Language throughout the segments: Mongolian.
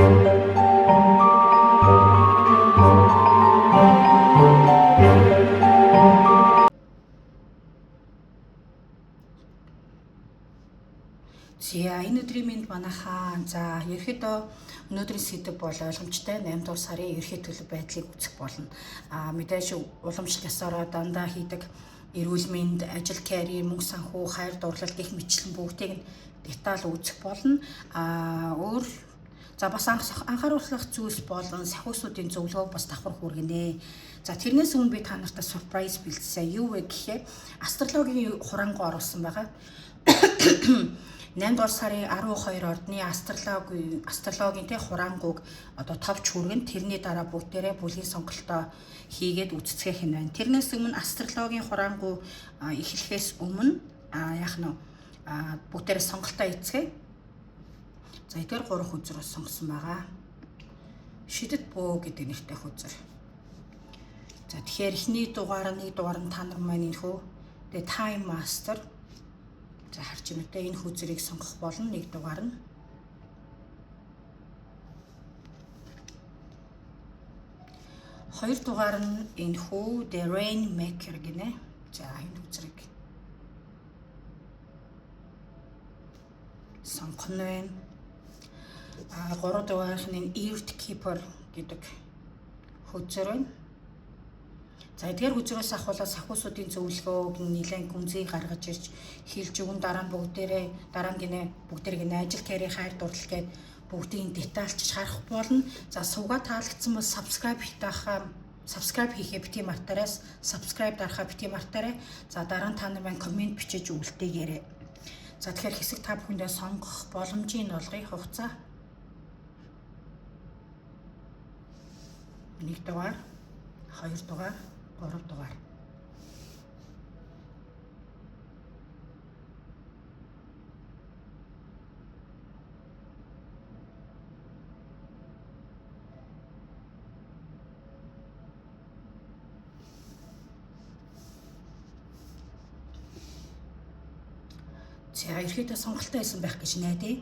Энэ өдрийн минь манайхаа ерөөхдөө өнөөдрийн сэдэв бол ойлгомжтой 8 дугаар сарын ерхий төлөв байдлыг үзэх болно. Мэдээж уламжлалт ёсороо дандаа хийдэг эрүүл мэнд, ажил карьер, мөнгө санхүү, хайр дурлал гэх мэтлэн бүгдийг нь деталь үзэх болно. Бас анхааруулах зүйлс болон сахиусуудын зөвлөгөөг бас давхар хүргэнэ. Тэрнээс өмнө би та нартай surprise бэлдсэн. Юу вэ гэхээр астрологийн хурангу оруулсан байгаа. 8 дугаар сарын 12 ордны астрологийн хурангуг одоо товч хүргэн тэрний дараа бүгдээрээ бүлгийн сонголтоо хийгээд үцэцгэх юм байна. Тэрнээс өмнө астрологийн хурангу эхлэхээс өмнө бүгдээрээ сонголтоо эцгээе. Эдгээр 3 хүзрээс сонгосон байгаа. Шидэт бөө гэдэг нэртэй хүзэр. Тэгэхээр эхний дугаар нь та нар маань энэхүү The Time Master. Харж байна үү? Энэ хүзрийг сонгох болно. 1 дугаар нь. Хоёр дугаар нь энэхүү The Rainmaker гинэ. Энэ хүзрийг сонгох нь байна. 3 дугаарх нь Earth Keeper гэдэг хүзэр байна. Эдгээр хүзрээс ахвалаа сахиусуудын зөвлөгөөг нэлээд гүнзгий гаргаж ирж хэлж өгөн дараа нь бүгдээрээ ажил карьер хайр дурлал гээд бүгдийн детальчж харах болно. Сувга таалагдсан бол subscribe хийхээ бити мартаарай. Subscribe дарахаа бити мартаарай. Дараа нь та нар маань комент бичиж үлдээгээрэй. Тэгэхээр хэсэг та бүхэндээ сонгох боломжийн олгыг хугацаа 1 дугаар, 2 дугаар, 3 дугаар. Ерөөхдөө сонголтоо хийсэн байх гэж найдаа.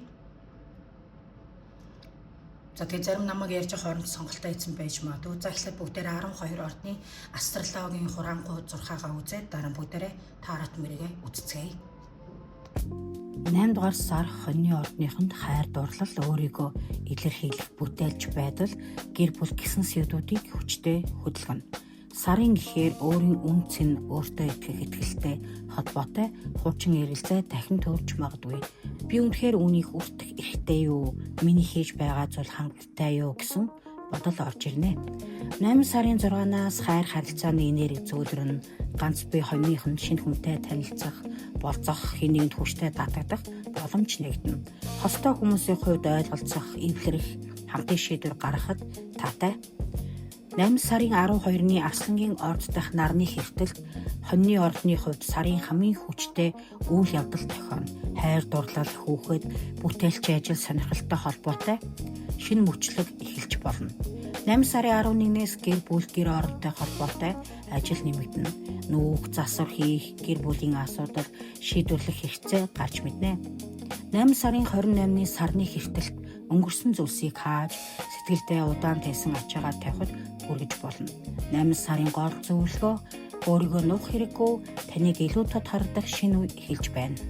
Тэгээ зарим намайг ярьж хооронд сонголтоо хийсэн байж магадгүй. Эхлээд бүгдээрээ 12 ордны астрологийн хурангу 6-аагаа үзээд дараа нь бүгдээрээ таарат мэрийгээ үцэцгээе. 8 дугаар сар хоньны ордныхонд хайр дурлал, өөрийгөө илэрхийлэх бүтээлч байдал, гэр бүл гэсэн сэдвүүдийг хүчтэй хөдөлгөнө. Сарын гэхээр өөрийн үнц нь өөртөө итгэх итгэлтэй холбоотой хуучин эргэлзээ дахин төрж магадгүй. Би үнэхээр үнийг үртэх эрхтэй юу? Миний хийж байгаа зүйл хангалттай юу гэсэн бодол орж ирнэ. 8 сарын 6-наас хайр харилцааны энерги зөөлрөн ганц бие хоньныхон шинэ хүнтэй танилцах, болцох, хэн нэгэнд хүчтэй татагдах боломж нэгдэнэ. Хостой хүмүүсийн хувьд ойлголцох, эвлэрэх, хамтын шийдвэр гаргахад таатай. 8 сарын 12-ны Арслангийн орд дахь нарны хэртэлд хоньны ордны хувьд сарын хамгийн хүчтэй үйл явдал тохионо. Хайр дурлал, хүүхэд, бүтээлчийн ажил сонирхолтой холбоотой шинэ мөчлөг эхэлж болно. 8 сарын 11-ээс гэр бүл гэр оронтой холбоотой ажил нэмэгдэнэ. Нүүх, засвар хийх, гэр бүлийн асуудал шийдвэрлэх хэрэгцээ гарч мэднэ. 8 сарын 28-ны сарны хэртэлд өнгөрсөн зүйлсийг хааж сэтгэлдээ удаан тайсан ачаагаа тавихад хүргэж болно. 8 сарын гол зөвлөгөө өөрийгөө нуух хэрэггүй таныг илүү тод хардаг шинэ үе эхэлж байна.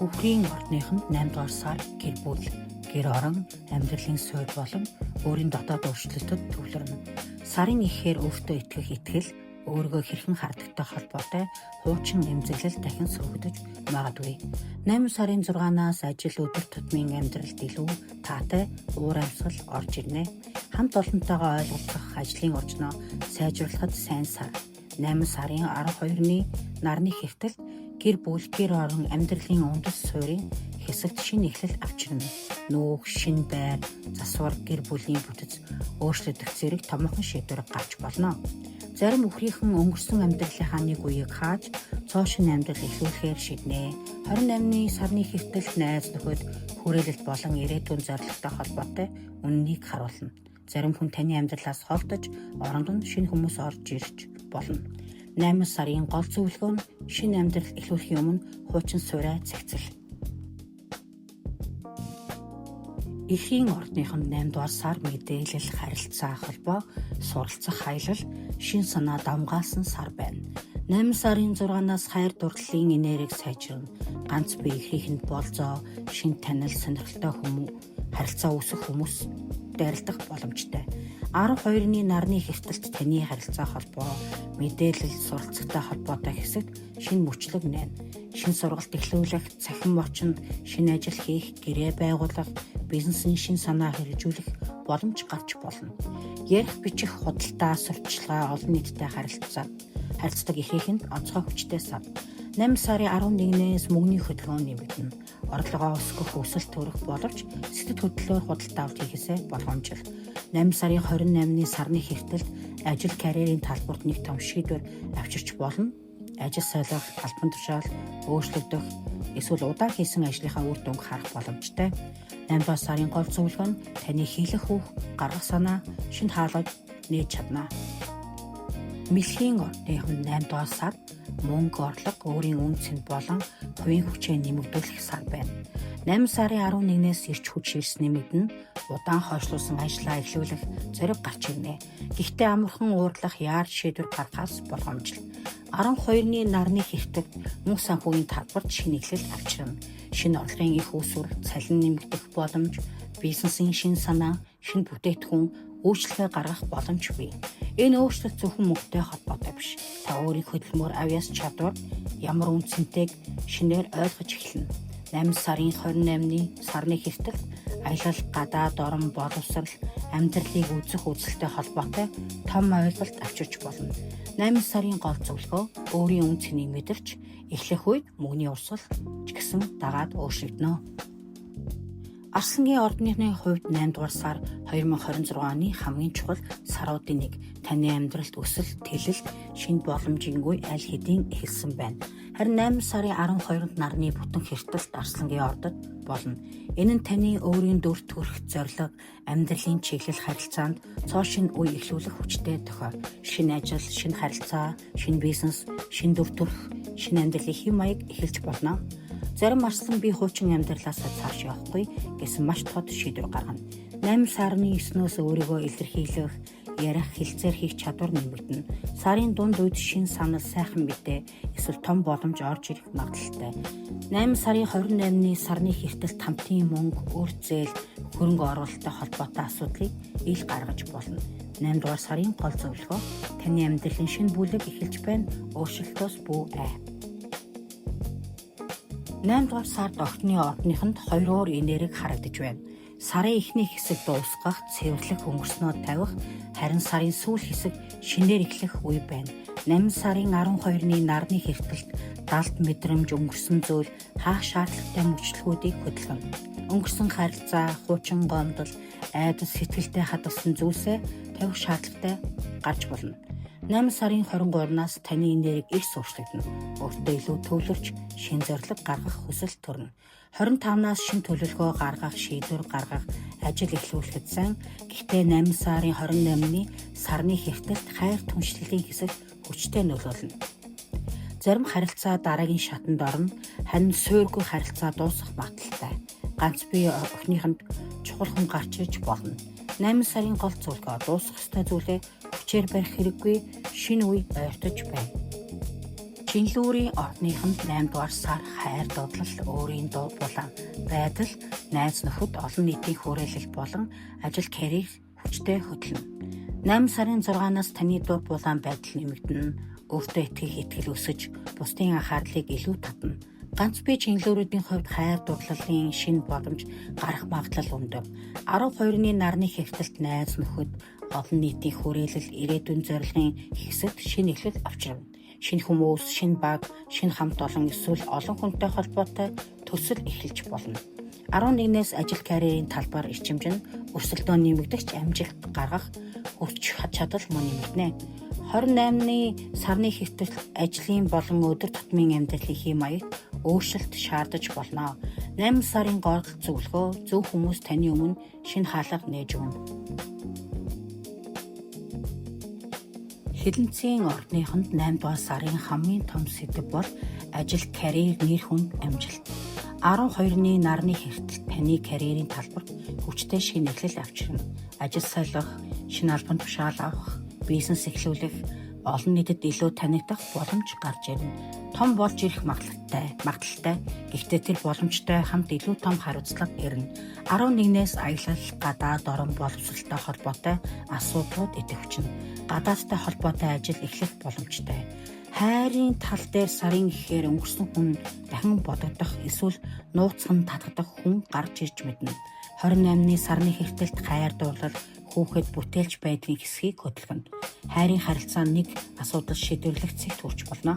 Үхрийн ордныхонд 8 дугаар сар гэр бүл, гэр орон, амьдралын суурь болон өөрийн дотоод өөрчлөлтөд төвлөрнө. Сарын ихээр өөртөө итгэх итгэл, өөрийгөө хэрхэн хардагтай холбоотой хуучин эмзэглэл дахин сөрөгдөж магадгүй. 8 сарын 6-наас ажил өдөр тутмын амьдралд илүү таатай уур амьсгал орж ирнэ. Хамт олонтойгоо ойлголцох, ажлын орчноо сайжруулахад сайн сар. 8 сарын 12-ны нарны хэртэлд гэр бүл, гэр орон, амьдралын үндэс суурийн хэсэгт шинэ эхлэл авчирна. Нүүх, шинэ байр, засвар, гэр бүлийн бүтэц өөрчлөгдөх зэрэг томоохон шийдвэр гарч болно. Зарим үхрийнхэн өнгөрсөн амьдралынхаа нэг үеийг хааж цоошин амьдрал эхлүүлэхээр шийднэ. 28-ны сарны хэртэлд найз нөхөд хүрээлэлт болон ирээдүйн зорилготой холбоотой үннийг харуулна. Зарим хүн таны амьдралаас холдож, оронд нь шинэ хүмүүс орж ирж болно. 8 сарын гол зөвлөгөө нь шинэ амьдрал эхлүүлэхийн өмнө хуучин суурай цэгцэл. Эхийн ордныхын 8 дугаар сар мэдээлэл харилцаа холбоо суралцах аялал шин санаа давмгаалсан сар байна. 8 сарын 6-наас хайр дурлалын энерги сайжирна. Ганц бие ихийнхэнд болзоо шин танил сонирхолтой хүмүүс харилцаа үүсэх хүмүүс дайралтах боломжтой. 12-ны нарны хэртэлт таны харилцаа холбоо мэдээлэл суралцахтай холбоотой хэсэгт шинэ мөчлөг нээн. Шинэ сургалт эхлүүлэх, цахим орчинд шинэ ажил хийх, гэрээ байгуулах, бизнесийн шинэ санаа хэрэгжүүлэх боломж гарч болно. Ярих, бичих, худалдаа, сурталчилгаа, олон нийттэй харилцдаг ихээхэнд онцгой хүчтэй сар. 8 сарын 11-ээс мөнгөний хөдөлгөөн нэмэгдэнэ. Орлогоо өсгөх, өсөлт төрөх боловч сэтгэл хөдлөлөөр худалдаа авалт хийхээсээ болгоомжтой. 8 сарын 28-ны сарны хэртэлд ажил карьерийн талбарт нэг том шийдвэр авчирч болно. Ажил соёлох, албан тушаал өөрчлөгдөх, эсвэл удаан хийсэн ажлынхаа үр дүнг харах боломжтой. 8 дугаар сарын гол зөвлөгөө нь таны хийх хүүх, гаргах санаа, шинэ хаалгыг нээж чадна. Мэлхийн ордныхын 8 дугаар сар мөнгө, орлого, өөрийн үн цэн болон хувийн хүчээ нэмэгдүүлэх сар байна. 8 сарын 11-ээс эрч хүч эрс нэмэгдэнэ. Удаан хойшлуулсан ажлаа эхлүүлэх зориг гарч ирнэ. Гэхдээ амархан уурлах, яарч шийдвэр гаргахаас болгоомжтой. 12-ны нарны хэртэгт мөнх санхүүгийн талбарт шинэ эхлэл авчирна. Шинэ орлогын их үүсвэр, цалин нэмэгдэх боломж, бизнесийн шинэ санаа, шинэ бүтээгдэхүүн өөрчлөлт гаргах боломж бий. Энэ өөрчлөлт зөвхөн мөнгөтэй холбоотой биш. Та өөрийн хөдөлмөр, авьяас чадвар, ямар үнцэнтэйг шинээр ойлгож эхэлнэ. 8 сарын 28-ны сарны хэртэлд аялал, гадаад орон, боловсрал, амьдралыг үзэх үзэлтэй холбоотой том ойлголт авчирч болно. 8 сарын гол зөвлөгөө өөрийн үн цэнийг мэдэрч эхлэх үед мөнгөний урсгал ч гэсэн дагаад өөрчлөгдөнө. Арслангийн ордныхны хувьд 8 дугаар сар 2026 оны хамгийн чухал саруудын нэг. Таны амьдралд өсөл, тэлэл, шинэ боломжийн үе аль хэдийн эхэлсэн байна. Харин 8 сарын 12-нд нарны бүтэн хэртэлт Арслангийн ордод болно. Энэ нь таны өөрийн дүр төрх зорилго, амьдралын чиглэл харилцаанд цоо шинэ үе эхлүүлэх хүчтэй дохио. Шинэ ажил, шинэ харилцаа, шинэ бизнес, шинэ дүр төрх, шинэ амьдралын хэм маяг эхэлж болно. Зарим арслан би хуучин амьдралаасаа цааш явахгүй гэсэн маш тод шийдвэр гаргана. 8 сарны 9-өөс өөрийгөө илэрхийлэх, ярих, хэлцээр хийх чадвар нэмэгдэнэ. Сарын дунд үед шин санал, сайхан мэдээ эсвэл том боломж орж ирэх магадлалтай. 8 сарын 28-ны сарны хэртэлт хамтын мөнгө, үр зээл, хөрөнгө оруулалттай холбоотой асуудлыг ил гаргаж болно. 8 дугаар сарын гол зөвлөгөө таны амьдралын шинэ бүлэг эхэлж байна. Өөрчлөлтөөс бүү ай. 8 дугаар сард огтны ордныханд 2 өөр энерги харагдаж байна. Сарын эхний хэсэг дуусгах, цэвэрлэх, өнгөрснөө тавих, харин сарын сүүл хэсэг шинээр эхлэх үе байна. 8 сарын 12-ны нарны хэртэлд далд мэдрэмж, өнгөрсөн зүйл, хаах шаардлагатай мөчлөгүүдийг хөдөлгөнө. Өнгөрсөн харилцаа, хуучин гомдол, айдас, сэтгэлтэй хадгалсан зүйлсээ тавих шаардлагатай гарч болно. 8 сарын 23-наас таны энерги их сурчлагдана. Өөртөө илүү төвлөрч, шин зорилго гаргах хүсэл төрнө. 25-наас шин төлөвлөгөө гаргах, шийдвэр гаргах, ажил эхлүүлэхэд сайн. Гэхдээ 8 сарын 28-ны сарны хэртэлд хайр түншлэлийн хэсэг хүчтэй нөлөөлнө. Зарим харилцаа дараагийн шатанд орно, харин суурьгүй харилцаа дуусах магадлалтай. Ганц бие охиныхонд чухалхан гарч ирж болно. 8 сарын гол зөвлөгөө дуусах ёстой зүйлээ хүчээр барих хэрэггүй, шинэ үе ойртож байна. Чинлүүрийн ордныханд 8 дугаар сар хайр дурлал, өөрийн дуу булаан, байдал, найз нөхөд, олон нийтийн хүрээлэл болон ажил карьер хүчтэй хөдлөнө. 8 сарын 6-наас таны дуу булаан байдал нэмэгдэнэ. Өөртөө итгэл өсөж, бусдын анхаарлыг илүү татна. Ганц бие чинлүүрүүдийн хувьд хайр дурлалын шинэ боломж гарах магадлал өндөр. 12-ны нарны хэртэлт найз нөхөд, олон нийтийн хүрээлэл, ирээдүйн зорилгын хэсэгт шинэ эхлэл авчирна. Шинэ хүмүүс, шинэ баг, шинэ хамт олон эсвэл олон хүнтэй холбоотой төсөл эхэлж болно. 11-ээс ажил карьерийн талбар эрчимжин өрсөлдөөн нэмэгдэж амжилт гаргах хүч чадал мөн нэмэгдэнэ. 28-ны сарны хэртэлт ажлын болон өдөр тутмын амьдралын хэм маяг өөрчлөлт шаардаж болно. 8 сарын гол зөвлөгөө зөв хүмүүс таны өмнө шинэ хаалга нээж өгнө. Хилэнцгийн ордныхонд 8 дугаар сарын хамгийн том сэдэв бол ажил, карьер, нэр хүнд, амжилт. 12-ны нарны хэртэлт таны карьерийн талбарт хүчтэй шинэ эхлэл авчирна. Ажил солих, шинэ албан тушаал авах, бизнес эхлүүлэх, олон нийтэд илүү танигдах боломж гарч ирнэ. Том болж ирэх магадaltaй. Гэхдээ тэр боломжтой хамт илүү том хариуцлага ирнэ. 11-ээс аялал, гадаад орон боловсролтой холбоотой асуудлууд идэвхжинэ. Гадаадтай холбоотой ажил эхлэх боломжтой. Хайрын тал дээр сарын ихээр өнгөрсөн хүн дахин бодогдох эсвэл нууцхан татагдах хүн гарч ирж мэднэ. 28-ны сарны хэртэлд хайр дурлал хүүхэд бүтээлж байдгийн хэсгийг хөдөлгөнө. Хайрын харилцаа нэг асуудал шийдвэрлэх цэгт хүрч болно.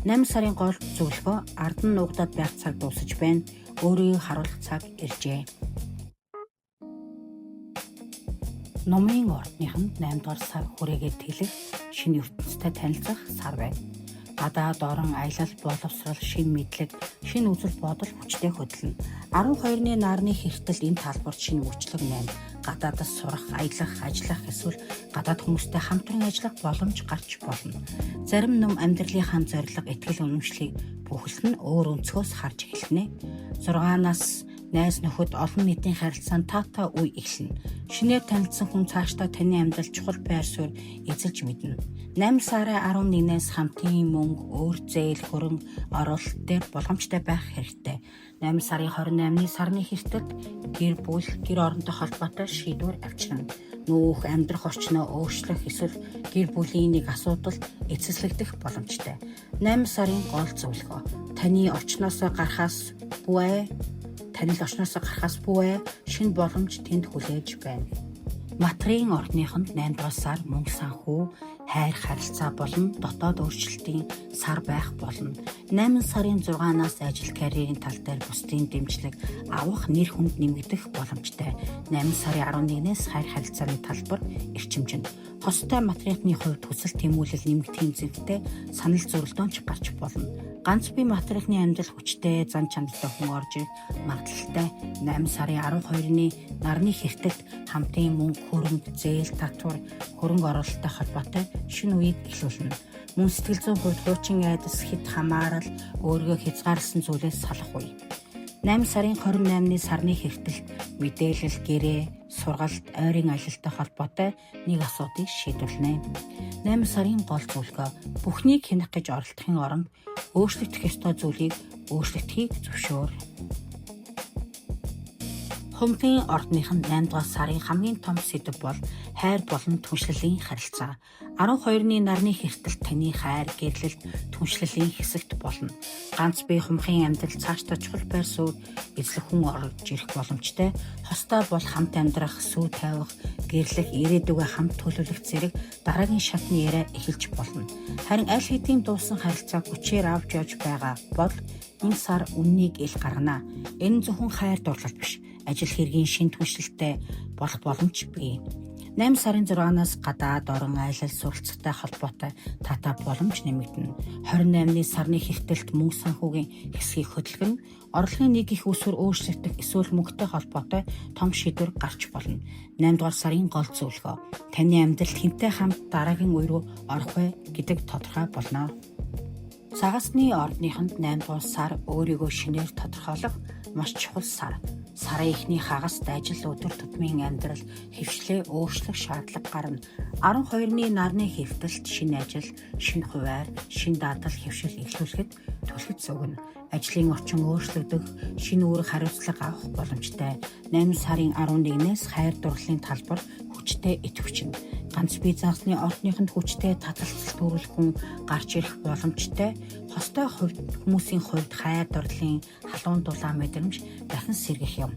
8 сарын гол зөвлөгөө ардан нуугдаад байх цаг дуусаж байна. Өөрийгөө харуулах цаг иржээ. Номын ордныханд 8 дугаар сар хүрээгээд тэлэх шинэ ертөнцтэй танилцах сар байна. Гадаад орон аялал боловсрол, шинэ мэдлэг, шинэ үзэл бодол хүчтэй хөдөлнө. 12-ны нарны хэртэл энэ талбарт шинэ мөчлөг 8. Гадаадас сурах, аялах, ажиллах эсвэл гадаад хүмүүстэй хамтран ажиллах боломж гарч болно. Зарим ном амьдралынхаа зорилго, итгэл үнэмшлийг бүхэлд нь өөр өнцгөөс харж эхэлнэ. 6-наас найз нөхөд олон нийтийн харилцаанд таатай үе эхэлнэ. Шинээр танилцсан хүн цаашдаа таны амьдрал чухал байр суурь эзэлж мэднэ. 8 сарын 11-ээс хамтын мөнгө, өөр зээл, хөрөнгө оруулалт дээр боломжтой байх хэрэгтэй. 8 сарын 28-ны сарны хэртэд гэр бүл, гэр оронтой холбоотой шийдвэр авчирна. Нүүх, амьдрах орчноо өөрчлөх эсвэл гэр бүлийн нэг асуудал эцэслэгдэх боломжтой. 8 сарын гол зөвлөгөө. Танил орчноос гарахаас бүү шинэ боломж тэнд хүлээж байна. Материйн ордныхонд 8 дугаар сар мөнгө санхүү, хайр харилцаа болон дотоод өөрчлөлтийн сар байх болно. 8 сарын 6-наас ажил карьерийн тал дээр бусдын дэмжлэг авах нэр хүнд нэмэгдэх боломжтой. 8 сарын 11-ээс хайр харилцааны талбар эрчимжинэ. Хостой материалны хувьд хүсэл тэмүүлэл нэмэгдэхийн зэвтэй санал зөрөлдөөнч гарч болно. Ганц бие материалны амьдрал хүчтэй, зан чанартай хүн орж ирэх магадaltaй. 8 сарын 12-ны нарны хэртэлд хамтын мөнгө, хөрөнгө, зээл, татвар, хөрөнгө оруулалттай холбоотой шинэ үеийг эхлүүлнэ. Мөн сэтгэл зүйн хувьд хуучин айдас, хэд хамаарал, өөрийгөө хязгаарласан зүйлээс салах үе. 8 сарын 28-ны сарны хэртэлд мэдээлэл, гэрээ, сургалт, ойрын аялалтай холбоотой нэг асуудыг шийдвэрлэнэ. 8 сарын гол зөвлөгөө бүхнийг хянах гэж оролдохын оронд өөрчлөгдөх ёстой зүйлийг өөрчлөгдөхийг зөвшөөр. Хумхийн ордныхын 8 дугаар сарын хамгийн том сэдэв бол хайр болон түншлэлийн харилцаа. 12-ны нарны хэртэлд таны хайр, гэрлэлт, түншлэлийн хэсэгт болно. Ганц бие хумхийн амьдрал цаашдаа чухал байр суурь эзлэх хүн орж ирэх боломжтой. Хостой бол хамт амьдрах, сүү тавих, гэрлэх, ирээдүгөө хамт төлөвлөх зэрэг дараагийн шатны яриа эхэлж болно. Харин аль хэдийн дуусан харилцаа хүчээр авч явж байгаа бол энэ сар үннийг ил гаргана. Энэ зөвхөн хайр дурлал биш, ажил хэргийн шин түншлэлтэй болох боломж бий. 8 сарын 6-наас гадаад орон аялал суралцахтай холбоотой таатай боломж нэмэгдэнэ. 28-ны сарны хэртэлд мөнгө санхүүгийн хэсгийг хөдөлгөнө. Орлогын нэг их үсвэр өөрчлөгдөх эсвэл мөнгөтэй холбоотой том шийдвэр гарч болно. 8 дугаар сарын гол зөвлөгөө. Таны амьдрал хэнтэй хамт дараагийн үе рүү орох вэ гэдэг тодорхой болно. Цагаасны ордныхонд 8 дугаар сар өөрийгөө шинээр тодорхойлох маш чухал сар. Сарын эхний хагаст ажил, өдөр тутмын амьдрал хэвшлээ өөрчлөх шаардлага гарна. 12-ны нарны хэвтэлд шинэ ажил, шинэ хуваар, шинэ дадал хэвшил эхлүүлэхэд түлхэж зөвгөнө. Ажлын орчин өөрчлөгдөх, шинэ үүрэг хариуцлага авах боломжтой. 8 сарын 11-ээс хайр дурлалын талбар хүчтэй идэвхжинэ. Ганц бие загсны ордныхонд хүчтэй таталцал төрүүлэх хүн гарч ирэх боломжтой. Хостой хүмүүсийн хувьд хайр дурлалын халуун дулаан мэдрэмж дахин сэргэх юм.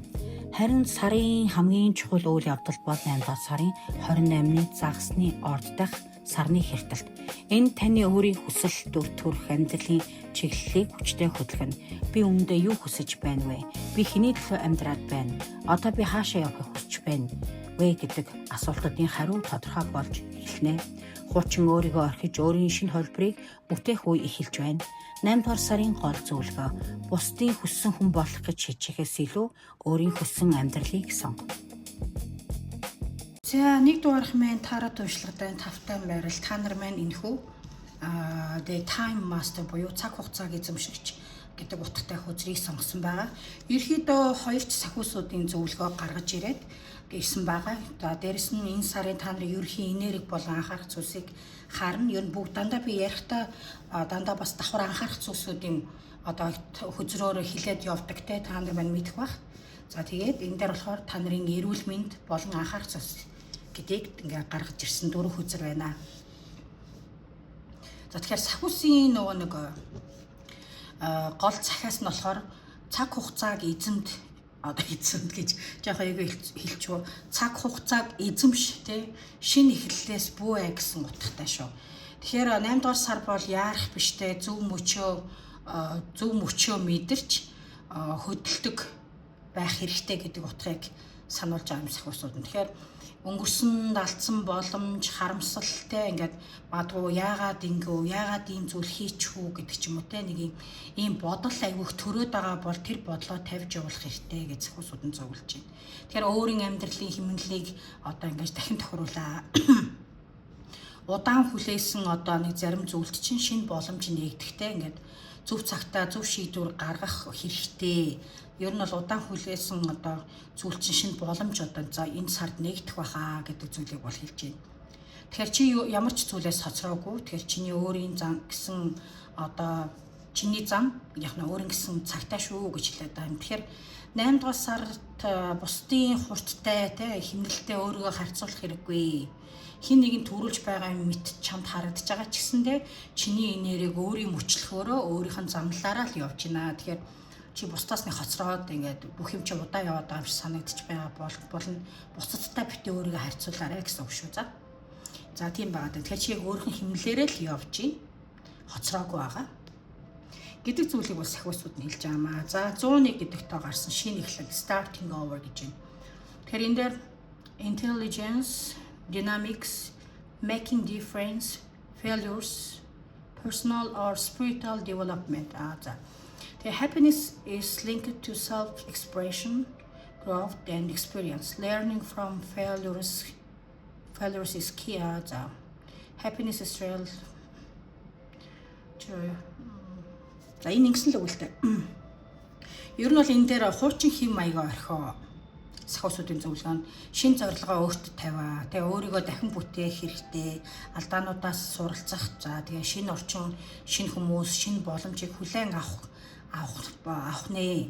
Харин сарын хамгийн чухал үйл явдал бол 8 дугаар сарын 28-ны загсны орд дахь сарны хэртэлт. Энэ таны өөрийн хүсэл, дүр төрх, амьдралын чиглэлийг хүчтэй хөдөлгөнө. Би үүндээ юу хүсэж байна вэ? Би хэний төлөө амьдраад байна? Одоо би хаашаа явахыг хүсэж байна вэ гэдэг асуултуудын хариу тодорхой болж эхэлнэ. Хуучин өөрийгөө орхиж өөрийн шинэ холбоорыг бүтээх үе эхэлж байна. 8 дугаар сарын гол зөвлөгөө. Бусдын хүссэн хүн болох гэж хичээхээс илүү өөрийн хүссэн амьдралыг сонго. За 1 дугаарх маань таарад туршлагатай тавтай байрал та нар маань энэхүү The Time Master буюу цаг хугацааг эзэмшигч гэдэг утгатай хөзрийг сонгосон байгаа. Ерөнхийдөө 2 сахиусуудын зөвлөгөө гаргаж ирээд ирсэн байгаа. За дээрэс нь энэ сарын та нарын ерөнхий энерги болон анхаарах зүйлсийг харна. Ер нь бүгд дандаа би ярихдаа дандаа бас давхар анхаарах зүйлсүүдийн одоо хөзрөөр хилээд явдаг те та нар маань мэдэх бах. За тэгээд энэ дээр болохоор та нарын эрүүл мэнд болон анхаарах зүйлс гэдгийг ингээ гаргаж ирсэн 4 хөзөр байна. За тэгэхээр сахиусын нөгөө нэг гол захиас нь болохоор цаг хугацааг эзэмд одоо эзэмд гэж жоохон яг хэлчихв. Цаг хугацааг эзэмш тий шинэ эхлэлээс бүү гэсэн утгатай шүү. Тэгэхээр 8 дугаар сар бол яарах биштэй зөв мөчөө мэдэрч хөдөлдөг байх хэрэгтэй гэдэг утгыг сануулж байгаа юм сахиусууд нь. Тэгэхээр өнгөрсөн алдсан боломж харамсалтай ингээд магадгүй яагаад ингэв яагаад ийм зүйл хийчихв гэдэг ч юм уу те нэг ийм бодол айгүйх төрөөд байгаа бол тэр бодлоо тавьж явуулах хэрэгтэй гэж сахиусууд нь зөвлөж байна. Тэгэхээр өөрийн амьдралын хэмнэлийг одоо ингээд дахин тохируулаа. Удаан хүлээсэн одоо нэг зарим зүйлд чинь шинэ боломж нээгдэхтэй ингээд зөв цагтаа зөв шийдвэр гаргах хэрэгтэй. Ер нь бол удаан хүлээсэн одоо зүйл чинь шинэ боломж одоо за энэ сард нээгдэх байхаа гэдэг зүйлийг бол хэлж байна. Тэгэхээр чи ямар ч зүйлээс хоцроогүй. Тэгэхээр чиний өөрийн зам гэсэн одоо чиний зам яг нь өөрийн гэсэн цагтаа шүү гэж хэлээд байгаа юм. Тэгэхээр 8 дугаар сард бусдын хурдтай те хэмнэлтэд өөрийгөө харьцуулах хэрэггүй. Хин нэгэн төрүүлж байгаа юм мэд чамд харагдаж байгаа ч гэсэндээ чиний энергийг өөрийн мөчлөхөөрөө өөрийнх нь замналаараа л явж байна. Тэгэхээр чи бусдаас нэг хоцроод ингээд бүх юм чи удаа яваад байгаа юм шиг санагдчих байгаа болно. Бусдадтай битээ өөрийгөө харьцуулаарай гэсэн үг шүү. За тийм байгаа. Тэгэхээр чи яг өөрийнхөө хэмнэлээрээ л явж байна. Хоцроогүй байгаа. Гэдэг зүйлийг бол сахиусууд нь хэлж байгаа маа. За 101 гэдэг тоо гарсан шинэ эхлэл starting over гэж байна. Тэгэхээр энэ дээр intelligence, dynamics, making difference, failures, personal or spiritual development. The happiness is linked to self-expression, growth, and experience. Learning from failures is key. Happiness is real. За энэ ингэсэн л үгэлтэй. Ер нь бол энэ дээр хуучин хэм маягаа орхио. Сахиусуудын зөвлөгөө нь шин зорилгоо өөртөд тавиа. Тэгээ өөрийгөө дахин бүтээх хэрэгтэй. Алдаануудаас суралцах. За тэгээ шинэ орчин, шинэ хүмүүс, шинэ боломжийг хүлээн авах нэ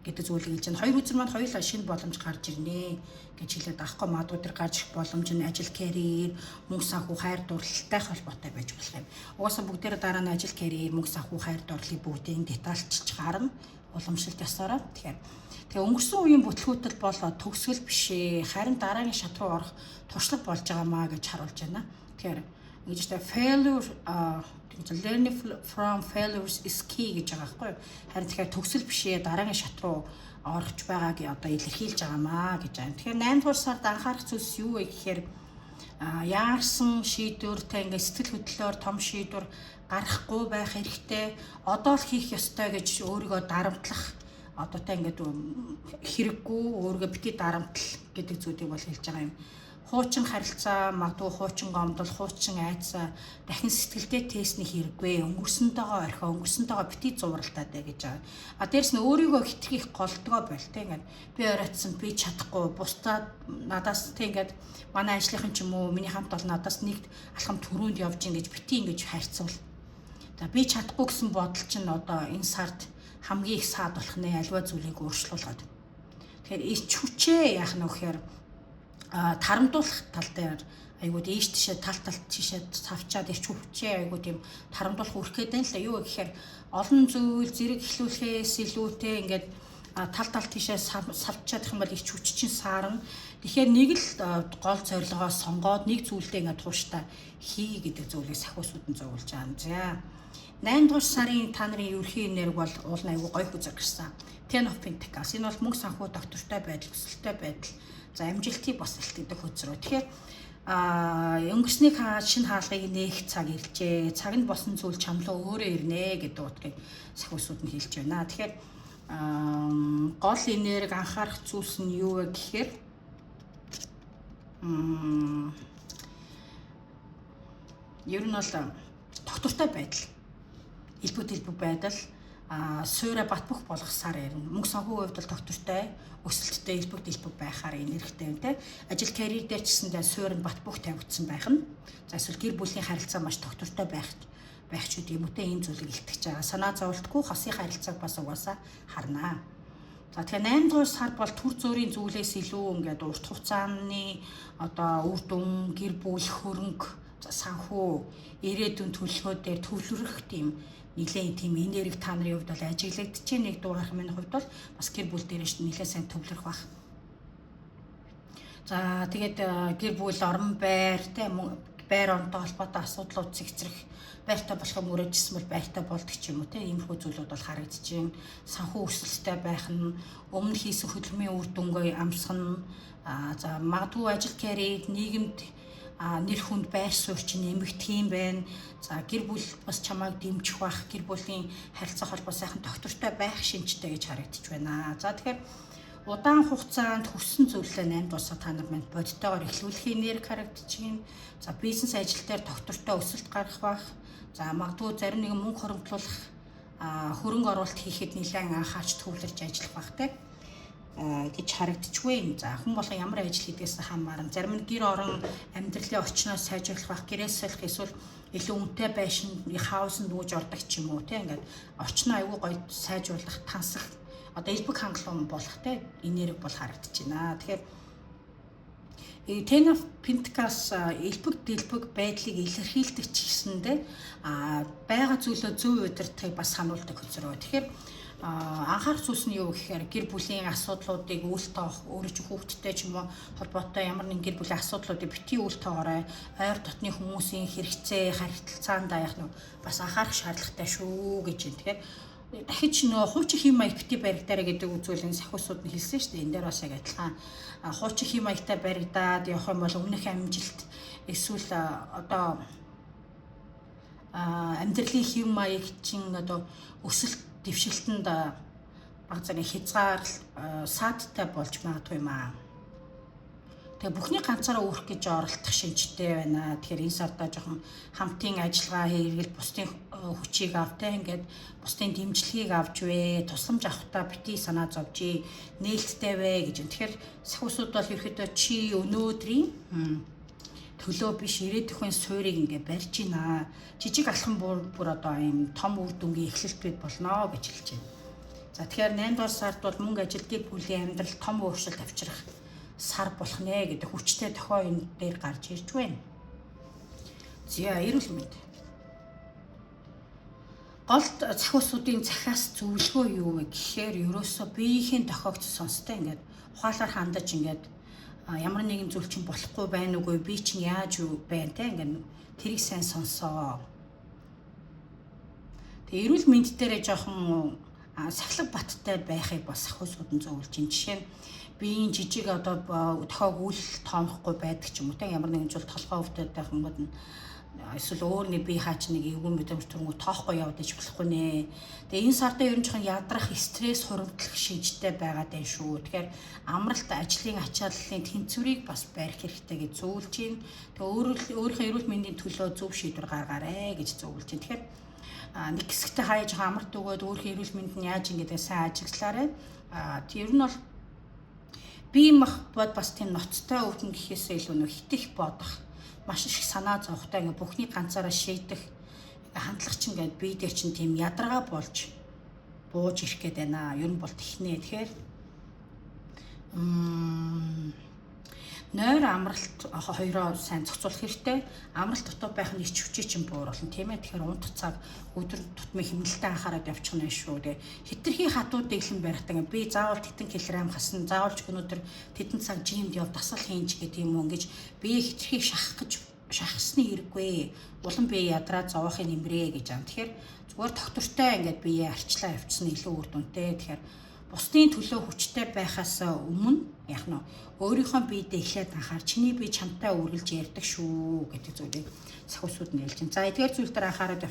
гэдэг зүйлийг хэлж байна. Хоёр үзэр маань хоёулаа шинэ боломж гарч ирнэ гэж хэлээд авахгүй магадгүй тэр гарч ирэх боломж нь ажил, карьер, мөнгө санхүү, хайр дурлалтай холбоотой байж болох юм. Угаасаа бүгдээр дараа нь ажил, карьер, мөнгө санхүү, хайр дурлалыг бүгдийг детальчж гарна уламжлалт ёсороо. Тэгээ өнгөрсөн үеийн бүтлгүүтэл бол төгсгөл биш ээ. Харин дараагийн шат руу орох туршлага болж байгаамаа гэж харуулж байна. Тэгэхээр ингэж та failure learning from failures is key гэж байгаа байхгүй юу? Харин тэгэхээр төгсөл бишээ дараагийн шат руу орж байгааг одоо илэрхийлж байгаамаа гэж байна. Тэгэхээр 8 дугаар сард анхаарах зүйлс юу вэ гэхээр яарсан шийдвэртэй ингээд сэтгэл хөдлөлөөр том шийдвэр гаргахгүй байх хэрэгтэй. Одоо л хийх ёстой гэж өөрийгөө дарамтлах одоо та ингээд хэрэггүй өөрийгөө бити дарамтал гэдэг зүйлийг бол хэлж байгаа юм. Хуучин харилцаа, магадгүй хуучин гомдол, хуучин айцаа дахин сэтгэлдээ тестний хэрэггүй. Өнгөрсөнтэйгоо орхио, өнгөрсөнтэйгоо бити зуралтай даа гэж байгаа. Дээрэс нь өөрийгөө хитрхийх голдгоо болтой ингээд би оройтсан, би чадахгүй, бусдад надаас тэг ингээд манай ажлынхан ч юм уу, миний хамт бол надаас нэг алхам түрүүнд явж ингэж бити ингэж харьцуул. За би чадахгүй гэсэн бодол чинь одоо энэ сард хамгийн их саад болох нэ альва зүйлийг өөрчлүүлээд. Тэгэхээр ич хүчээ яах нь вэ гэхээр тарамдуулах тал дээр айгуу дээш тишээ тал тишээ цавчаад ич хүчээ айгуу тийм тарамдуулах үрх гээд байна л да. Юу гэхээр олон зүйл зэрэг эхлүүлэхээс илүүтэй ингээд тал тишээ савчаад их юм бол ич хүч чинь саарна. Тэгэхээр нэг л гол зорилгоо сонгоод нэг зүйлдээ ингээд тууштай хий гэдэг зүйлийг сахиусууд нь зөвлөж байгаа. За 8 дугаар сарын та нарын ерхий энерги бол уул айгуу гой хүзэг гарсан. Ten of Pentacles. Энэ бол мөнгө санхүү доктортой байдал, өсөлттэй байдал. За амжилтыг бас илтгэдэг хөзрөө. Тэгэхээр өнгөрсний шинэ хаалгыг нээх цаг ирлжээ. Цаг нь босон зүйл чамлаа өөрөө ирнэ гэдэг утгыг сахиусууд нь хэлж байна. Тэгэхээр гол энерги анхаарах зүйлс нь юу вэ гэхээр ер нь бол доктортой байдал, элбэг байдал, суурэ бат бөх болгосаар ирнэ. Мөнгө санхүүгийн хувьд бол доктортой өсөлттэй элбэг дэлбэг байхаар энэ хэрэгтэй юм те. Ажил карьер дээр ч гэсэндээ суурь нь бат бөх тавигдсан байх нь. За эсвэл гэр бүлийн харилцаа маш доктортой байх ч үгүй юм уу те, ийм зүйлийг илтгэж байгаа. Санаа зовлтгүй хосын харилцааг бас угаасаа харнаа. За тэгэхээр 8 дугаар сар бол төр зүрийн зүйлээс илүү ингээд урт хугацааны одоо үр дүн, гэр бүл, хөрөнгө, санхүү, ирээдүйн төлөвлөгөө дээр төвлөрөх тийм нэлээд тийм энерги та нарын хувьд бол ажиглагдаж чинь. 1 дугаар минь хувьд бол бас гэр бүл дээр нь нэлээд сайн төвлөрөх байх. За тэгээд гэр бүл, орон байр те, байр онтой холбоотой асуудлууд цэгцрэх, байртай болохыг мөрөөжсөн бол байртай болдог ч юм уу те, иймэрхүү зүйлүүд бол харагдаж байна. Санхүү өсөлттэй байх нь, өмнө хийсэн хөдөлмөрийн үр дүнгээ амсгах нь, за магадгүй ажил карьер, нийгэмд нэр хүнд байр суурь чинь нэмэгдэх юм байна. За гэр бүл бас чамайг дэмжих байх, гэр бүлийн харилцаа холбоо сайхан доктортой байх шинжтэй гэж харагдаж байна. За тэгэхээр удаан хугацаанд хүссэн зүйлээ 8 дуусаа та нар манд бодтойгоор эхлүүлэхийн нэр харагдаж байна. За бизнес ажил дээр доктортой өсөлт гарах байх. За магадгүй зарим нэгэн мөнгө хоримтлуулах, хөрөнгө оруулалт хийхэд нэлээд анхаарч төвлөрч ажиллах байх те гэж харагдчихвэ. За хүн болгон ямар ажил хийдгээс хамаарна. Зарим нь гэр орон амьдралын орчноос сайжруулах байх, гэрээс солих, эсвэл илүү үнэтэй байшин хаусанд үүж ордог ч юм уу те, ингээд орчноо аягүй гоё сайжруулах, тансах, одоо элбэг хангалуун болох те энерги бол харагдаж байна. Тэгэхээр Ten of Pentacles элбэг дэлбэг байдлыг илэрхийлдэг ч гэсэндээ байгаа зүйлөө зөв удирдахыг бас сануулдаг хөзрөө. Тэгэхээр анхаарах зүйлс нь юу гэхээр гэр бүлийн асуудлуудыг үл тоох, өөрөө ч хүүхэдтэй ч юм уу холбоотой ямар нэгэн гэр бүлийн асуудлуудыг битгий үл тоогоорой. Ойр дотны хүмүүсийн хэрэгцээ, харилцаандаа яг нь бас анхаарах шаардлагатай шүү гэж байна. Тэгэхээр дахиж нөө хуучин хэм маяг бити баригдаарэ гэдэг үзүүлэн сахиусууд нь хэлсэн шүү дээ. Энэ дээр бас яг адилхан хуучин хэм маягтай баригдаад явах юм бол өмнөх амжилт эсвэл одоо амьдралын хэм маяг чинь одоо өсөлт дэвшилтэнд баг цагийн хязгаар саадтай болж магадгүй юм аа. Тэгээ бүхний ганцаараа өөрөх гэж оролдох шинжтэй байна. Тэгэхээр энэ сардаа жоохон хамтын ажиллагаа хийгээл бусдын хүчийг автай ингээд бусдын дэмжлэгийг авч вэ, тусламж авахтаа бити санаа зовжий, нээлттэй вэ гэж. Тэгэхээр сахиусууд бол ерөөдөө чи өнөөдрийн төлөө биш ирээдүйн суурийг ингээд барьж гинэ. Жижиг алхам бүр одоо ийм том үр дүнгийн эхлэлт бий болно гэж хэлж байна. За тэгэхээр 8 дугаар сард бол мөнгө ажил гэр бүлийн амьдрал том өөрчлөлт авчрах сар болох нэ гэдэг хүчтэй тохио энэ дээр гарч ирж байна. За эрүүл мэнд. Голд сахиусуудын цахиас зөвлөгөө юу вэ гэхээр ерөөсөө биеийн тохиогдсон сонстой ингээд ухаалаар хандаж ингээд ямар нэгэн зүйл чинь болохгүй байна уугүй би чинь яаж юу байна те ингээд тэрийг сайн сонсоо. Тэгээ эрүүл мэнд дээрээ жоохон сахилга баттай байхыг бас сахиусууд нь зөвлөж байна. Жишээ нь биеийн жижиг одоо тохиог үл тоомохгүй байдаг ч юм уу те ямар нэгэн зүйл толгой өвдөд байх юм бол эсвэл өөр нэг бие хаач нэг эвгүй мэдрэмж төрөнгө тоохгүй яваад иж болохгүй нэ. Тэгээ энэ сартаа ер нь жоохон ядрах, стресс хуримтлах шинжтэй байгаад байна шүү. Тэгэхээр амралт, ажлын ачааллын тэнцвэрийг бас барих хэрэгтэй гэж зөвлөж байна. Тэгээ өөрийнхөө эрүүл мэндийн төлөө зөв шийдвэр гаргаарэ гэж зөвлөж байна. Тэгэхээр нэг хэсэгтээ хаяж амралт өгөөд өөрийнхөө эрүүл мэнд нь яаж ингэдэг сайн ажиглаарай. Тэр нь бол бие мах бод бас тийм ноцтой өвдөн гэхээсээ илүү нөх хитэх бодох, маш их санаа зовхтой ингээ бүхний ганцаараа шийдэх хандлага чинь ингээд бие дээр чинь тийм ядаргаа болж бууж ирэх гээд байна. Ер нь бол технээ. Тэгэхээр нойр амралт хоёроо сайн зохицуулах хэрэгтэй. Амралт дутуу байх нь ич хүчээ чинь бууруулна тийм ээ. Тэгэхээр унт цаг өдөр тутмын хэмнэлтэд анхаарал явуучих нь шүү. Тэгээ хитрхи хатууд дэглэн барихтаа би заавал тэтэн килограмм хасна, заавал ч өнөөдөр тэтэн цаг жимд яв дасгал хийнч гэдэг юм уу ингэж бие хитрхи шахахсны хэрэггүй. Улам бие ядраа зовоохын нэмрээ гэж аа. Тэгэхээр зүгээр доктортой ингээд бие арчлаа явуулсан илүү үр дүнтэй. Тэгэхээр бусдын төлөө хүчтэй байхаас өмнө яг нь өөрийнхөө биедээ эхлээд анхаар чиний бие чамтай үргэлж ярьдаг шүү гэдэг зүйлийг сахиусууд нь хэлж байна. За эдгээр зүйл дээр анхаарал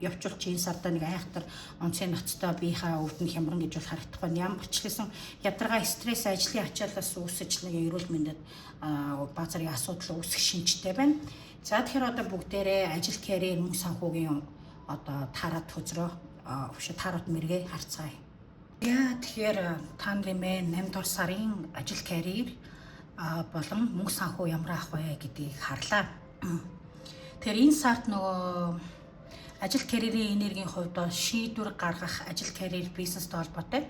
явуулж энэ сарда нэг айхтар онцгийн ноцтой биеийнхаа өвдөн хямран гэж бол харагдах байна. Ямар ч хэлсэн ядаргаа стресс ажлын ачааллаас үүсэж нэг эрүүл мэндэд базарын асуудал үүсэх шинжтэй байна. За тэгэхээр одоо бүгдээрээ ажил карьер мөнгө санхүүгийн одоо таарад хөзрөө таарууд мэргээ харцгаая. Тэгэхээр та нарын мэн 8 дугаар сарын ажил карьер болон мөнгө санхүү ямар авах вэ гэдгийг харлаа. Тэгэхээр энэ сард нөгөө ажил карьерийн энергийн хувьд шийдвэр гаргах, ажил карьер бизнестэй холбоотой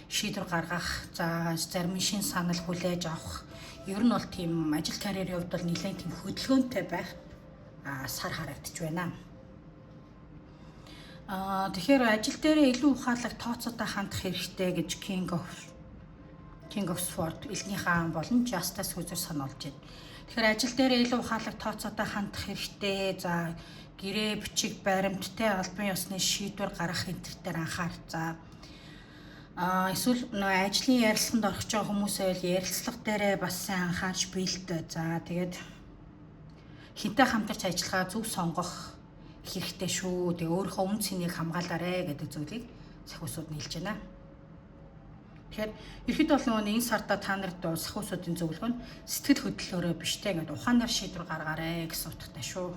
шийдвэр гаргах, за зарим шин санал хүлээж авах, ер нь бол тийм ажил карьерийн хувьд бол нэлээд тийм хөдөлгөөнтэй байх сар харагдаж байна. Тэгэхээр ажил дээрээ илүү ухаалаг тооцоотой хандах хэрэгтэй гэж King of Swords элний хаан болон Justice үзэр сануулж байна. Тэгэхээр ажил дээрээ илүү ухаалаг тооцоотой хандах хэрэгтэй. За гэрээ бичиг баримттай албан ёсны шийдвэр гаргах энэ төр дээр анхаар. За эсвэл ажлын ярилцлаганд орох гэж хүмүүсээ ярилцлага дээрээ бас сайн анхаарч биелдэ. За тэгээд хинтэй хамтарч ажиллагаа зөв сонгох хэрэгтэй шүү. Тэгээ өөрийнхөө үн цэнийг хамгаалаарэ гэдэг зүйлийг сахиусууд нийлж байна. Тэгэхээр ерхэд бол нөгөө энэ сарда та нарт сахиусуудын зөвлөгөө нь сэтгэл хөдлөлөөрөө биштэй ингээд ухаанаар шийдвэр гаргаарэ гэсэн утгатай шүү.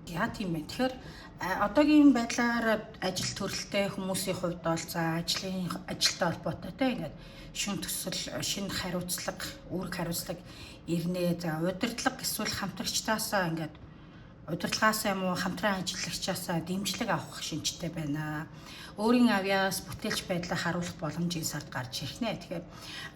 Яа тийм ээ. Тэгэхээр одоогийн байдлаар ажил төрөлтэй хүмүүсийн хувьд бол за ажилтай холбоотой те ингээд шин төсөл, шинэ хариуцлага, үүрэг хариуцлага ирнэ. За удирдлага эсвэл хамтрагчдаасаа ингээд удирдлагаасаа юм уу хамтран ажиллагчаасаа дэмжлэг авах шинжтэй байна. Өөрийн авьяас бүтээлч байдлаа харуулах боломжийн сард гарч ирэх нэ. Тэгэхээр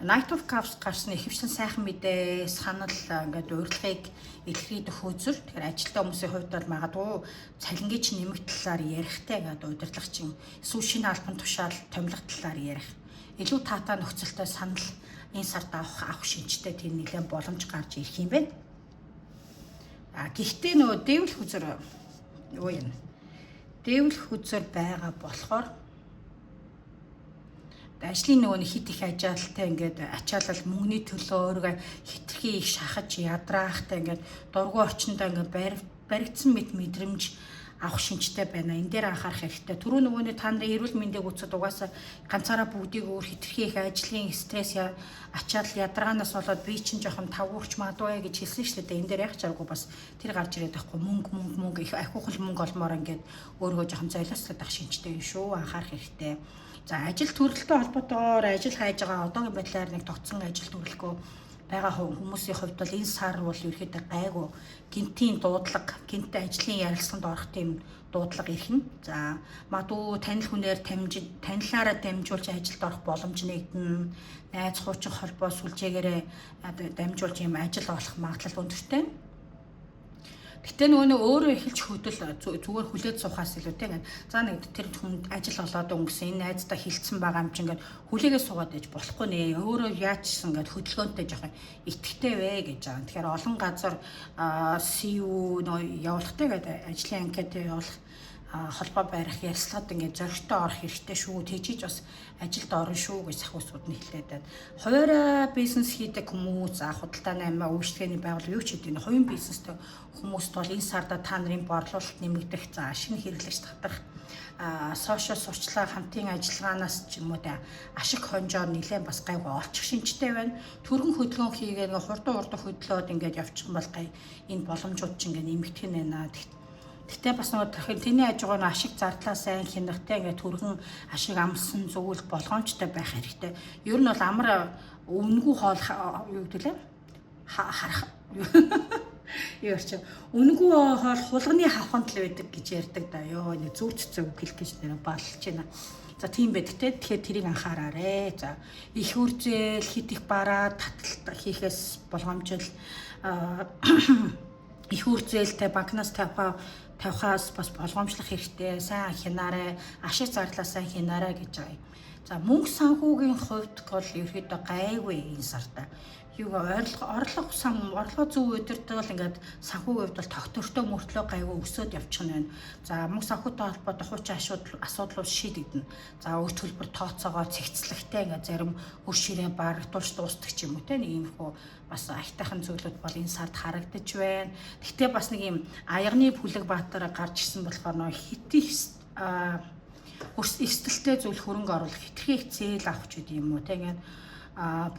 Knight of Cups гарсны ихэвчлэн сайхан мэдээ, санал ингээд урилгыг илэрхийлэх үзэр. Тэгэхээр ажилтаа хүмүүсийн хувьд бол магадгүй цалингийн чинь нэмэх талаар ярихтай гэдэг удирдлагчин эсвэл шинэ албан тушаал томилох талаар ярих. Илүү таатай нөхцөлтэй санал энэ сард авах шинжтэй тийм нэлээд боломж гарч ирэх юм байна. Гэхдээ нөгөө дэвлэх үзэр юу юм? Дэвлэх үзэр байгаа болохоор ажлын нөгөө хит их ажаалалтай ингээд ачаалал мөнгөний төлөө өөрийгөө хитрхи их шахаж ядраахтай ингээд дургу орчиндоо ингээд баригдсан мэдрэмж авах шинжтэй байна. Энэ дээр анхаарах хэрэгтэй. Түрүү нөгөөний та нарын эрүүл мэндийг үзэхэд угаасаа ганцаараа бүгдийг өөр хитрхи их ажлын стресс ачаал ядаргаанаас болоод би чинь жоохон тавгуурч мадвэ гэж хэлсэн шүү дээ. Энэ дээр яг чаргу бас тэр гарч ирээд байхгүй мөнгө их ахиухал мөнгө олмоор ингээд өөрийгөө жоохон золиослоод ах шинжтэй юм шүү. Анхаарах хэрэгтэй. За ажил төрөлтэй холбоотойгоор ажил хайж байгаа одоогийн байдлаар нэг тогтсон ажил төрөлхөө байгаа хүмүүсийн хувьд бол энэ сар бол ерөөхдөө гайгүй гинтийн дуудлага, гинтээ ажлын ярилцлаганд орох тийм дуудлага ирэх нь. За магадгүй танил хүнээр танилаараа дамжуулж ажилд орох боломж нэгдэн, найз хуучин холбоо сүлжээгээрээ дамжуулж юм ажил олох магадлал өндөртэй. Гэтэ нөгөө өөрөө эхэлж хөдөл зүгээр хүлээд суухаас илүү тийм. За нэг тэр хүн ажил олоод өнгөсөн энэ найздаа хилцсэн байгаа юм чинь ингээд хүлээгээ суугаад байж болохгүй нэ. Өөрөө яачсан ингээд хөдөлгөөнтэй жоохон итгэвтэй вэ гэж байгаа. Тэгэхээр олон газар CEO нөө явуулахтай гэдэг ажлын анкет явуулах холбоо барих ярилцлагад ингээд зөрөгтэй орох хэрэгтэй шүү. Тэгжиж бас ажилд орно шүү гэж сахиусууд нь хэлээд байна. Хуваараа бизнес хийдэг хүмүүс худалдааны амиа үйлчлэгээний байгууллага юу ч хэдийн хувийн бизнестэй хүмүүст бол энэ сарда та нарын борлуулалт нэмэгдэх, за шинэ хэрэглэгч татах, сошиал сурчлага хамтын ажиллагаанаас ч юм уу ашиг хонжоор нэлээд бас гайгүй олчих шинжтэй байна. Төргөн хөдөлгөөн хийгээд хурдан хөдлөөд ингээд явчих юм бол гай энэ боломжууд ч ингээд нэмэгдэх нь байна. Гэтэ бас нөгөө тэний ажигоо ашиг зардлаа сайн хянахтай ингээд төргөн ашиг амсан зөвлөл болгоомжтой байх хэрэгтэй. Ер нь бол амар үнэгүй хоол юу гэдэг лээ харах юу ч үнэгүй хоол хулганы хавханд л байдаг гэж ярьдаг да. Ёо зүг хэлэх гэж нэр балж байна. За тийм байдаг те. Тэгэхээр тэрийг анхаараарэ. За их үрзэл хит их бараад таталт хийхээс болгоомжтой их үрзэлтэй банкнаас тавихаас бас болгоомжлох хэрэгтэй. Сайн хянаарай, ашиг зарлаа сайн хянаарай гэж байгаа юм. За мөнгө санхүүгийн хувьд бол ерөөдөө гайгүй энэ сарда. Юу орлого зөв удирдвал ингээд санхүүгийн хувьд бол тогтвортой мөртлөө гайгүй өсөд явчих нь байна. За мөнгө санхүүтэй холбоотой хуучин асуудлууд шийдэгдэнэ. За өөр төлбөр тооцоогоо цэгцлэгтэй ингээд зарим хөрш ширээ барагдуулж дуустдаг ч юм уу те. Нэг юм хөө бас айтайхан зүйлүүд бол энэ сард харагдаж байна. Гэхдээ бас нэг юм аягны бүлэг баатар гарч ирсэн болохоор нөө хитих өрсөлтөлтэй зүйл хөрөнгө оруулах хитрхи их зээл авах ч гэдэг юм уу те. Ингээд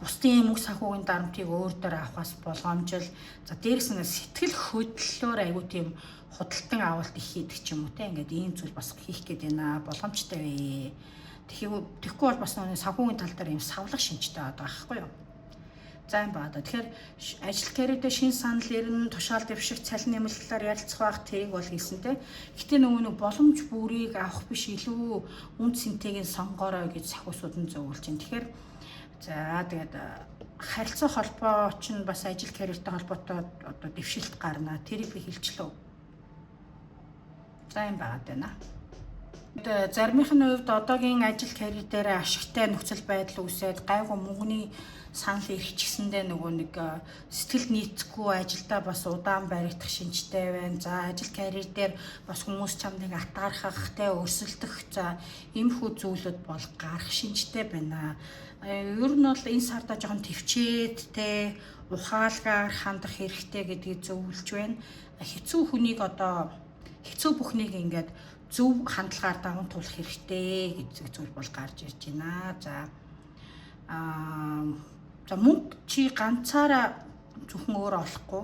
бусдын мөнгө санхүүгийн дарамтыг өөр дээр авахаас болгоомжил за дээрээс нь сэтгэл хөдлөлөөр айгуу тийм худалдан авалт их хийдэг ч юм уу те ингээд ийм зүйл бас хийх гээд байна боломжтой вэ. Тэгэхгүй бол бас нэг санхүүгийн тал дээр ийм савлах шинжтэй байдаг байхгүй юу. За юм баа да. Тэгэхээр ажил карьердээ шин санал ирнэ, тушаал дэвших, цалин нэмэлтлээр ярилцах байх тэрийг бол хийсэнтэй. Гэтэ нөгөө нэг боломж бүрийг авах биш илүү үн цэнтэйг сонгоорой гэж сахиусууд нь зөвлөж байна. Тэгэхээр за тэгээд харилцаа холбоо ч нь бас ажил карьертэй холбоотой одоо дэвшилт гарна. Тэрийг би хэлчлээ. За юм байгаад байна. Заримын хувьд одоогийн ажил карьер дээр ашигтай нөхцөл байдал үүсээд гайгүй мөнгөний санал ирэх гэсэндээ нөгөө нэг сэтгэл нийцэхгүй ажилдаа бас удаан баригдах шинжтэй байна. За ажил карьер дээр бас хүмүүс чамдыг атаархах, тэ өрсөлдөх за иймэрхүү зүйлүүд бол гарах шинжтэй байна. Ер нь бол энэ сарда жоохон төвчээд тэ ухаалгаар хандах хэрэгтэй гэдгийг зөвлөж байна. Хэцүү хүнийг одоо хэцүү бүхнийг ингээд зөв хандлагаар даван туулах хэрэгтэй гэдэг зүйл бол гарч ирж байна. За мөнгө чи ганцаараа зөвхөн өөрөө олохгүй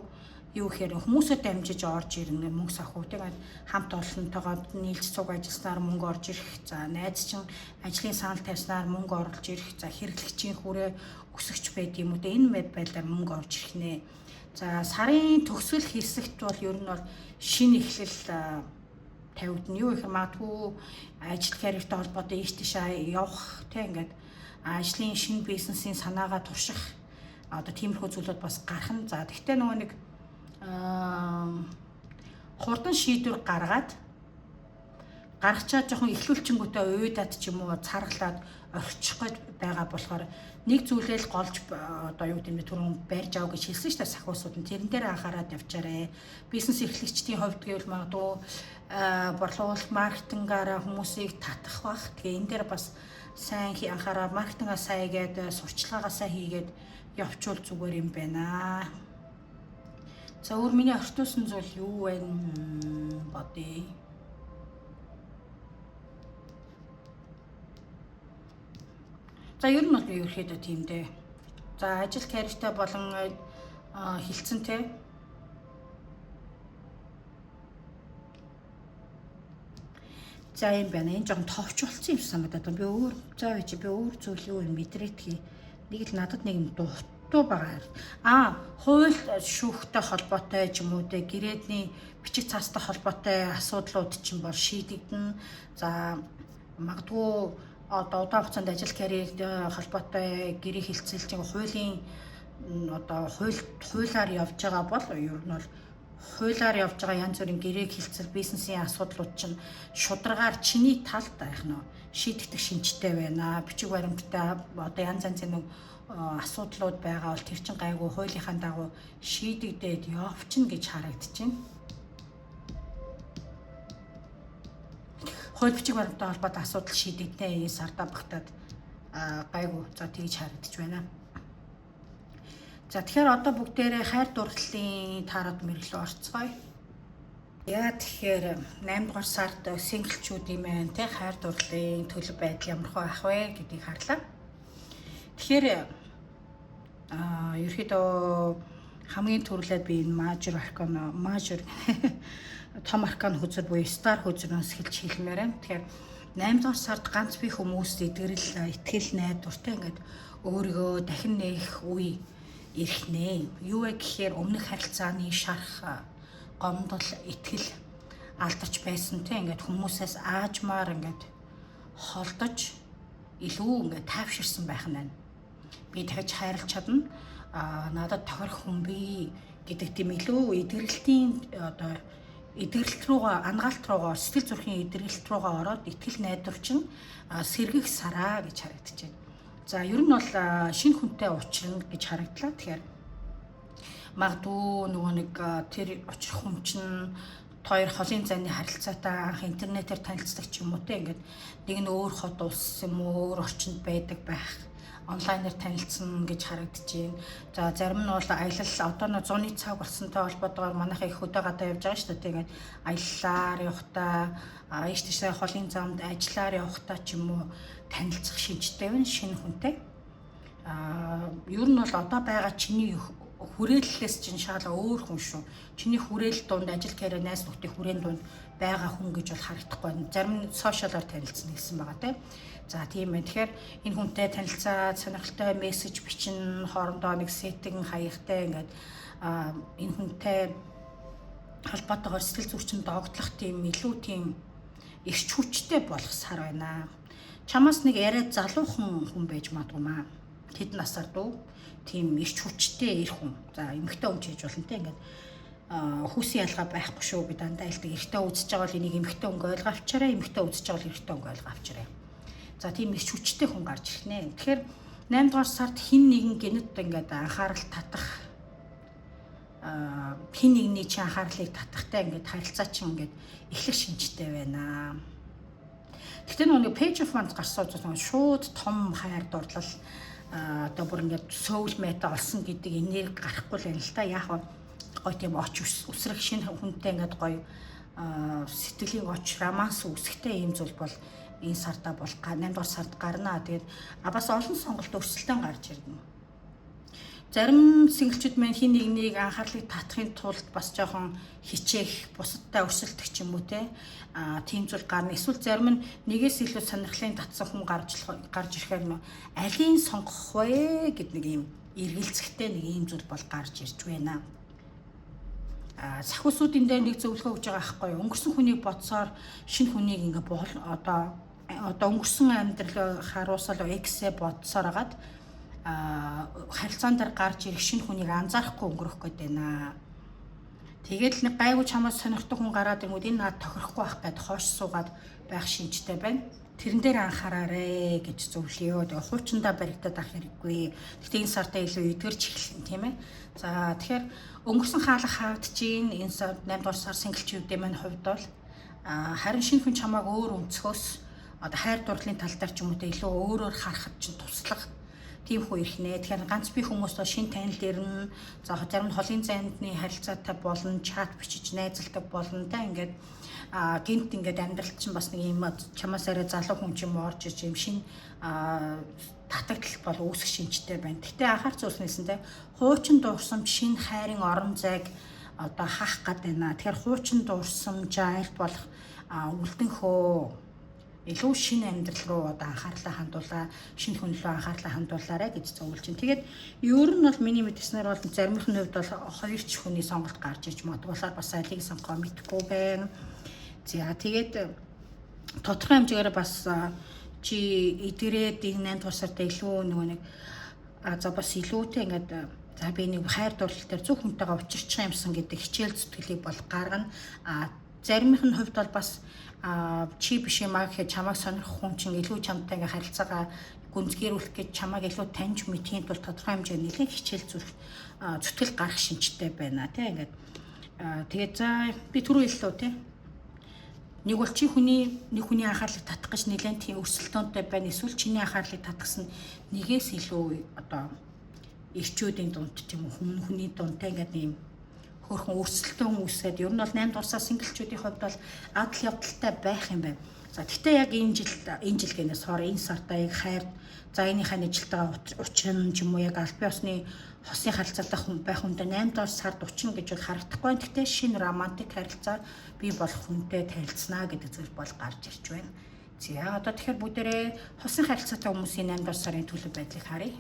юу гэхээр хүмүүсээ дамжиж орж ирнэ мөнгө санхүү тэгээд хамт олонтойгоо нийлж цуг ажилласнаар мөнгө орж ирэх. За найз чинь ажлын санал тавьснаар мөнгө оруулж ирэх. За хэрэглэгчийн хүрээ өсөгч байд юм уу те энэ байдлаар мөнгө орж ирэх нэ. За сарын төгсгөл хэсэгт бол ер нь бол шинэ эхлэл тавигдана. Юу их магадгүй ажил карьертэй холбоотой ийш тийшээ явах те ингээд ажлын шинэ бизнесийн санаагаа турших одоо тиймэрхүү зүйлүүд бас гарах нь. За тэгтээ нөгөө нэг хурдан шийдвэр гаргачаад жоохон эхлүүлчингүүтээ уйдаад ч юм уу царгалаад орчих гэж байгаа болохоор нэг зүйлээ л голж одоо юу гэдэг нь түрүүн барьж ав гэж хэлсэн шүү дээ сахиусууд нь тэрэн дээр анхаарал явчаарэ. Бизнес эрхлэгчдийн хувьд гэвэл магадгүй борлуулалт маркетингаараа хүмүүсийг татах бах. Тэгээ энэ дээр бас сайн анхаарал маркетингаа сайн хийгээд сурчлагаа сайн хийгээд явуучвал зүгээр юм байна. За өөр миний ортоосон зүйл юу вэ бодъё. За ер нь бол би ерөөхдөө тийм дээ. За ажил карьертэй болон хилцэнтэй. За юм байна. Энэ жоохон товч болсон юм санагдаад байна. Би өөр заа чи би өөр зүйл юу юм мэдрээдхий. Нэг л надад нэг юм дутуу байгаа. Хууль шүүхтэй холбоотой ч юм уу те гэрээдний бичиг цаастай холбоотой асуудлууд чинь бол шийдэгдэн. За магадгүй одоо удаан хугацаанд ажил карьертэй холбоотой гэрээ хилцэлцийн хуулийн одоо хуулиар явж байгаа бол ер нь бол хуулиар явж байгаа янз бүрийн гэрээг хилцэл бизнесийн асуудлууд чинь шударгаар чиний талд байх нь шийдэгдэх шинжтэй байна. Бичиг баримттай одоо янз янзын нэг асуудлууд байгаа бол тэр чин гайгүй хуулийнхаа дагуу шийдэгдээд явчихна гэж харагдаж байна. Хууль бичиг баримттай холбоотой асуудал шийдэгдэнэ энэ сарда багтаад гайгүй за тэгж харагдаж байна. За тэгэхээр одоо бүгдээрээ хайр дурлалын таарад мэрлээ орцгоё. Яа тэгэхээр 8 дугаар сард синглчүүд юм байна те хайр дурлалын төлөв байдал ямар хөө ах вэ гэдгийг харлаа. Тэгэхээр ерөөхдөө хамгийн түрүүлээд би энэ мажор том аркан хүзэр буюу стар хүзрээс хэлж хэлмээр байна. Тэгэхээр 8 дугаар сард ганц би хүмүүст итгэл найдвартай ингээд өөрийгөө дахин нээх үе ирэх нэ. Юу вэ гэхээр өмнөх харилцааны шарах гомдол итгэл алдарч байсан те ингээд хүмүүсээс аажмаар ингээд холдож илүү ингээд тайвширсан байх нь байна. Би дахиж хайрлах чадна. Надад тохирох хүн би гэдэг тийм илүү эдгэрэлтийн одоо эдгэрэлт руугаа ангаалт руугаа сэтгэл зүрхийн эдгэрэлт руугаа ороод итгэл найдварчин сэргэх сараа гэж харагдаж байна. За ер нь бол шинэ хүнтэй уулзрна гэж харагдлаа. Тэгэхээр магадгүй нөгөө нэг тэр очих хүн чинь хоёр холын зайны харилцаатай анх интернетээр танилцдаг ч юм уу те ингээд нэг нь өөр хот улс юм уу өөр орчинд байдаг байх онлайнаар танилцсан гэж харагдаж байна. За зарим нь бол аялал одоо нэг 100-ны цаг болсонтой холбоотойгоор манайхаа их өдөө гадаа явж байгаа шүү дээ. Тэгээд аяллаар явахдаа ийш тийшээ холын замд ажиллаар явахдаа ч юм уу танилцах шинжтэй байна шинэ хүнтэй. Ер нь бол одоо байгаа чиний хүрээллээс чинь шал өөр хүн шүү. Чиний хүрээлэл дунд ажил карьер найз нөхдийн хүрээнд дунд байгаа хүн гэж бол харагдахгүй байна. Зарим нь сошиалоор танилцсан гэсэн байгаа тийм. За тийм байна. Тэгэхээр энэ хүнтэй танилцаад сонирхолтой мессеж бичин, хоорондоо нэг сеттинг хаягтай ингээд энэ хүнтэй холбоотойгоор сэтгэл зүйчин догтлох тийм илүү тийм эрч хүчтэй болох сар байна. Чамаас нэг яриад залуухан хүн байж магадгүй маа. Тэд насаар дүү тийм эрч хүчтэй эр хүн. За эмэгтэй хүн хийж болно те ингээд хүүсийн ялгаа байхгүй шүү би дандаа хэлдэг. Эртөө үзэж байгаа бол энийг эмэгтэй хүн ойлгоо авчаарай, эмэгтэй үзэж байгаа бол эртөө хүн ойлгоо авчаарай. За тийм эрч хүчтэй хүн гарч ирнэ. Тэгэхээр 8 дугаар сард хин нэгэн гинэт ингээд анхаарал татах хин нэгний чи анхаарлыг татахтай ингээд харилцаа чинь ингээд эхлэх шинжтэй байна. Гэхдээ нэг page of one гарсан учраас шууд том хайр дурлал одоо бүр ингээд soulmate олсон гэдэг энерги гарахгүй л байна л та. Яг гой тийм оч үсрэх шинэ хүнтэй ингээд гой сэтгэлийн оч романс үсгтэй юм зүйл бол энэ сарда бол 8 дугаар сард гарна. Тэгээд бас олон сонголт өрсөлдөөн гарч ирнэ. Зарим синглчүүд маань хин нэгнийг анхаарлыг татахын тулд бас жоохон хичээх, бусадтай өрсөлдөх ч юм уу те. Тийм зүйл гарна. Эсвэл зарим нь нэгээс илүү сонирхлын татсан хүн гарч ирэхээр алийн сонгох вэ гэд нэг юм эргэлзэхтэй нэг юм зүйл бол гарч ирж байна. Сахиусуудын дээр нэг зөвлөгөө өгж байгаа байхгүй юу? Өнгөрсөн хүнийг бодсоор шинэ хүнийг ингээ одоо өнгөрсөн амьдрал харуусал эксээ бодсоор агаад харилцаан дээр гарч ирэх шинэ хүнийг анзаарахгүй өнгөрөх гээд байна. Тэгээд нэг гайгүй чамаас сонирхдаг хүн гараад ирэнгүүт энэ наад тохирохгүй байх гээд хоош суугаад байх шинжтэй байна. Тэрэн дээр анхаараарэ гэж зөвлөё. Тэгээ хуучиндаа баригдаад ах хэрэггүй. Гэхдээ энэ сартаа илүү эдгэрч эхэлнэ тийм ээ. За тэгэхээр өнгөрсөн хаалга хаагдчихээн энэ сар 8 дугаар сар синглчүүдийн маань хувьд бол харин шинэ хүн чамааг өөр өнцгөөс одоо хайр дурлалын тал дээр ч юм уу илүү өөрөөр харахад чинь туслах тийм хүү ирхнэ. Тэгэхээр ганц би хүмүүс бол шинэ танил ирнэ. За зарим нь холын зайдны харилцаатай болно, чат бичиж найзалдаг болно та ингээд гинт ингээд амьдралт чинь бас нэг юм чамаас арай залуу хүн ч юм орж иж юм шинэ татагдал бол үүсэх шинжтэй байна. Гэтэ анхаар зүйлснээсэндээ хуучин дуурсамж шинэ хайрын орон зайг одоо хаах гээд байна. Тэгэхээр хуучин дуурсамж айлт болох үлдэнхөө илүү шинэ амьдрал руу одоо анхаарлаа хандуулаа, шинэ хүн рүү анхаарлаа хандуулаарай гэж зөвлөж байна. Тэгээд ер нь бол миний мэдснээр бол заримын хувьд бол хоёр ч хүний сонголт гарч иж магадгуулаар бас алийг сонгоо мэдгүй байна. За тэгээд тодорхой хэмжээгээр бас чи эдгэрээд энэ 8 дугаар сард илүү нэг за бас илүүтэй ингээд за би нэг хайр дурлал дээр зөв хүнтэйгээ учирчих юмсан гэдэг хичээл зүтгэлийг бол гаргана. Заримын хувьд бол бас чи биш юм аа гэхэд чамайг сонирхох хүн чинь илүү чамтай ингээ харилцаагаа гүнзгийрүүлэх гэж чамайг илүү таньж мэдхийн тулд тодорхой хэмжээний нэлээд хичээл зүтгэл гарах шинжтэй байна тий ингээд тэгээд за би түрүү хэллээ тий нэг бол чи нэг хүний анхаарлыг татах гэж нэлээд тийм өрсөлдөөнтэй байна. Эсвэл чиний анхаарлыг татгсан нэгээс илүү одоо эрчүүдийн дунд ч юм уу хүний дундтай ингээд ийм хөрхөн өрсөлдөөн үүсгээд ер нь бол 8 дуусаа синглчүүдийн хувьд бол адал явдалтай байх юм байна. За гэхдээ яг энэ жил гэнээс хоор энэ сартаа яг хайр за энийхээ нэжилтэйгээ учир нь ч юм уу яг аль бие усны хосын харилцаатай хүн байх хүндээ 8 дугаар сард учрна гэж бол харагдахгүй байна. Гэхдээ шинэ романтик харилцаа бий болох хүнтэй танилцсанаа гэдэг зүйл бол гарч ирж байна. За одоо тэгэхээр бүгдээрээ хосын харилцаатай хүмүүсийн 8 дугаар сарын төлөв байдлыг харъя.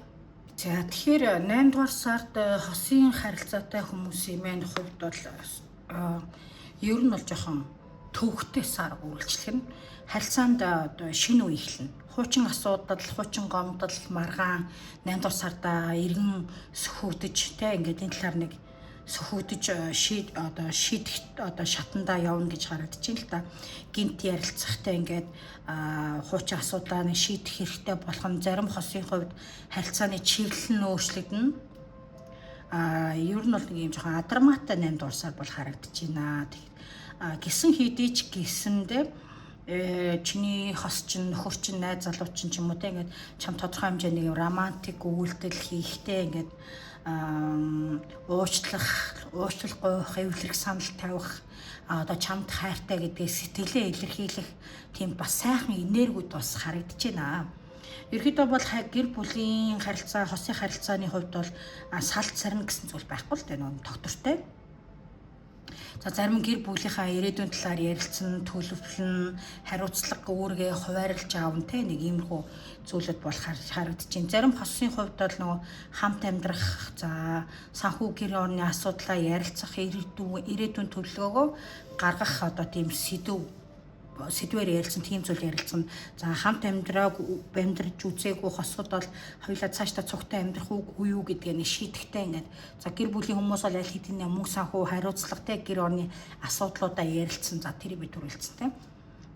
За тэгэхээр 8 дугаар сард хосын харилцаатай хүмүүсийн маань хувьд бол ер нь бол жоохон төвөгтэй сар үргэлжлэх нь харилцаанд одоо шинэ үе эхэлнэ. Хуучин асуудал, хуучин гомдол, маргаан 8 дугаар сарда иргэн сөхөгдөж тэ ингээд энэ талаар нэг сөхөгдөж шийдэх одоо шатандаа явна гэж харагдаж байна л да. Гинт ярилцахтай ингээд хуучин асуудлаа нэг шийдэх хэрэгтэй болох нь зарим хосын хувьд харилцааны чиглэл нь өөрчлөгдөнө. Ер нь бол нэг юм жоохон адармаатай 8 дугаар сар бол харагдаж байна. Гисэн хийдий ч гисэндээ чиний хос чинь нөхөр чинь найз залуу чинь ч юм уу те ингээд чам тодорхой хэмжээний романтик үйлдэл хийхтэй ингээд уучлах, гойх, эвлэрэх санал тавих одоо чамд хайртай гэдгийг сэтгэлээ илэрхийлэх тийм бас сайхан энергиуд бас харагдаж байна. Ерөнхийдөө бол гэр бүлийн харилцаа, хосын харилцааны хувьд бол салт сарна гэсэн зүйл байхгүй л дээ нөгөө доктортой. За зарим гэр бүлийнхаа ирээдүйн талаар ярилцсан, төлөвлөн, хариуцлага өөргөө хуваарлж аавн те нэг иймэрхүү зүйлүүд бол харагдчихээн. Зарим хосын хувьд бол нөгөө хамт амьдрах, за санхүү гэр орны асуудлаа ярилцах, ирээдүйн төлөвлөгөөгөө гаргах одоо тийм сэдвээр ярилцсан тийм зүйл ярилцсан. За хамт амьдраж үзээгүй хосгод бол хоёулаа цаашдаа цогтой амьдрах үгүй юу гэдгийг шийдэхтэй ингээд. За гэр бүлийн хүмүүс бол аль хэдийн мөнгө санхүү хариуцлагатай гэр орны асуудлуудаа ярилцсан. За тэрийг би төрүүлсэн тийм.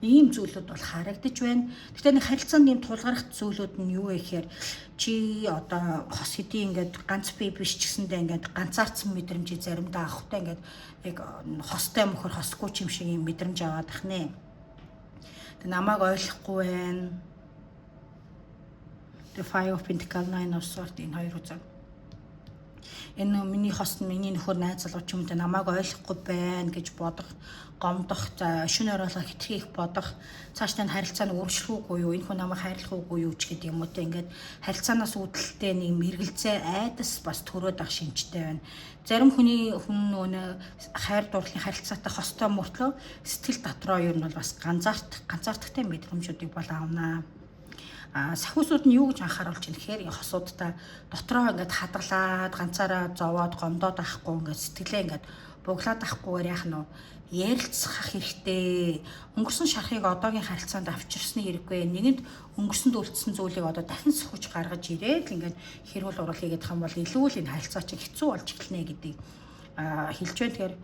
Ийм зүйлүүд бол харагдаж байна. Гэхдээ нэг харилцааны юм тулгарх зүйлүүд нь юу вэ гэхээр чи одоо хос хэдийн ингээд ганц бие биш ч гэсэндээ ингээд ганцаардсан мэдрэмжийг заримдаа авахтай ингээд яг хостой мөхөр хосгүй ч юм шиг юм мэдрэмж аваад ах нэ. Намайг ойлгохгүй байна. The Five of Pentacles, Nine of Swords энэ хоёр үзэг. Энэ миний хос миний нөхөр найз залуу ч юм уу намайг ойлгохгүй байна гэж бодох, гомдох, за шөнө ороолоо хитрхи их бодох, цаашдаа харилцааны өргөжлөхгүй юу, энэ хүн намайг хайрлах уугүй юу ч гэдэг юм уу те ингээд харилцаанаас үүдэлтэй нэг мэргэлзээ айдас бас төрөөд ах шинжтэй байна. Зарим хүн нөгөө хайр дурлалын харилцаатай хостой мөртлөө сэтгэл дотроо юу нь бол бас ганцаардахтай мэдрэмжүүдийг бол авнаа. Сахиусууд нь юу гэж анхааруулж байна гэхээр хосуудтай дотроо ингээд хадгалаад ганцаараа зовоод гомдоод авахгүй ингээд сэтгэлээ ингээд буглаад авахгүйгээр яах нь ярилцах хэрэгтэй. Өнгөрсөн шархыг одоогийн харилцаанд авчирсны хэрэггүй. Нэгэнд өнгөрсөнд үлдсэн зүйлийг одоо дахин сөхөж гаргаж ирээд ингээд хэрүүл урал хийгээд хам бол илүү л энэ харилцаа чинь хэцүү болж эхэлнэ гэдгийг хэлж байна. Тэгэхээр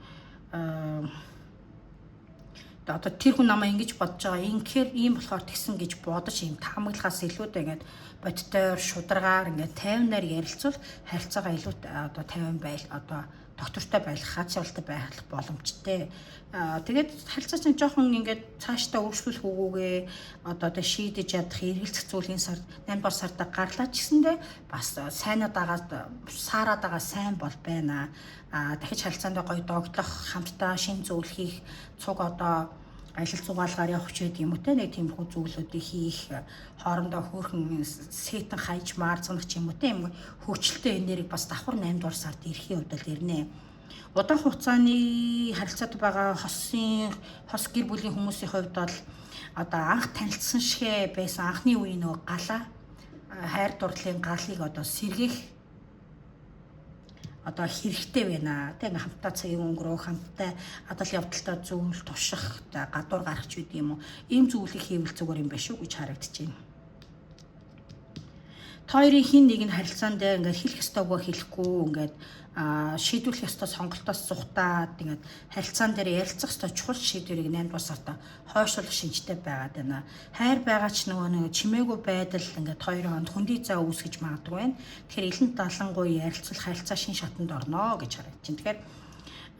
одоо тэр хүн намайг ингэж бодож байгаа. Инхээр ийм болохоор тэгсэн гэж бодож ийм таамаглахаас илүүтэй ингээд бодтойр шударгаар ингээд 50-аар ярилцвал харилцаагаа илүү одоо 50 байл одоо доктортой байх, хаацралтай байх боломжтой. Тэгээд харилцаа чинь жоохон ингээд цаашдаа өөрчлөх үгүйгээ одоо шийдэж ядах эргэлзэх зүйлийн сард 8 дугаар сарда гарлаа ч гэсэндээ бас саараад байгаа сайн бол байна. Дахиж харилцаанд гоё догтлох, хамтдаа шин зүйл хийх, цуг одоо аялал цугаалгаар явах ч гэдэм үү те нэг тиймэрхүү зүйлүүдийг хийх, хоорондоо хөөрхөн сэтэн хайж марцгах ч юм уу те юм хөвчлөлтэй энерги бас давхар 8 дугаар сард ирэхийн хувьд л ирнэ. Удаан хугацааны харилцаад байгаа хос гэр бүлийн хүмүүсийн хувьд бол одоо анх танилцсан шигэ байсан анхны үеийн нөгөө галаа хайр дурлалын галыг одоо сэргийх одоо хэрэгтэй байна. Тэг хамтдаа цагийг өнгөрөөх, хамтдаа адал явдалтай зүйл туших, гадуур гарах ч үгүй юм уу. Ийм зүйлийг хийвэл зүгээр юм биш үү гэж харагдаж байна. Хоёрын хин нэг нь харилцаанд ингээд хэлэх ёстойгоо хэлэхгүй ингээд шийдвэрлэх ёстой сонголтоос зугатаад ингээд харилцаан дээр ярилцах ёстой чухал шийдвэрийг 8 дугаар сарда хойшлуулах шинжтэй байгаад байна. Хайр байгаа ч нөгөө чимээгүй байдал ингээд хоёрын хонд хөндий заа үүсгэж магадгүй байна. Тэгэхээр илэн далангуй ярилцвал харилцаа шин шатанд орно гэж харагдаж байна. Тэгэхээр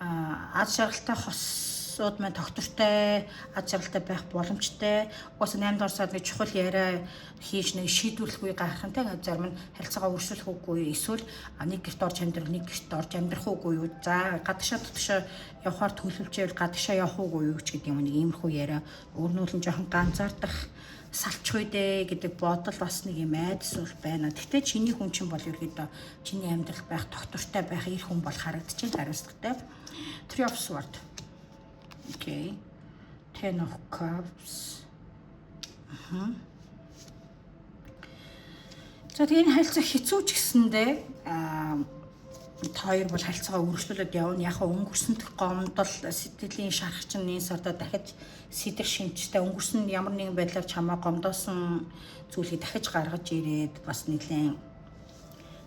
аз жаргалтай хосууд маань доктортой аз жаргалтай байх боломжтой. Угаасаа 8 дугаар сард чухал яриа хийж нэг шийдвэрлэхгүй гарах нь тэгээ зарим нь харилцаагаа өршүүлэх үгүй эсвэл нэг гэрт орж амьдрах нэг гэрт орж амьдрах үгүй юу. За гадагшаа дотгошоо явахаар төлөвлөжээл гадагшаа явах үгүй юу ч гэдэг юм нэг иймэрхүү яриа өөрнүүл нь жоохон ганцаардах салчгүй дээ гэдэг бодол бас нэг юм айдас бол байна. Гэхдээ чиний хүн чинь бол ерөөдөө чиний амьдрал байх, доктортой байх ир хүн бол харагдаж байна хариуцлагатай. Three of Swords. Okay. 10 of Cups. За тэгээд харилцаа хэцүү ч гэсэндээ хоёр бол харилцаагаа үргэлжлүүлээд явна. Яг өнгөрсөнд гомдол сэтгэлийн шарах чинь энэ сарда дахиж сэдэр шинжтэй өнгөрсөн ямар нэгэн байдлаар чамаа гомдоосон зүйлийг дахиж гаргаж ирээд бас нэлээд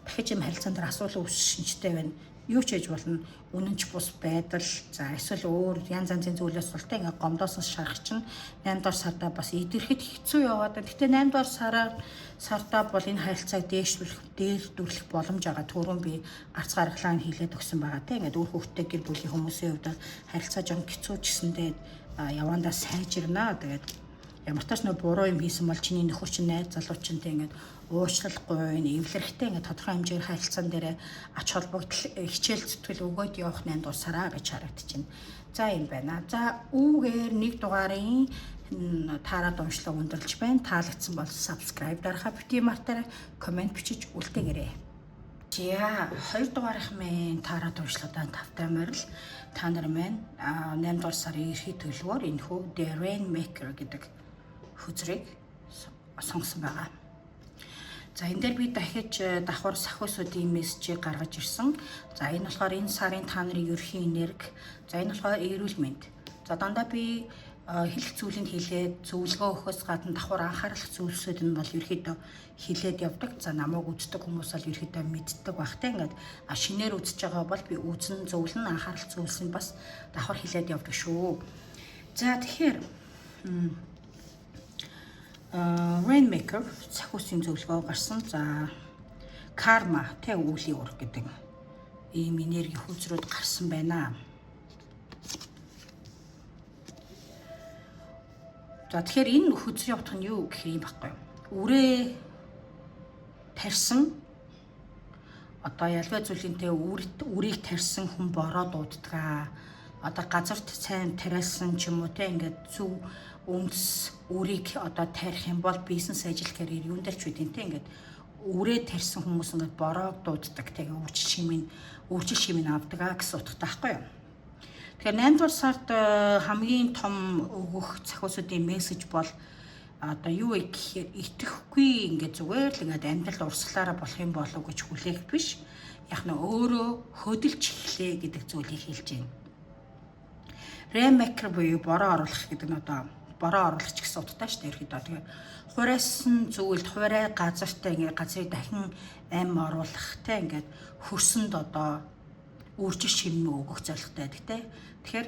дахиж юм харилцаан дээр асуулт үүсэх шинжтэй байна. Юу ч хийж болно. Үнэнч бус байдал, за эсвэл өөр янз янзын зүйлээс болтой ингээ гомдоосон шарах чинь 8 дугаар сарда бас идэрхэд хэцүү яваад байна. Гэтэ 8 дугаар сарда бол энэ харилцааг дээрлэх боломж байгаа. Түрүүн би гарц гаргалаа хийлээд өгсөн байгаа те. Ингээ өөр хөвгтэй гэр бүлийн хүмүүсийн хувьд харилцаа жон хэцүү ч гэсэндээ явандаа сайжирнаа. Тэгээд ямар ч нөө буруу юм хийсэн бол чиний нөхөр чинь найз залуу чинь те ингээ уучлалгүй эвлэрхтэй ингээд тодорхой хэмжээгээр харилцаан дээр ач холбогдол хичээл зүтгэл өгөөд явах 8 дугаар сараа гэж харагдаж байна. За юм байна. За үүгээр 1 дугаарын таараад уншлага өндөрлж байна. Таалагдсан бол subscribe дарахаа бити мартаарай, комент бичиж үлдээгээрэй. За 2 дугаарх минь таараад уншлагадаа тавтай морил та нар маань 8 дугаар сарын эрхий төлөвөөр энэхүү The Rainmaker гэдэг хөзрийг сонгосон байгаа. За энэ дээр би дахиж давхар сахиусуудын мессежийг гаргаж ирсэн. За энэ болохоор энэ сарын та нарын ерхий энерги. За энэ болохоор эрүүл мэнд. За дандаа би хэлэх зүйлийг хэлээд зөвлөгөө өгөхөөс гадна давхар анхаарах зүйлсүүд нь бол ерөөхдөө хэлээд явдаг. За намайг үздэг хүмүүс бол ерөөхдөө мэддэг багтай. Ингээд шинээр үзэж байгаа бол би үзэн зөвлөн анхаарах зүйлс нь бас давхар хэлээд явдаг шүү. За тэгэхээр Rainmaker сахиусын зөвлөгөө гарсан. За карма тэ үлийн ур гэдэг ийм энерги хүзрүүд гарсан байна. За тэгэхээр энэ хөзрийн утга нь юу гэх юм баггүй. Үрээ тарьсан одоо ялваа зүйлийнтэй үрийг тарьсан хүн бороо дууддаг. Одоо газарт сайн тариалсан ч юм уу те ингээд зөв өмс үрийг одоо тарих юм бол бизнес ажил карьер юунд ч үдин те ингээд үрээ тарьсан хүмүүс ингээд бороо дууддаг. Тэгээ үржил шимийн авдаг гэсэн утгатай байхгүй юу? Тэгэхээр 8 дугаар сард хамгийн том өгөх сахиусуудын мессеж бол одоо юу вэ гэхээр итгэхгүй ингээд зүгээр л ингээд амьдрал урсгалаараа болох юм болов гэж хүлээх биш. Яг нь өөрөө хөдөлж эхлэе гэдэг зүйлийг хэлж байна. Rainmaker буюу бороо оруулах гэдэг нь одоо бороо оруулагч гэсэн утгатай шүү дээ ерөөдөө. Тэгээ хураасан зүйлд хураа газартаа ингээд газрыг дахин ам оруулах те ингээд хөрсөнд одоо үржил шимнэ өгөх зорилготой байдаг те. Тэгэхээр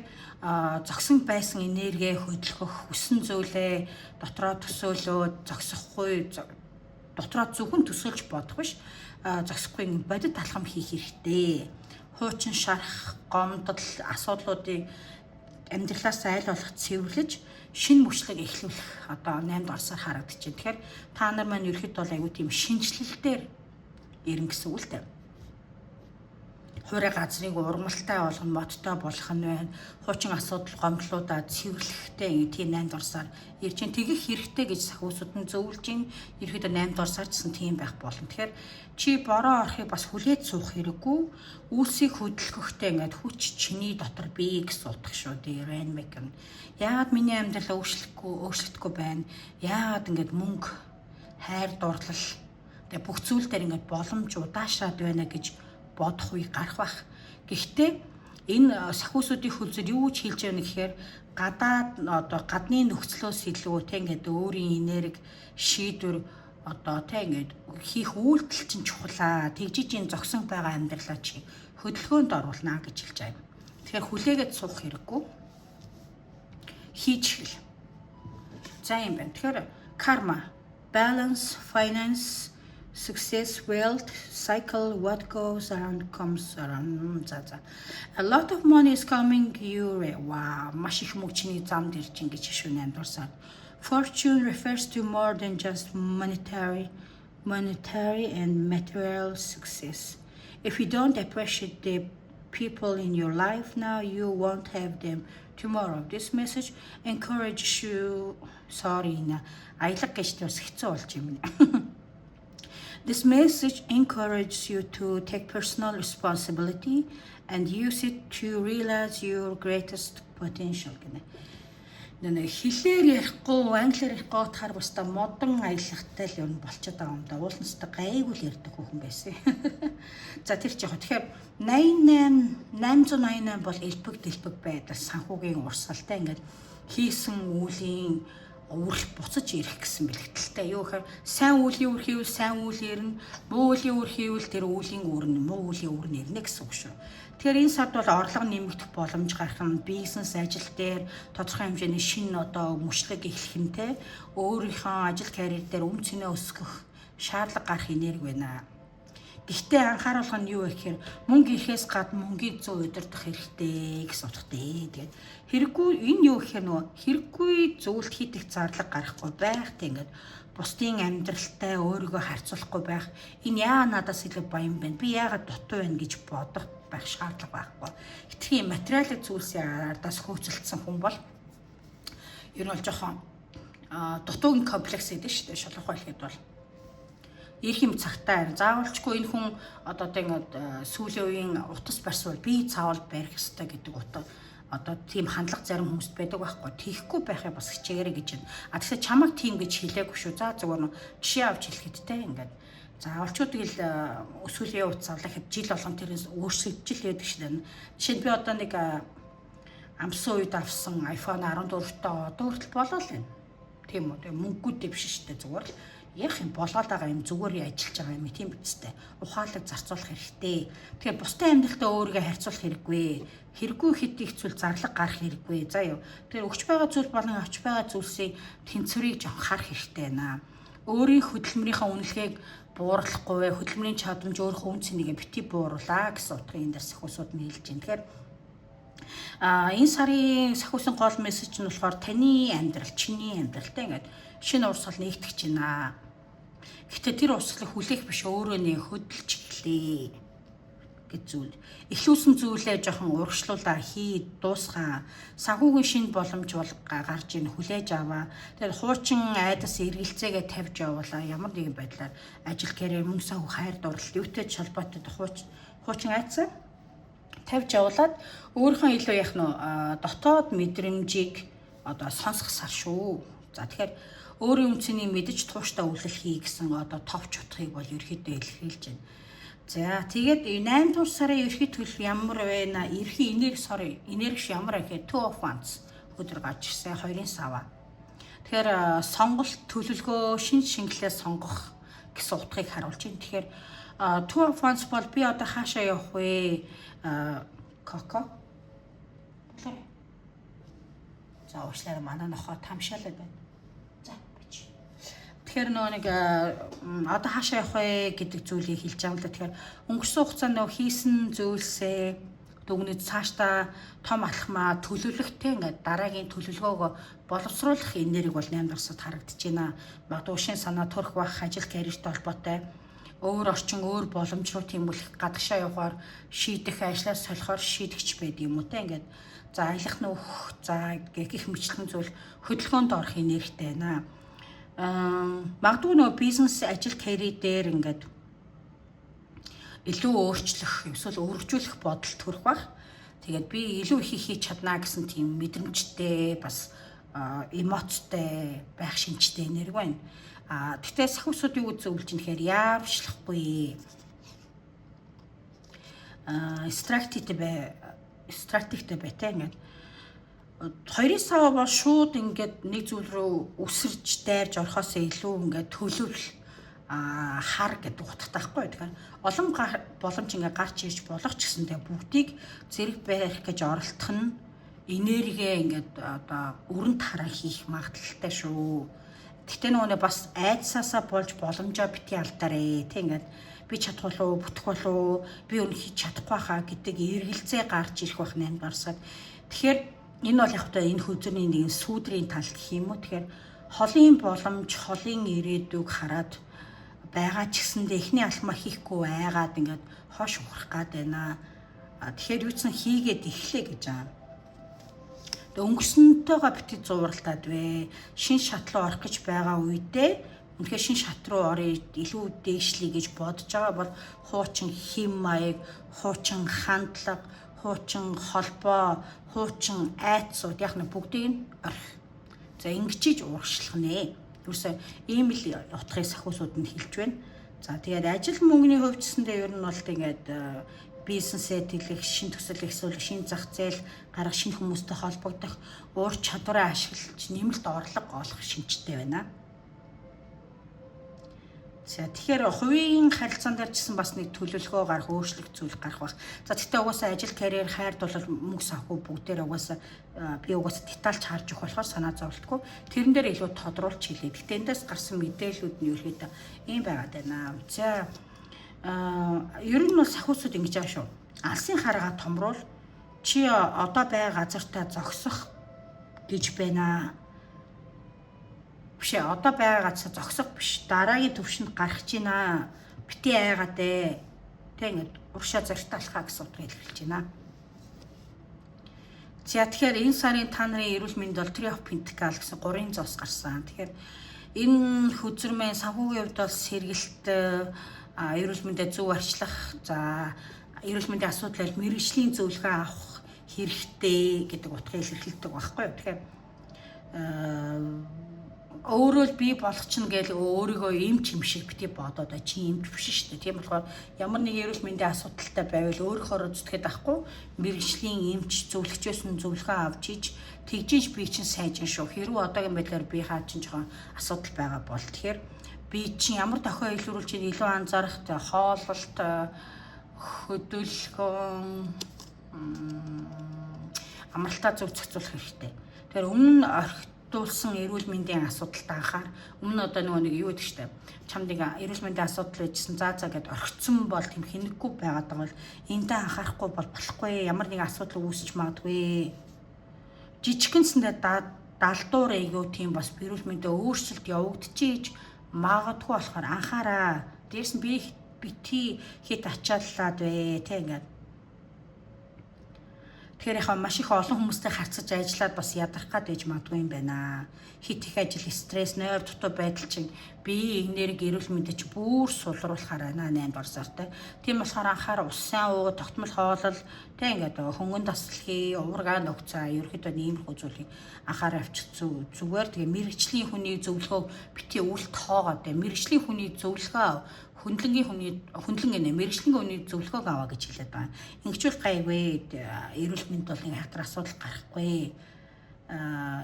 зогсон байсан энерги хөдөлгөх, хүссэн зүйлээ дотроо төсөөлөөд зогсохгүй, дотроо зөвхөн төсөөлж бодох биш, зогсохгүй бодит алхам хийх хэрэгтэй. Хуучин шарах, гомдол, асуудлуудыг амьдралаас айл болох цэвэрлэж шинэ мөчлөг эхлүүлэх одоо 8 дугаар сар харагдчихэв. Тэгэхээр та нар маань ерөөхдөө бол аюу тийм шинжлэлээр ирнэ гэсэн үг л дээ. Хураа газрыг ургамалтай болгоно, моттой болох нь байна. Хуучин асуудал гомдлуудаа цэвэрлэхтэй тийм 8 дугаар сар ирж чинь тэгэх хэрэгтэй гэж сахиусууд нь зөвлөж ин ерөөдөө 8 дугаар сар гэсэн тийм байх болно. Тэгэхээр чи бороо орохыг бас хүлээж суух хэрэггүй. Үйлсийг хөдөлгөхтэй ингээд хүч чиний дотор бий гэсэн утга шүү дээ. Rainmaker. Яагаад миний амьдрал өөрчлөгдөхгүй байна? Яагаад ингээд мөнгө, хайр дурлал тэгээ бүх зүйл дээр ингээд боломж удаашраад байна гэж бодох үе гарах бах. Гэхдээ энэ сахиусуудын хөлзөр юу ч хэлж яана гэхээр гадны нөхцлөөс илүү те ингээд өөрийн энерги шийдвэр одоо те ингээд хийх үйлдэл чинь чухлаа. Тэгжиж энэ зогсон байгаа амьдралаа чи хөдөлгөөнд оруулнаа гэж хэлж байгаа юм. Тэгэхээр хүлээгээд суух хэрэггүй. Хийж хэл. За юм байна. Тэгэхээр карма, balance, finance, success, wealth, cycle, what goes around comes around. A lot of money is coming your way. Wow, маш их мөнгөний замд ирж ингэж шүүн амдурсаад. Fortune refers to more than just monetary and material success. If you don't appreciate the people in your life now, you won't have them tomorrow. This message encourages you. Sorry на аялаг гэж бас хэцүү болж юм. This message encourages you to take personal responsibility and use it to realize your greatest potential. Нэ хэлээр ярихгүй, англиар ярихгүй утгаар бастаа модон аялахтай л юм болчиход байгаа юм да. Уулнастай гайгүй л ярьдаг хүн байсан. За тэр ч яг тэгэхээр 888 бол элбэг дэлбэг байдаг санхүүгийн урсгалтай ингээд хийсэн үлийн үрэл буцаж ирэх гэсэн бэлгэлтэй. Юу гэхээр сайн үлийн үр хийвэл сайн үйл ирнэ, муу үлийн үр хийвэл тэр үлийн үрнэ, муу үлийн үр нэрнэ гэсэн үг шүү. Тэгэхээр энэ сард бол орлого нэмэгдэх боломж гарах нь бизнес ажил дээр тодорхой хэмжээний шинэ одоо мөчлөг эхлэх нь те өөрийнхөө ажил карьер дээр өм цэнэ өсгөх шаардлага гарах энерги байна. Гэхдээ анхааруулах нь юу вэ гэхээр мөнгө ирэхээс гадна мөнгийг 100 удирдах хэрэгтэй гэсэн утгатай. Тэгээд хэрэггүй энэ юу гэхээр нөгөө хэрэггүй зөвлөлт хийх зарлага гарахгүй байх тийм ингээд бусдын амьдралтай өөрийгөө харьцуулахгүй байх. Энэ яа надаас илүү баян байна? Би яагаад дутуу байна гэж бодох байх шаардлага байхгүй. Хитрхи материалын зүйлсийн ардаас хөөцөлдсөн хүн бол ер нь бол жоохон дутуугийн комплекс гэдэг шүү дээ. Шулуухай хэлэхэд бол ирэх юм цагтаа харин заавалчгүй энэ хүн одоо ингээд сүүлийн үеийн утас барьсвал би цаавал барих ёстой гэдэг утга одоо тийм хандлага зарим хүмүүст байдаг байхгүй. Тийхгүй байхыг бас хичээгээрэй гэж байна. Тэгэхээр чамайг тийм гэж хэлээгүй шүү. За зүгээр нь жишээ авч хэлэхэд те ингээд заавалчгүй тэгэл өсвөлийн утас авлаа гэхэд жил болгон тэрээс өөрчлөгдөж л байдаг шүү дээ. Жишээ нь би одоо нэг амсан үед авсан iPhone 14-т одоо хүртэл болоо л байна. Тийм үү. Мөнгөгүй биш шүү дээ зүгээр л яах юм болоод байгаа юм зүгээр ажиллаж байгаа юм тийм үстэй ухаалаг зарцуулах хэрэгтэй. Тэгэхээр бусдын амьдралтаа өөрийгөө харьцуулах хэрэггүй. Хэрэггүй хэд их зүйл зарлаг гарах хэрэггүй. За юу. Тэгэхээр өгч байгаа зүйл болон авч байгаа зүйлсийн тэнцвэрийг жоох харах хэрэгтэй байна. Өөрийн хөдөлмөрийнхөө үнэлгээг бууруулахгүй, хөдөлмөрийн чадамж өөрийнхөө үн цэнийг бити бууруулаа гэсэн утгын энэ дэр сахиусууд нь хэлж байна. Тэгэхээр энэ сарын сахиусын гол мессеж нь болохоор таны амьдрал, чиний амьдралтай ингээд шинэ урсгал нэгтгэж байна. Гэхдээ тэр урсгалыг хүлээх биш өөрөө нэ хөдөлж эхлэе гэж зүйл. Эхлүүлсэн зүйлээ жоохон урагшлуулаа хий, дуусгаа. Санхүүгийн шинэ боломж бол гарч ийн хүлээж аваа. Тэгээд хуучин айдас эргэлзээгээ тавьж явуулаа. Ямар нэгэн байдлаар ажил карьер мөнгө санхүү хайр дурлал юутай ч холбоотой хуучин айдасаа тавьж явуулаад өөрийнхөө илүү яах нь дотоод мэдрэмжийг одоо сонсох сар шүү. За тэгэхээр өөрийн үнцний мэдж тууштай үйлдэл хий гэсэн одоо товч утгыг бол ерөөхдөө илэрхийлж байна. За тэгээд 8 дугаар сарын ерхий төлөв ямар байна? Ерхий энерги ямар гэхэд 2 of Wands өдөр гарч ирсэн 2-ын сава. Тэгэхээр сонголт төлөвлөгөө шингэлээ сонгох гэсэн утгыг харуулж байна. Тэгэхээр 2 of Wands бол би одоо хаашаа явах вэ? Коко. За уучлаарай манай нохоо тамшаалаад байна. За бич. Тэгэхээр нэг одоо хаашаа явах вэ гэдэг зүйлийг хэлж байгаа юм л да. Тэгэхээр өнгөрсөн хугацаанд хийсэн зүйлсээ дүгнэж цаашдаа том алхмаа төлөвлөхтэй ингээд дараагийн төлөвлөгөөгөө боловсруулах энерги бол 8 дарсад харагдаж байна. Магадгүй шин санаа төрөх бах ажил карьертэй холбоотой өөр орчин өөр боломж руу тэмүүлэх гадагшаа явахаар шийдэх ажлаас солихоор шийдэгч байдаг юм уу те ингээд за аялах нөх за гэх мэтлэн зүйл хөдөлгөөнд орох энергитэй байна. Магадгүй нөө бизнес ажил карьер дээр ингээд илүү өөрчлөх эсвэл өргөжүүлэх бодол төрөх бах. Тэгээд би илүү их хийж чадна гэсэн тийм мэдрэмжтэй бас эмоцтой байх шинжтэй энерги байна. Тэгтээ сахиусууд юу гэж зөвлөж юм гэхээр яавчлахгүй. Стратегтэй бай тэ ингээд 2 сав бол шууд ингээд нэг зүйл рүү өсөрж дайрж орохоос илүү ингээд төлөвлөл хар гэдэг утгатай байхгүй. Тэгэхээр олон боломж ингээд гарч ирж болох ч гэсэндээ бүгдийг зэрэг барих гэж оролдох нь энерги ингээд одоо өрөнд хараа хийх магадaltaй шүү. Гэтэ нөгөө бас айдсаасаа болж боломжоо бити алдаарэ. Тэг ингээд би чадах болов уу, бүтэх болов уу, би өнө хийж чадахгүй хаа гэдэг эргэлзээ гарч ирэх байх 8 дарсаад. Тэгэхээр энэ бол яг та энэ хөзөрний нэгэн сүүдрийн тал гэх юм уу. Тэгэхээр холын боломж, холын ирээдүг хараад байгаа ч гэсэндээ эхний алхмаа хийхгүй айгаад ингээд хоош ухрах гад байна. Тэгэхээр юу ч хийгээд эхлэе гэж байгаа. Өнгөрсөнтэйгээ бити зууралтаад вэ. Шин шат руу орох гэж байгаа үедээ үнэхээр шин шат руу орё илүү дээшлэе гэж бодож байгаа бол хуучин хэм маяг, хуучин хандлага, хуучин холбоо, хуучин айдсууд яг нэг бүгдийг нь орих. За ингэж урагшлах нэ. Юусе ийм л утгыг сахиусууд нь хэлж байна. За тэгээд ажил мөнгөний хөвчсөндөө ер нь бол тэгээд бизнесээ тэлэх, шин төсөл эсвэл шин зах зээл гарах, шинэ хүмүүстэй холбогдох, уур чадвараа ашиглаж нэмэлт орлого олох шинжтэй байна. За тэгэхээр хувийн харилцаан дээр ч гэсэн бас нэг төлөвлөгөө гарах, өөрчлөлт зүйл гарах байх. За тэгтээ угаасаа ажил карьер хайр дурлал мөнгө санхүү бүгдээр угаасаа би угаасаа детальч харж өгөх болохоор санаа зовлтгүй. Тэрэн дээр илүү тодруулж хэлье. Тэгтээ эндээс гарсан мэдээлүүд нь ерөөхдөө ийм байгаад байна. За ер нь бол сахиусууд ингэж аа шүү. Алсын харгаа томруул чи одоо байгаа газартаа зогсох гэж байна. Биш одоо байгаа газар зогсох биш. Дараагийн төвшөнд гарах гэж байна. Бити айгаад ээ. Тэг ингээд уршаа зоригтой алхаа гэсэн утгаар хэлж байна. За тэгэхээр энэ сарын та нарын эрүүл мэнд бол Three of Pentacles гэсэн 3 зоос гарсан. Тэгэхээр энэ хөзөрмэн санхүүгийн хувьд бол сэргэлт, эрүүл мэндэд зөв арчлах, за эрүүл мэндийн асуудлаар мэргэжлийн зөвлөгөө авах хэрэгтэй гэдэг утгыг илэрхийлдэг байхгүй юу. Тэгэхээр өөрөө л би болох чинь гэж өөрийгөө эмч юм шиг бити бодоод чи эмч биш шүү дээ. Тийм болохоор ямар нэг эрүүл мэндийн асуудалтай байвал өөрийнхөө зүтгэхэд авахгүй мэргэжлийн эмч зөвлөгчөөс нь зөвлөгөө авч иж тэгжиж би чинь сайжин шүү. Хэрвээ одоогийн байдлаар би хаа чинь жоохон асуудал байгаа бол тэгэхээр би чинь ямар дохио илрүүлж чинь илүү анзаарах, хооллолт, хөдөлгөөн, амралтаа зөв зохицуулах хэрэгтэй. Тэгэхээр өмнө нь орхитуулсан эрүүл мэндийн асуудалд анхаар өмнө одоо нөгөө нэг юу гэдэг штэ чамд нэг эрүүл мэндийн асуудал байжсэн за гэд орхицсон бол тэм хинэггүй байгаад байгаа бол эндээ анхаарахгүй бол болохгүй ямар нэг асуудал үүсэж магадгүй жижигэнсэндээ далдуур айгуу тийм бас эрүүл мэндээ өөрчлөлт явагдчихийж магадгүй болохоор анхаараа дээрс нь би бити хит ачааллаад вэ тэг ингээд. Тэгэхээр яхаа маш их олон хүмүүстэй харьцаж ажиллаад бас ядрах гад ээж магадгүй юм байна. Хит их ажил, стресс, нойр дутуу байдал чинь би энерги эрүүл мэндэж бүр сулруулахаар байна 8 дугаар сартай. Тийм болохоор анхаар ус сайн уугаад тогтмол хоолол тэг ингээд хөнгөн таслахыг, уургаа нөхцөө ерөөхдөө иймэрхүү зүйлийг анхаараа авчих зүгээр тэгээ мэрэгжлийн хүний зөвлөгөөг бити үл тоогоод мэрэгжлийн хүний зөвлөгөө хөндлөнгийн мэрэгжлийн хүний зөвлөгөөг аваа гэж хэлээд байна. Ингэчүүл гайгүй эрүүл мэнд бол нэг хатар асуудал гарахгүй.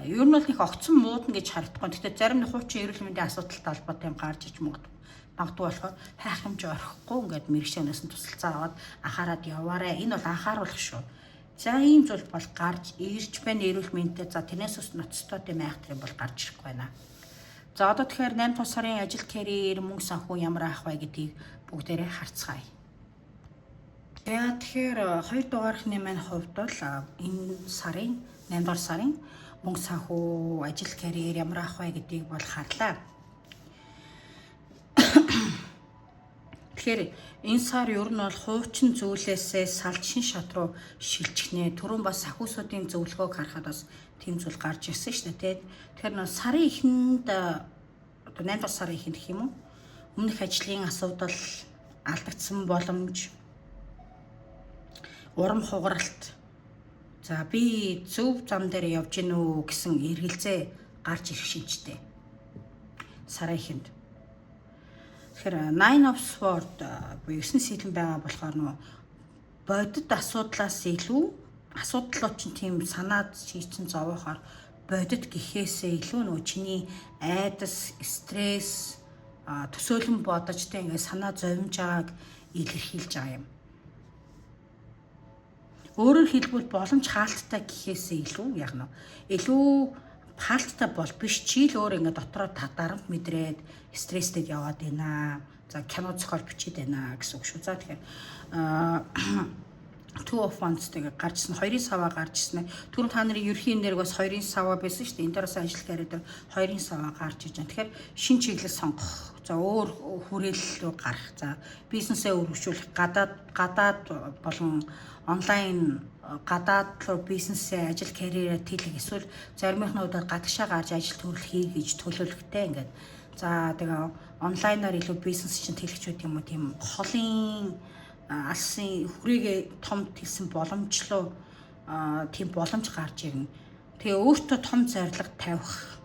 Ер нь бол их огцон муудна гэж харагдахгүй. Гэхдээ зарим нэг хуучин эрүүл мэндийн асуудалтай холбоотой юм гарч иж магадгүй болохоор хайх хэмжээ орхихгүй ингээд мэрэгчнээс нь тусалцаа аваад анхаарал яваарэ. Энэ бол анхааруулах шүү. За ийм зүйл бол гарч ирж байна эрүүл мэндэд. За тэрнээс ус ноцтой тийм айхтар бол гарч ирэхгүй байна. За одоо тэгэхээр 8 дугаар сарын ажил карьер мөнгө санхүү ямар авах вэ гэдгийг бүгдээрээ харцгаая. Тэгэхээр 2 дугаархны маань хувьд бол энэ сарын 8 дугаар сарын мөнгө санхүү ажил карьер ямар авах вэ гэдгийг бол харлаа. Тэгэхээр энэ сар ер нь бол хуучин зүйлээсээ салж шин шат руу шилжихнэ. Түрүүн бас санхүүсүүдийн зөвлөгөөг харахад бас тийм зүйл гарч ирсэн шүү дээ. Тэгэхээр сарын эхэнд одоо 8 дугаар сарын эхэнд гэх юм уу? Өмнөх ажлын асуудал, алдагдсан боломж, урам хугаралт. За би зөв зам дээр явж гин үү гэсэн эргэлзээ гарч ирэх шинжтэй. Сарын эхэнд. Тэгэхээр 9 of Swords буюу 9 сэлэн байгаа болохоор нөө бодит асуудлаас илүү асуудлууд чинь тийм санаад шийдсэн зовоохоор бодит гэхээсээ илүү нөө чиний айдас, стресс, төсөөлөн бодож тэ ингээд санаа зовж байгааг илэрхийлж байгаа юм. Өөрөөр хэлбэл боломж хаалттай гэхээсээ илүү яг нь илүү хаалттай бол биш чи л өөр ингээд дотроо дарамт мэдрээд стресстэд яваад байна. За кино зохиол бичээд байна гэсэн үг шүү. За тэгэхээр Two of Wands тэгээ гарчсан 2-ын саваа гарчсан. Түрүү та нарын ерхийн энерги бас 2-ын саваа байсан шүү дээ. Энэ дээрээс ажил карьер 2-ын саваа гарч иж байна. Тэгэхээр шин чиглэл сонгох. За өөр хүрээлэл рүү гарах. За бизнесээ өргөжүүлэх, гадаад болон онлайн гадаад руу бизнесээ ажил карьераа тэлэх эсвэл заримынхны удаад гадагшаа гарч ажил төрөл хий гэж төлөвлөгтэй ингээд. За тэгээ онлайнаар илүү бизнес чинь тэлэх ч юм уу тийм холын алсын хүрээгээ том тэлсэн боломжлоо тийм боломж гарч ирнэ. Тэгээ өөртөө том зорилго тавих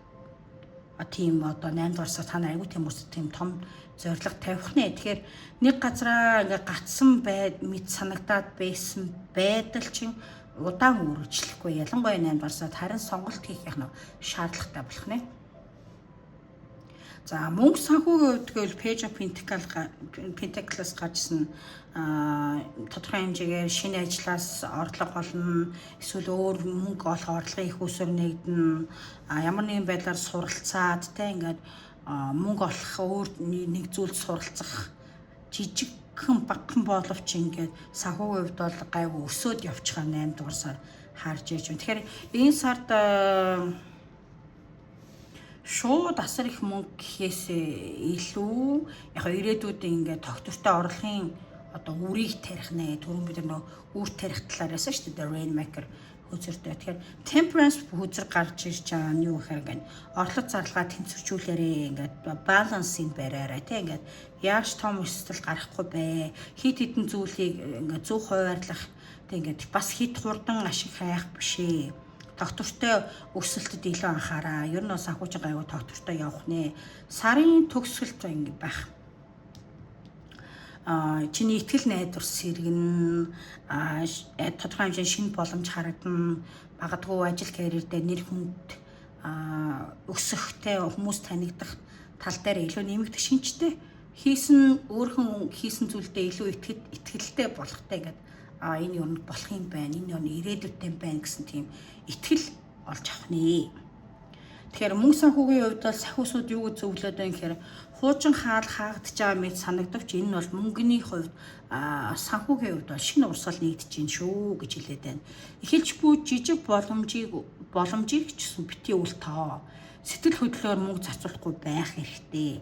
тийм одоо 8 дугаар сар тань айгуу тийм үс тийм том зорилго тавих нэ. Тэгэхээр нэг газараа ингээ гацсан мэд санагдаад байсан байдал чинь удаан үргэлжлэхгүй. Ялангуяа 8 дугаар сард харин сонголт хийх яг шаардлагатай болох нэ. За мөнгө санхүүгийн хувьд гэвэл Page of Pentacles гарчсан тодорхой хэмжээгээр шинэ ажлаас орлого олно, эсвэл өөр мөнгө олох орлогын их усөр нэгдэн, ямар нэгэн байдлаар суралцаад тэ ингээд мөнгө олох өөр нэг зүйлд суралцах жижигхэн багхан боловч ингээд санхүүгийн хувьд бол гайгүй өсөөд явчих 8 дугаар сар харж иж байна. Тэгэхээр энэ сард шууд асар их мөнгө гэхээсээ илүү яг ирээдүйд ингээд тогтвортой одоо үрийг тарих нэ түрүүн бид нөө үр тарих талаар ярьсан шүү дээ Rainmaker хөзөртэй. Тэгэхээр temperance хөзөр гарч ирж байгаа нь юу гэхээр ингээд орлого зарлагаа тэнцвэржүүлээрээ ингээд балансыг бариараа тийм ингээд яаж том өсөлт гарахгүй бэ? Хит хитэн зүйлийг ингээд зөв хуваарлах тийм ингээд бас хит хурдан ашиг хайх бишээ. Доктортой өсөлтөд илүү анхаараа. Ер нь бас санхүүжин гайгүй доктортой явах нэ. Сарын төгсгөлт ингэ байх. Чиний итгэл найдвар сэргэн, тодорхой хэмжээний шинэ боломж харагдана. Магадгүй ажил карьер дээр нэр хүнд өсөхтэй хүмүүс танигдах тал дээр илүү нэмэгдэх шинжтэй. Өөрхөн хийсэн зүйлдээ илүү итгэлтэй болохтай гэдэг. Энэ юу болох юм байна, энэ юу ирээдүйтэй байна гэсэн тийм итгэл олж авах нэ. Тэгэхээр мөнгө санхүүгийн хувьд бол сахиусууд юу гэж зөвлөд байна гэхээр хуучин хаал хаагдж байгаа мэт санагдавч энэ нь бол мөнгөний хувьд санхүүгийн хувьд бол шинэ урсгал нэгдэж байна шүү гэж хэлээд байна. Эхэлж буй жижиг боломжийг ч гэсэн бити үл тоо. Сэтгэл хөдлөлөөр мөнгө зарцуулахгүй байх хэрэгтэй.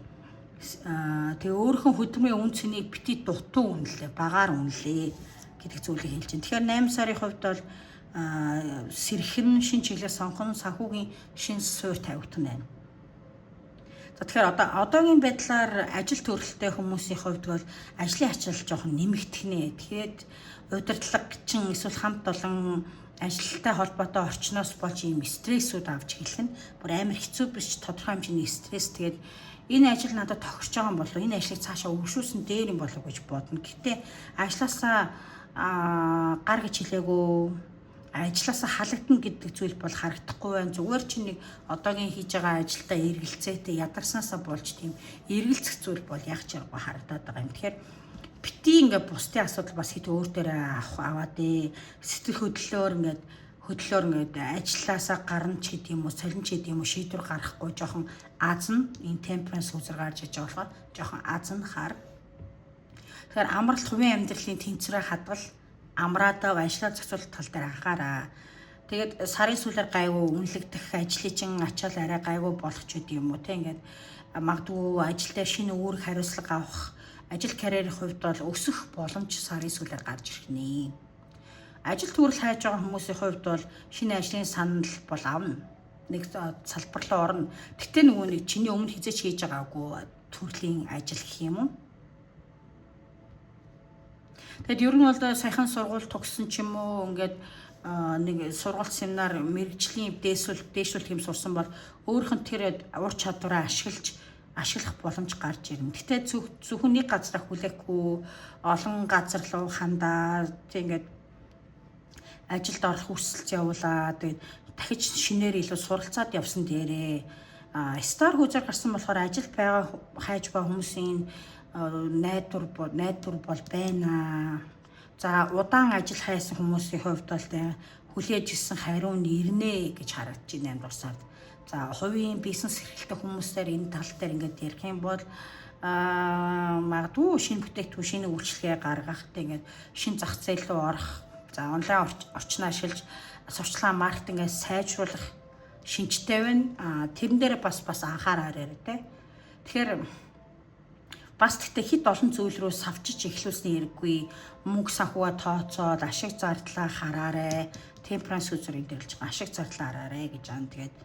Тэгээ өөрийнхөө хөдөлмөрийн үн цэнийг бити дутуу үнэлээ, багаар үнэлээ гэдэг зүйлийг хэлж байна. Тэгэхээр 8 сарын хувьд бол сэрхэн шин чиглэл сонгон санхүүгийн шин суурь тавигдсан байна. За тэгэхээр одоогийн байдлаар ажил төрөлтэй хүмүүсийн хувьд бол ажлын ачаал жоохон нэмэгдэх нэ. Тэгээд удирдлагчин эсвэл хамт олон ажилтай холбоотой орчноос болж ийм стрессүүд авч эхэлнэ. Бүр амар хэцүү биш тодорхой хэмжээний стресс. Тэгээд энэ ажил надад тохирч байгаа юм болов уу? Энэ ажлыг цаашаа өргөжүүлсэн дээр юм болов уу гэж бодно. Гэтэ ажлаасаа гар гэж хэлээгүй ажилласаа халагдана гэдэг зүйл бол харагдахгүй байна. Зүгээр чи нэг одоогийн хийж байгаа ажилдаа эргэлзээтэй ядарснаасаа болж тийм эргэлзэх зүйл бол яг ч яргүй харагдаад байгаа юм. Тэгэхээр бити ингээ бусдын асуудал бас хэд өөр дээрээ аваад сэтгэл хөдлөлөөр ингээд ажилласаа гарна ч гэдэг юм уу, солин ч гэдэг юм уу шийдвэр гаргахгүй жоохон азна энэ temperance үзэр гарч иж байгаа болохоор жоохон азна хар. Тэгэхээр амралт хувийн амьдралын тэнцвэрээ хадгал амраадаа ажлаа зохицуулах тал дээр анхаараа. Тэгээд сарын сүүлээр гайгүй үнэлэгдэх ажлын чин ачаал арай гайгүй болох ч үгүй юм уу те ингээд магадгүй ажилдаа шинэ үүрэг хариуцлага авах ажил карьерийн хувьд бол өсөх боломж сарын сүүлээр гарч ирэх нэ. Ажил төрөл хайж байгаа хүмүүсийн хувьд бол шинэ ажлын санал бол авна. Нэг салбар руу орно. Гэтэ нөгөө нэг чиний өмнө хизээч хийж байгаагүй төрлийн ажил гэх юм уу? Тэгэд ер нь бол саяхан сургууль төгссөн ч юм уу ингээд нэг сургалт семинар мэрэгжлийн дээшлүүлэх юм сурсан бол өөрийнх нь тэр ур чадвараа ашиглах боломж гарч ирнэ. Гэтэ зөвхөн нэг газараа хүлээхгүй олон газар руу хандаа тэгээд ажилд орох хүсэлт явуулаад тэгээд дахиж шинээр илүү суралцаад явсан дээрээ стар хүзээр гарсан болохоор ажилд байгаа хайж байгаа хүмүүсийн найдвар бол байна. За удаан ажил хайсан хүмүүсийн хувьд бол хүлээж ирсэн хариу нь ирнэ гэж харагдаж байна 8 дуусард. За хувийн бизнес эрхлэлтэй хүмүүстээр энэ тал дээр ингээд ярих юм бол магадгүй шинэ бүтээгдэхүүн шинэ үйлчлэгээ гаргах тэгээд шинэ зах зээл рүү орох. За онлайн орчин ашиглаж сурчлага маркетингээ сайжруулах шинжтэй байна. Тэрэн дээр бас анхаараарай тэ. Тэгэхээр бас тэгтээ хит олон зүйл рүү савчиж эхлүүлсний хэрэггүй. Мөнгө санхугаа тооцоод ашиг зардлаа хараарай. Темперанс үзрийн дэрлж байгаа ашиг зардлаа хараарай гэж аана. Тэгээд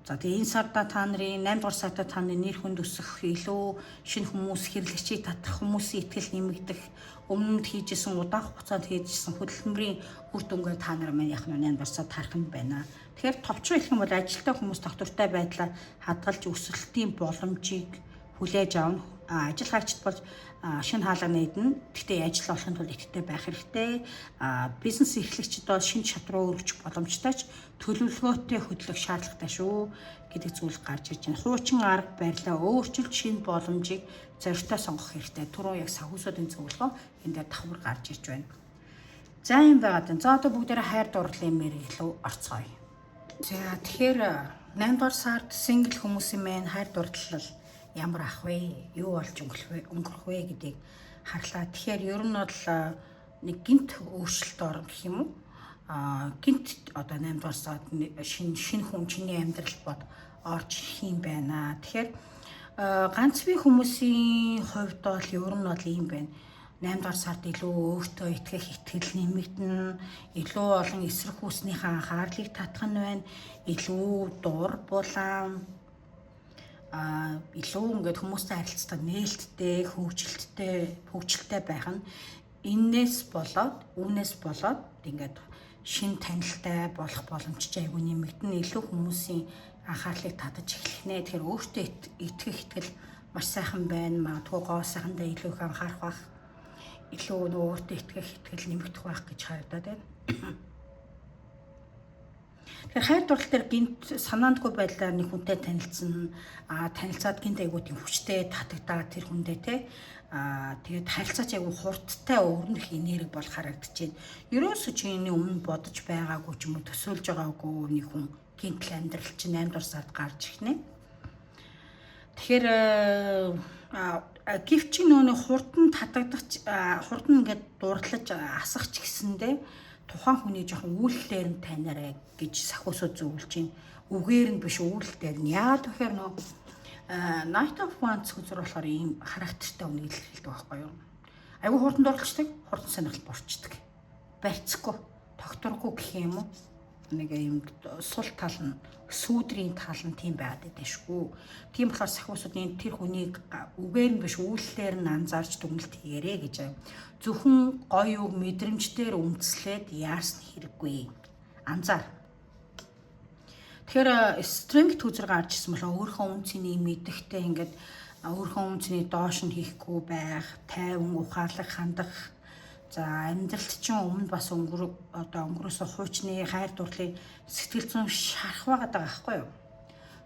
за тэгээ энэ сарда та нарын 8 дугаар сарда та нарын нэр хүнд өсөх илүү шинэ хүмүүс хэрэглэгчийг татах хүмүүсийн итгэл нэмэгдэх өмнөд хийжсэн удаан хугацаанд хийжсэн хөдөлмөрийн үр дүнгээ та нар маань яг 8 дугаар сард харах нь байна. Тэгэхээр товчхон хэлэх юм бол ажилтаа хүмүүс доктортой байдлаар хадгалж өсөлтийн боломжийг хүлээж авна. Ажил хайгчд бол шинэ хаалга нээднэ. Гэхдээ ажил олохын тулд итгэвтэй байх хэрэгтэй. Бизнес эрхлэгчид бол шинэ чадвараа өргөж боломжтой ч төлөвлөгөөтэй хөдлөх шаардлагатай шүү гэдэг зүйл гарч ирж байна. Хуучин арга барилаа өөрчилж шинэ боломжийг зорилттой сонгох хэрэгтэй. Түрүү яг санхүүсүүдийн зөвлөгөө энэ дээр давхар гарч ирж байна. За юм байгаад байна. За одоо бүгдээрээ хайр дурлалын мэргэжил орцгоё. За тэгэхээр 8 дугаар сард сингл хүмүүсийн мэн хайр дурлал ямар ах вэ? Юу болж өнгөрөх вэ гэдгийг харлаа. Тэгэхээр ер нь бол нэг гинт өөрчлөлт орно гэх юм уу? Гинт одоо 8 дугаар сард шинэ хүн чиний амьдрал бод орж ирэх юм байна. Тэгэхээр ганц бие хүмүүсийн хувьд бол ер нь бол ийм байна. 8 дугаар сард илүү өөртөө итгэх итгэл нэмэгдэн, илүү олон эсрэг хүүснийхээ анхаарлыг татах нь байна. Илүү дур булаан, илүү ингээд хүмүүстэй харилцдаг нээлттэй, хөгжилтэй байх нь үүнээс болоод ингээд шин танилтай болох боломжтой айгүй нэмэгдэн, илүү хүмүүсийн анхаарлыг татаж эхлэх нэ. Тэгэхээр өөртөө итгэх итгэл маш сайхан байна. Магадгүй гоо сайхандаа илүү их анхаарах бах, илүү өөртөө итгэх итгэл нэмэгдэх байх гэж харагдаад байна. Тэгэхээр хайр дурлал дээр гинт санаандгүй байдлаар нэг хүнтэй танилцсан, танилцаад гинт айгүй тийм хүчтэй татагдаад тэр хүндээ тэгээд харилцаач айгүй хурдтай өрнөх энерги бол харагдаж байна. Ерөөсөө чиний өмнө бодож байгаагүй ч юм уу төсөөлж байгаагүй нэг хүн гинт амьдрал чинь 8 дугаар сард гарч ирнэ. Тэгэхээр гівчийн нөөний хурдан ингээд дурлаж асах ч гэсэндээ тухайн хүний жоохон үйлдэлээр нь танаарай гэж сахиусууд зөвлөж байна. Үгээр нь биш, үйлдэлээр нь. Яагаад гэхээр Knight of Wands хүзэр болохоор ийм характертай үнийг илэрхийлдэг байхгүй юу? Айгүй хурдан дурлцдаг, хурдан сонирхол борчдөг. Барьцгүй, тогтворгүй гэх юм уу? Нэг юм сул тал нь, сүүдрийн тал нь тийм байгаад байдаг шүү. Тийм болохоор сахиусууд тэр хүнийг үгээр нь биш, үйлдэлээр нь анзаарч дүгнэлт хийгээрэй гэж. Зөвхөн гоё үг мэдрэмжээр үндэслээд яарсан хэрэггүй. Анзаар. Тэгэхээр strength хүзэр гарч ирсэн болохоор өөрийнхөө үнцнийг мэдэхтэй ингээд өөрийнхөө үнцнийг доош нь хийхгүй байх, тайван ухаалаг хандах. За амьдралд чинь өмнө бас өнгөрөөсөө хуучны хайр дурлалын сэтгэл зүйн шарах байгаа байхгүй юу?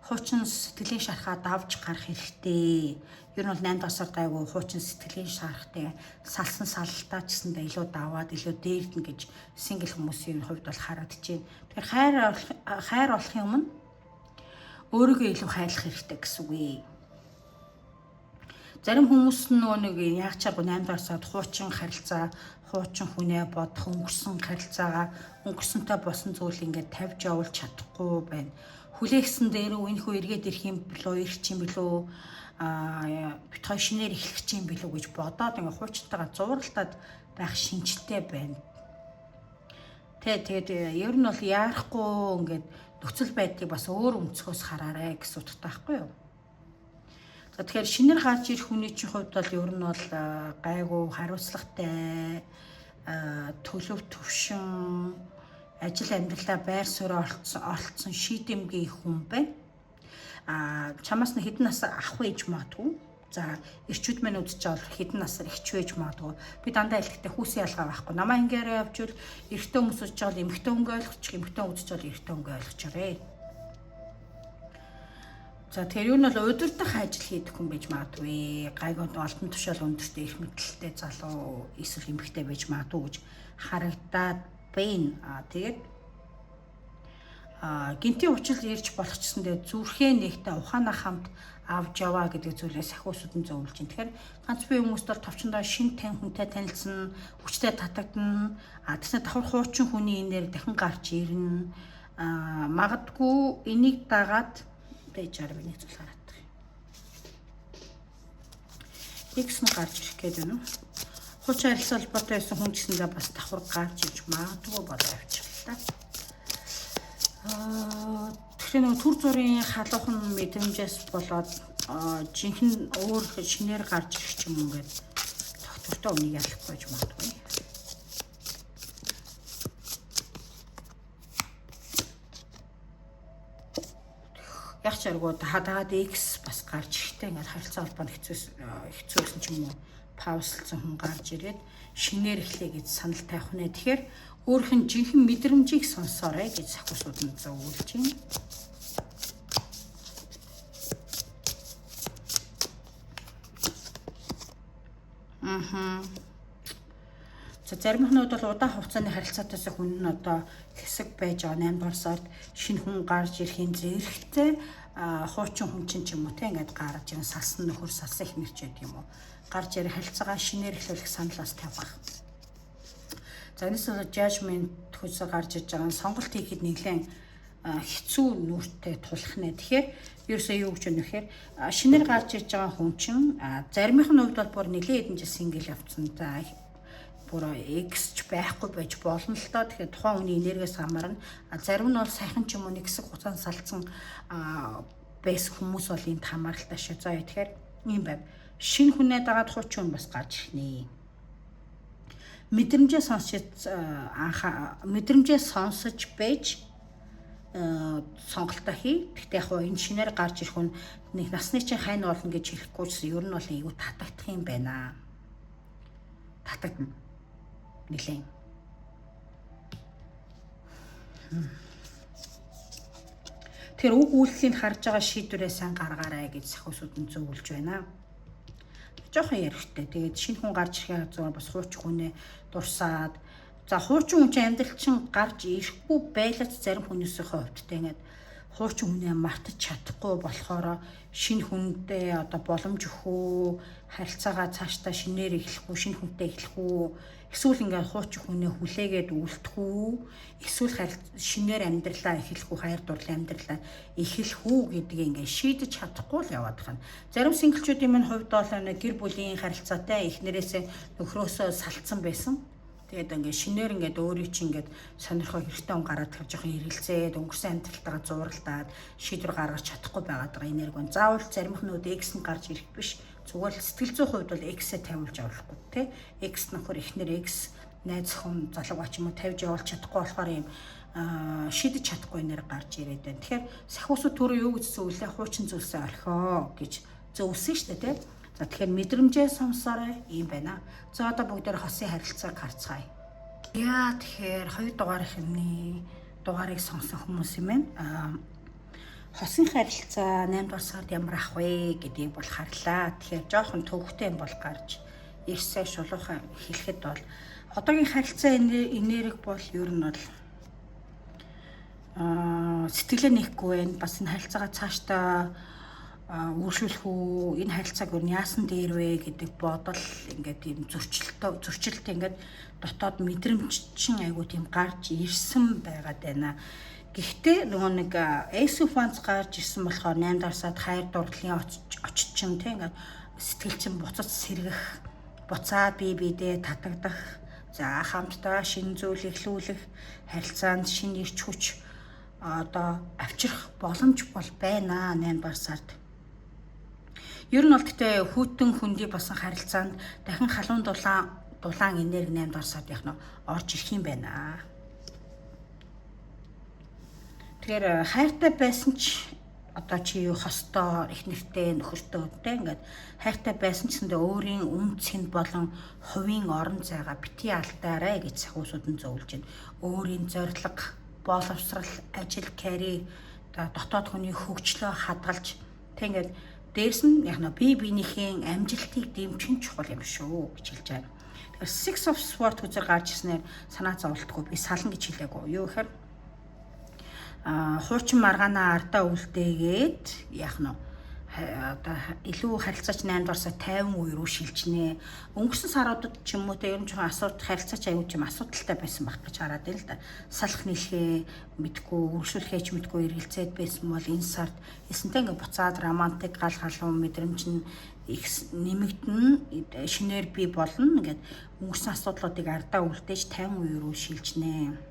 Хуучин сэтгэлийн шархаа давж гарах хэрэгтэй. Ер нь бол 8 дугаар сард айгүй хуучин сэтгэлийн шарахтай салсан салалтаа ч гэсэндээ илүү даваад илүү дээрдэн гэж сингл хүмүүсийн хувьд бол харагдчихэв. Тэгэхээр хайр болохын өмнө өөрийгөө илүү хайрлах хэрэгтэй гэсэн үг ээ. Зарим хүмүүс нэг яг чаргу 8 дугаар сард хуучин харилцаа, хуучин хүнээ бодох, өнгөрсөн харилцаагаа өнгөрсөнтэй босон зүйл ингээд тавьж явуулж чадахгүй байна. Хүлээгсэн дээр энэхүү эргээд ирэх юм билүү, ирэх юм билүү, бит хоёр шинээр эхлэх юм билүү гэж бодоод ингээд хуучтайгаа зууралтаад байх шинжтэй байна. Тэгээд ер нь бол яарахгүй ингээд нөхцөл байдлыг бас өөр өнцгөөс хараарай гэсэн утгатай байхгүй юу? За тэгэхээр шинээр гарч ирэх хүний чинь хувьд бол ер нь бол гайгүй хариуцлагатай, төлөв төвшин, ажил амьдралаа байр суурь олцсон шийдэмгий хүн байна. Чамаас нь хэдэн нас ах байж магадгүй. За эрчүүд мань үзэж байгаа хэдэн насаар ихч байж магадгүй. Би дандаа хэлэхдээ хүүсийн ялгаа байхгүй. Намаа ингээрээ явжвал эрэгтэй хүмүүс үзэж байгаа эмэгтэй хөнгө ойлгочих, эмэгтэй үзэж байгаа эрэгтэй хөнгө ойлгочорээ. За тэр юу нь бол удирдах ажил хийдэг хүн байж магадгүй. Гайгүй олдон тушаал өндөртэй их мэдлэлтэй залуу эсвэл эмэгтэй байж магадгүй гэж харагдаад байна. Тэгээд гинтийн учил ирж болох ч гэсэндээ зүрхээ нэгтэй ухаанаа хамт авч яваа гэдэг зүйлээ сахиусууд нь зөвлөж байна. Тэгэхээр ганц бие хүмүүст бол товчондоо шин тань хүнтэй танилцсан, хүчтэй татагдана. Тэсний давхар хуучин хүний энээр дахин гарч ирнэ. Магадгүй энийг дагаад дэжаар би нэг зүйл хараад байгаа. X нь гарч ирэх гээд байна уу? Хуучин харилцаа холбоотой байсан хүн гэсэндээ бас давхар гарч иж магадгүй болоо явчихлаа. Тэгэхээр нэг түр зургийн халуухан мэдрэмжээс болоод жинхэнэ өөр шинээр гарч ирэх юм ингээд тогтвортой үнийг ялахгүй байж магадгүй. Яг чаргуу хадаад X бас гарч ирэхтэй ингээд харилцаа холбоонд хэцүүлсэн ч юм уу паузлсан хүн гарч ирээд шинээр эхлэе гэж санал тавих нэ. Тэгэхээр өөрийнх нь жинхэнэ мэдрэмжийг сонсоорой гэж сахиусууд нь зөвлөж байна. За зарим хүмүүс бол удаан хугацааны харилцаатайс хүн нь одоо хэсэг байж байгаа 8 дугаар сард шинэ хүн гарч ирэхин зэрэгтэй хуучин хүн чинь ч юм уу те ингээд гарч ирэн салсан нөхөр салсан их мэрч байдаг юм уу гарч ирэх харилцаагаа шинээр эхлүүлэх саналаас тавих. За энэс бол judgment хүсэл гарч иж байгаа сонголт хийхэд нэлээд хэцүү нүртэй тулах нэ. Тэгэхээр ерөөсөө юу гэж байна вэ гэхээр шинээр гарч ирж байгаа хүн чинь заримын нь хувьд бол бүр нэлээд хэдэн жил сингл явцсан. За бүр X ч байхгүй байж болно л доо. Тэгэхээр тухайн хүний энергиэс хамаарна. Зарим нь бол сайхан ч юм уу нэг хэсэг хугацаанд салцсан байсан хүмүүс бол энд хамааралтай шүү. За тэгэхээр ийм байв. Шинэ хүнээ дагаад хуучин хүн бас гарч ирнэ. Мэдрэмжээ сонсож байж сонголтоо хий. Гэхдээ яг энэ шинээр гарч ирэх хүн нэг насны чинь хайн болно гэж хэлэхгүйсэн. Ер нь бол айгүй татагдах юм байна. Татагдана. Нилээн. Тэр үг үйлдэлийг харж байгаа шийдвэрээ сайн гаргаарай гэж сахиусууд нь зөвлөж байна. Жохон ярихтэй. Тэгээд шинэ хүн гарч ирэхэд зүгээр бас хуучин хүнээ дурсаад за хуучин хүн чинь амьдрал чинь гарч ирэхгүй байлаач зарим хүмүүсийн хувьд тэгээд хуучин хүнээ мартаж чадахгүй болохоор шинэ хүндээ одоо боломж өгөө харилцаагаа цаашдаа шинээр эхлэх үү шинэ хүнтэй эхлэх үү эсвэл ингээд хуучин хүнээ хүлээгээд үлдэх үү эсвэл шинээр амьдралаа эхлэх үү хайр дурлалын амьдралаа эхлэх үү гэдгийг ингээд шийдэж чадахгүй л яваад байна. Зарим синглчүүдийн минь хувьд бол гэр бүлийн харилцаатай эхнэрээсээ нөхрөөсөө салцсан байсан. Тэгээд ингээд шинээр ингээд өөрийг чинь ингээд сонирхоо хэрэгтэй он гараад тавьж жоохон эргэлзээд өнгөрсөн амьдралтайгаа зууралдаад шийдвэр гаргаж чадахгүй байгаад байгаа энерги. Заавал заримхнууд X нь гарч ирэх биш. Зүгээр л сэтгэл зүйн хувьд бол X-ээ тавиулж явуулахгүй тий. X нөхөр эхнэр X найз охин залуугаа ч юм уу тавьж явуулж чадахгүй болохоор юм шийдэж чадахгүй энерги гарч ирээд байна. Тэгэхээр сахиусууд түрүү юу гэж зөвлөө хуучин зүйлсээ орхио гэж зөвлөсөн шүү дээ тий. За тэгэхээр мэдрэмжээ сонсоорой юм байна. За одоо бүгдээр хосын харилцааг харцгаая. Яа тэгэхээр 2 дугаарынхны дугаарыг сонсон хүмүүс юм байна. Хосын харилцаа 8 дугаар сард ямар ах вэ гэдгийг бол харлаа. Тэгэхээр жоохон төвөгтэй юм бол гарч ирсээ шулуухан хэлэхэд бол одоогийн харилцаа энерги бол ер нь бол сэтгэлээ нэхгүй байна. Бас энэ харилцаагаа цаашдаа үргэлжлүүлэх үү энэ харилцааг юу яасан дээр вэ гэдэг бодол ингээд тийм зөрчилт ингээд дотоод мэдрэмж чинь айгуу тийм гарч ирсэн байгаад байна. Гэхдээ нөгөө нэг эсүфанц гарч ирсэн болохоор 8 дахь сард хайр дурлалын очиж чинь тийм ингээд сэтгэл чинь буцаж сэргэх буцаад бие-биедээ татагдах за хамтдаа шинэ зүйл эхлүүлэх харилцаанд шинэ ирч хүч одоо авчрах боломж бол байна 8 дахь сард. Ер нь бол гэтээ хүүтэн хүндий басан харилцаанд дахин халуун дулаан энерги 8 дахь сард яг нь орж ирэх юм байна. Тэгэхээр хайртай байсан ч одоо чи хостоо их нэртэй нөхөртөө үедээ ингээд хайртай байсан ч гэсэндээ өөрийн үн цэнд болон хувийн орон зайгаа бити алдаарай гэж сахиусууд нь зөвлөж байна. Өөрийн зорилго, боловсрал, ажил, карьер, дотоод хүний хөгжлөө хадгалж тэг ингээд дээрс нь яг нь бие биенийхээ амжилтыг дэмжих чухал юм шүү гэж хэлж байна. Тэгэхээр Six of Swords үзэр гарч ирснээр санаа зовлтгүй би сална гэж хэлээгүй. Юу гэхээр хуучин маргаанаа ардаа үлдээгээд яг нь одоо илүү харилцаач 8 дуусаа 50 үе рүү шилжнэ. Өнгөрсөн саруудад ч юм уу те ер нь жоохон асуудал харилцаач аюул ч юм асуудалтай байсан байх гэж хараад байл л да. Салах нийлхээ мэдгүй, өршүүлэхээч мэдгүй эргэлзээд байсан бол энэ сард эсэнтэй ингээ буцаад романтик гал халуун мэдрэмж нь их нэмэгдэн шинээр бий болно. Ингээд өнгөрсөн асуудлуудыг ардаа үлдээж 50 үе рүү шилжнэ.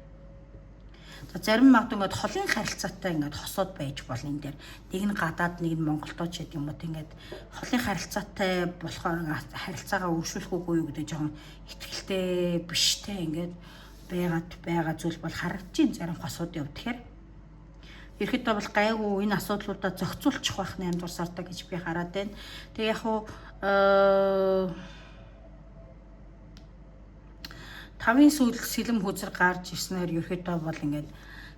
За зарим магадгүй ингээд холын харилцаатай ингээд хосоод байж болно энэ дээр. Нэг нь гадаад нэг нь Монголдоо ч гэдэг юм уу ингээд холын харилцаатай болохоор харилцаагаа өршүүлэх үгүй юу гэдэг жоохон ихтгэлтэй биштэй ингээд байгаа зүйл бол харагдчих зарим хосуудын хувьд. Тэгэхээр ерхэд бол гайгүй энэ асуудлуудаа зохицуулчих байх 8 дугаар сартаа гэж би хараад байна. Тэгээ яг хуу 5-ын сэлэм хүзэр гарч ирснээр ерөөхдөө бол ингээд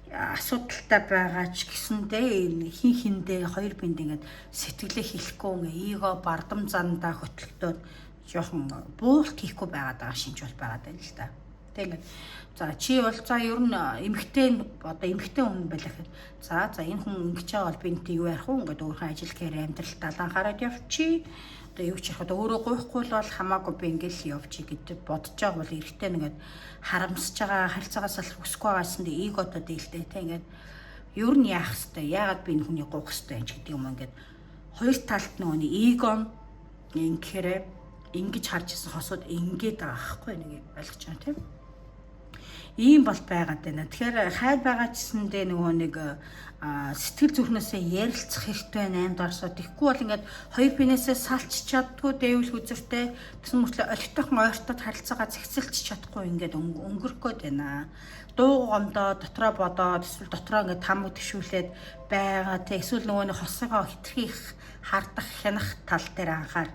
асуудалтай байгаа ч гэсэндээ хин хиндээ хоёр бинд ингээд сэтгэлээ хэлэхгүй ингээ эго бардам зандаа хөтлөгдөөд жоохон буулт хийхгүй байгаад байгаа шинж бол байгаад байна л да. Тэг ингээд за чи бол за ер нь эмэгтэй хүн байлаа гэхэд за энэ хүн ингэж байгаа бол бинтээ юу ярих вэ ингээд өөрхөн ажил карьер амьдрал далайн хараад явчих. Юу ч яхад өөрөө гуйхгүй бол хамаагүй би ингээл явчих гэж бодож байгаа бол эрэгтэй нэгээд харамсаж байгаа харилцаагаа салах хүсэхгүй байгаа гэсэн эго одоо дээлтэй те ингээд Ер нь яах хэвтэй, яагаад би энэ хүний гуух хэвтэй гэдэг юм ингээд хоёр талд нөгөө эгон ингэхээр ингэж харж исэн хосууд ингээд байгаа байхгүй нэг ойлгож байна тийм. Ийм бол байгаад байна. Тэгэхээр хайр байгаа гэсэндээ нөгөө нэг сэтгэл зүрхнээсээ ярилцах хэрэгтэй 8 дарсаа. Тэгэхгүй бол ингээд хоёр бинээсээ салч чаддгүй дэвэл хүзэртэй гэсэн мөртлөө олигтойхон ойртод харилцаагаа зэгцэлж чадахгүй ингээд өнгөрөх гээд байна. Дуу гомдоо дотроо бодоод эсвэл дотроо ингээд тамга төвшүүлээд байгаа те эсвэл нөгөө нэг хосгоо хитрхийх хардах хянах тал дээр анхаар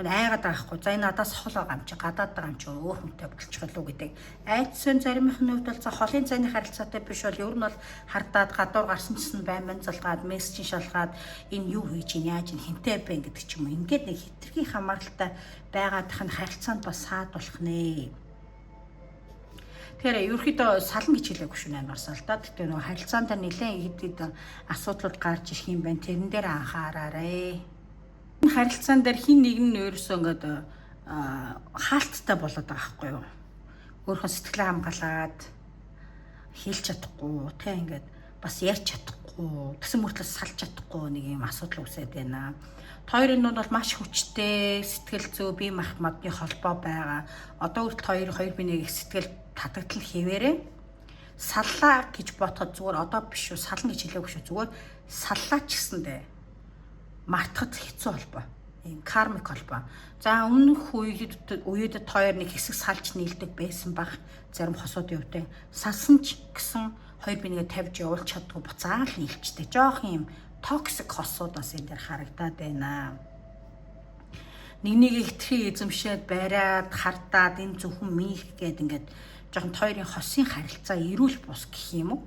айгаад байгаа хгүй. За энэ надаас хол байгаа юм чи гадаад байгаа юм чи өөр хүнтэй болчих болов уу гэдэг. Айдсан заримынхны хувьд бол за холын зайны харилцаатай биш бол ер нь бол хардаад гадуур гарсан ч гэсэн байман залгаад мессежин шалгаад энэ юу хийж ин яаж ин хинтэй бэ гэдэг ч юм уу. Ингээд нэг хитрхи хамааралтай байгаадах нь харилцаанд бас саад болох нэ. Тэгэхээр ерөөхдөө сална гэж хэлээгүй шүү 8 дугаар салтаа. Тэгтээ нөгөө харилцаанд нэлээд хэд асуудлууд гарч ирэх юм байна. Тэрэн дээр анхаараарай. Харилцаан дээр хин нэг нь өөрөөсөө ингээд хаалттай болоод байгаа байхгүй юу. Өөрийнхөө сэтгэлээ хамгаалаад хэлж чадахгүй те ингээд бас ярьж чадахгүй тэгсэн мөртлөө салж чадахгүй нэг юм асуудал үүсээд байна. Хоёрын нь бол маш хүчтэй сэтгэл зүй бие махбодны холбоо байгаа. Одоо хүртэл хоёр биений сэтгэл татагдал хэвээрээ саллаа гэж бодоход зүгээр одоо биш үү сална гэж хэлээгүй шүү. Зүгээр саллаа ч гэсэндээ мартахад хэцүү холбоо. Ийм кармик холбоо. За өмнөх үедэд хоёр нэг хэсэг салж нийлдэг байсан баг зарим хосуудын үедээ салсан ч гэсэн хоёр бинийгээ тавьж явуулж чаддгүй буцаал нийлчтэй. Жоох юм токсик хосууд бас энэ дээр харагдаад байна. Нэг хитрхи эзэмшээд бариад хартаад энэ зөвхөн минийх гээд ингээд жоохон хоёрын хосын харилцаа эрүүл бус гэх юм уу?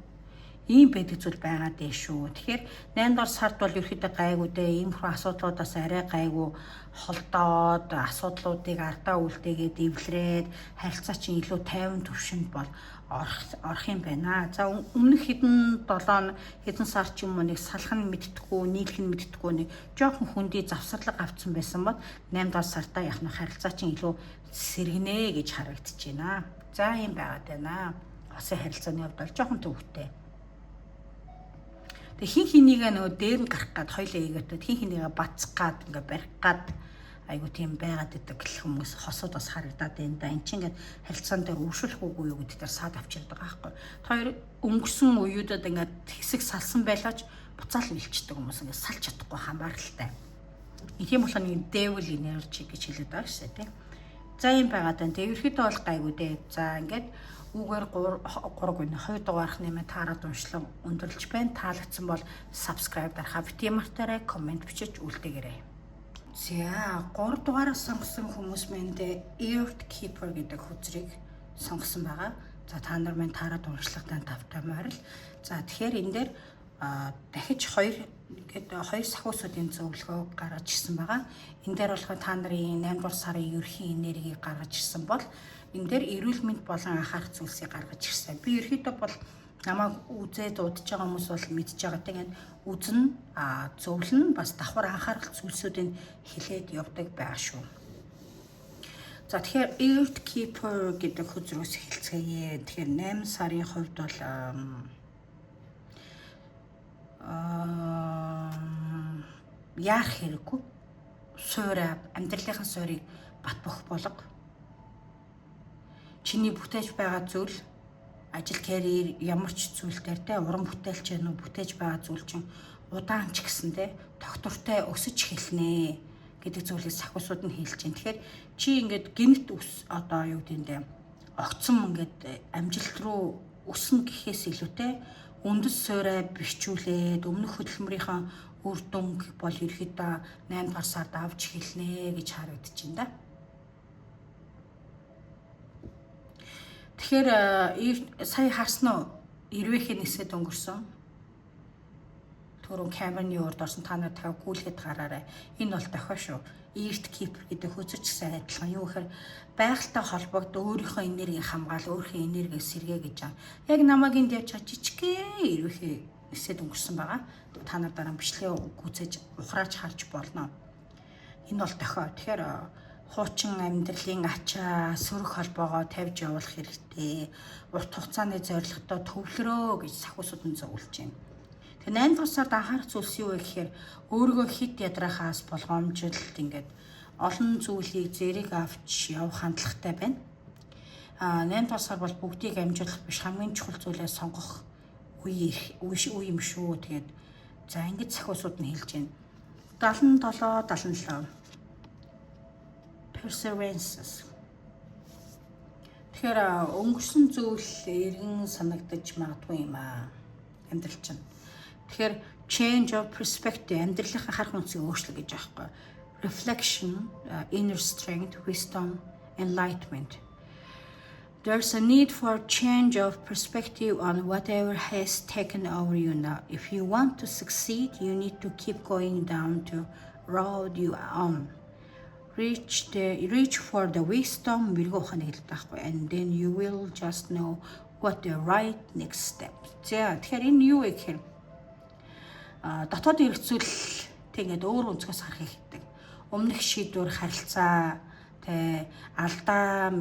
Ийм байдаг зүйл байгаа дээ шүү. Тэгэхээр 8 дугаар сард бол ерөөхдөө гайгүй дээ. Иймэрхүү асуудлуудаас арай гайгүй холдоод асуудлуудыг ардаа үлдээгээд эвлэрээд харилцаа чинь илүү тайван төвшөнд бол орох юм байна. За өмнөх хэдэн сар ч юм уу нэг салах нь мэдтгүү, нийлэх нь мэдтгүү нэг жоохон хүндий завсарлаг авцсан байсан бол 8 дугаар сартаа яг нь харилцаа чинь илүү сэргэнэ гэж харагдаж байна. За ийм байгаад байна. Хосын харилцааны хувьд бол жоохон төвхтэй. Тэг хин хинийгээ нөгөө дээр нь гарах гад хоёлаа ийгээтэй хин хинийгээ бацах гад ингээ барих гад айгу тийм байгаад идэг гэх хүмүүс хосууд бас харагдаад байна да. Энд чинь ингээ харилцаан дээр өршүүлэх үгүй юу гэдэг дээр саад авчирдаг байгаа байхгүй. Хоёр өнгөрсөн үеүүдэд ингээ хэсэг салсан байлаач буцаал илчдэг хүмүүс ингээ салж чадахгүй хамааралтай. Тийм болохоор нэг devil energy гэж хэлээд байгаа шээ тий. За юм байгаад байна. Тэг ерөөхдөө бол гайгүй дээ. За ингээд үгээр 2 дугаарх нэмээ таарад уншлан өндөрлж байна. Таалагдсан бол subscribe дарахаа бити мартаарай, комент бичиж үлдээгээрэй. За 3 дугаараас сонгосон хүмүүс мэндэ Earth Keeper гэдэг хүчрийг сонгосон байгаа. За та нар минь таарад уншлагатай тавтамаар л. За тэгэхээр энэ дээр дахиж хоёр сахиусуудын зөвлөгөө гаргаж ирсэн байгаа. Энэ дээр болохоор та нарын 8 дугаар сарын ерөнхий энергийг гаргаж ирсэн бол энэ дээр эрүүл мэнд болон анхаарах зүйлсийг гаргаж ирсэн. Би ерөөхдөө бол намайг үзээд удаж байгаа хүмүүс бол мэдж байгаа. Тэгээд үзэн зөвлөн бас давхар анхаарах зүйлсүүдийг хэлээд явдаг байгаа шүү. За тэгэхээр Earth Keeper гэдэг хүчрээс хэлцгээе. Тэгэхээр 8 сарын хувьд бол яах хэрэггүй. Суурай амьдралынхаа суурийг бат бох болго. Чиний бүтээж байгаа зүйл ажил карьер ямар ч зүйл дээр те уран бүтээлч юм уу бүтээж байгаа зүйл чинь удаан ч гэсэндээ доктортой өсөж хэлнэ гэдэг зүйлийг сахиусууд нь хэлж байна. Тэгэхээр чи ингээд гинт одоо юу гэдэндээ огцом ингээд амжилт руу өснө гэхээс илүүтэй үндэс суурай бэхжүүлээд өмнөх хөдөлмөрийнхаа үр дүнг бол ерөөхдөө 8 дугаар сард авч хэлнэ гэж харагдаж байна да. Тэгэхээр сая харсан уу? Ирвэхийн нисэд өнгөрсөн. Түрүүн камерны урд орсон та нар дахиад гүйлгээд гараарай. Энэ бол дохио шүү. Earth Keeper гэдэг хүчирч сайн адилхан. Юу гэхээр байгальтай холбогд өөрийнхөө энергийг хамгаал, өөрийнхөө энергийг сэргээ гэж байгаа. Яг намайг энд явж жижигхэн ирвэхийн нисэд өнгөрсөн байгаа. Та нар дараа бичлэгээ гүцээж ухрааж харж болно. Энэ бол дохио. Тэгэхээр хуучин амьдралын ачаа сөрөг холбоогоо тавьж явуулах хэрэгтэй. Урт хугацааны зорилготой төвлөрөө гэж сахиусууд нь зөвлөж байна. Тэгээ 8 дугаар сард анхаарах зүйлс юу вэ гэхээр өөрийгөө хит ядрахаас болгоомжилт ингээд олон зүйлийг зэрэг авч явах хандлагатай байна. 8 дугаар сар бол бүгдийг амжуулах биш, хамгийн чухал зүйлээ сонгох үе юм шүү. Тэгээд за ингэж сахиусууд нь хэлж байна. 77 perseverance. Тэгэхээр өнгөрсөн зүйл эргэн санагдаж магадгүй юм амьдрал чинь. Тэгэхээр change of perspective, амьдралынхаа харах үнцийг өөрчлөх гэж аахгүй. Reflection, inner strength, wisdom, enlightenment. There's a need for change of perspective on whatever has taken over you now. If you want to succeed, you need to keep going down the road you are on. Reach for the wisdom, and then you will just know what the right next step. Тэгэхээр энэ юу вэ гэхээр дотоод хэрэгцүүл тэгээд өөр өнцгөөс харах хэрэгтэй. Өмнөх шийдвэр, харилцаа, алдаа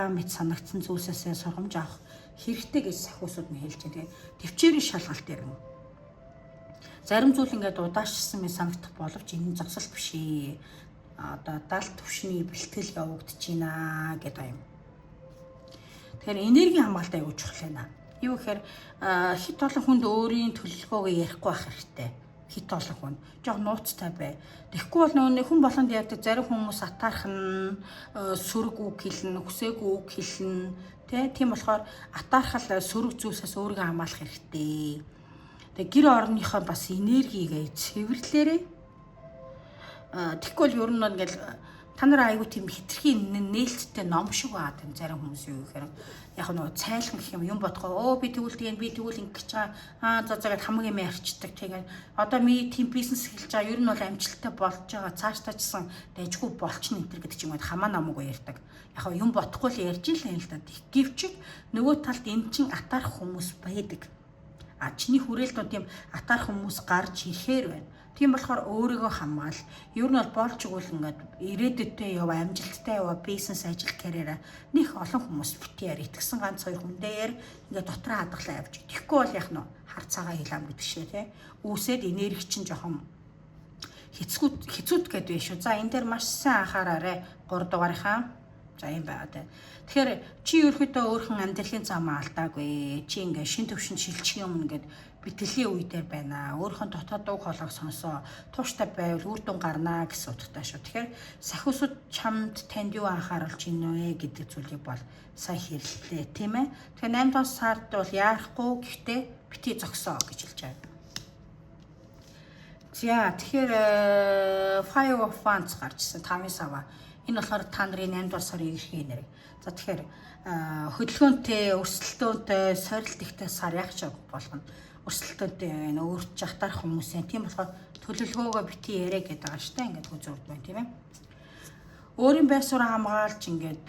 мэд санагдсан зүйлсээс сургамж авах хэрэгтэй гэж сахиусууд нь хэлж байгаа. Төвчээрийн шалгалт ирнэ. Зарим зүйл ингээд удаашсан мэт санагдах боловч энэ зогсолт биш ээ. Одоо далд төвшний бэлтгэл явагдаж байна гэдэг юм. Тэгэхээр энерги хамгаалалтаа юу чухал байна. Юу гэхээр хит олон хүнд өөрийн төлөвлөгөөгөө ярихгүй байх хэрэгтэй. Хит олон хүн жоо нууцтай бай. Тэгэхгүй бол нөө хүн болгонд ярьдаг зарим хүмүүс атаархан сөрөг үг хэлнэ, хүсээгүй үг хэлнэ. Тийм болохоор атаархал сөрөг зүйлсээс өөрийгөө хамгаалах хэрэгтэй. Тэгээ гэр орныхоо бас энергигээ цэвэрлээрээ. Тэгвэл ер нь ингээл та нар аягүй тийм хитрхи нээлттэй ном шиг байгаа юм зарим хүмүүс юу гэхээр яг нөгөө цайлхан гэх юм бодгоо би тэгвэл ингэж байгаа заагаад хамаг юм ярьчдаг. Тэгээд одоо ми тийм бизнес эхэлж байгаа ер нь бол амжилттай болж байгаа цаашдаачсан дэжгүй болчихно энэ гэдэг чинь хамаа намаагүй ярьдаг. Яг юм бодохгүй л ярьж л юм л да. Гэвч нөгөө талд эн чин атаарх хүмүүс байдаг. Чиний хүрээлтнүүд тийм атаарх хүмүүс гарч ирэхээр байна. Тийм болохоор өөрийгөө хамгаал. Ер нь бол болж игэл ингээд ирээдүйдээ яв амжилттай яв бизнес ажил карьераа нэх олон хүмүүс битээр итгэсэн ганц хоёр хүн дээр ингээд дотроо хадгалаа явж. Тэгэхгүй бол яг нь хар цагаан хилам гэдэг шээ тий. Үүсээд энерги чинь жоохон хэцүүд гэдэг биш үү. За энэ дээр маш сайн анхаараарай. 3 дугаарынхаа. За юм байна тий. Тэгэхээр чи ерөөхдөө өөрхөн амьдралын замаа алдаагүй. Чи ингээд шин төвшөнд шилжих юм ингээд битглийн үе дээр байна. Өөрхөн дотоод дуу хоолойг сонсоо. Тууштай байвал үр дүн гарнаа гэсэн утгатай шүү. Тэгэхээр сахиусууд чамд танд юу анхааруулж ийн вэ гэдэг зүйлийг бол сайн хэллээ, тийм ээ. Тэгэхээр 8 дугаар сард бол яарахгүй гэхдээ бити зогсоо гэж хэлж байгаа. За тэгэхээр Five of Wands гарчсан 5 сава. Энэ болохоор та нарын 8 дугаар сарын эрхний нэр. За тэгэхээр хөдөлгөөнтэй, өрсөлдөөнтэй, сорилт ихтэй сар яг ч болгоно. Өрсөлдөөнтэй өөрт жахтарах хүмүүсийн тийм болохоор төлөвлөгөөгөө бити яриа гэдэг байгаа шүү дээ. Ингээд хүзүүрд байна тийм ээ. Өөрийн байр суурь хамгаалж ингээд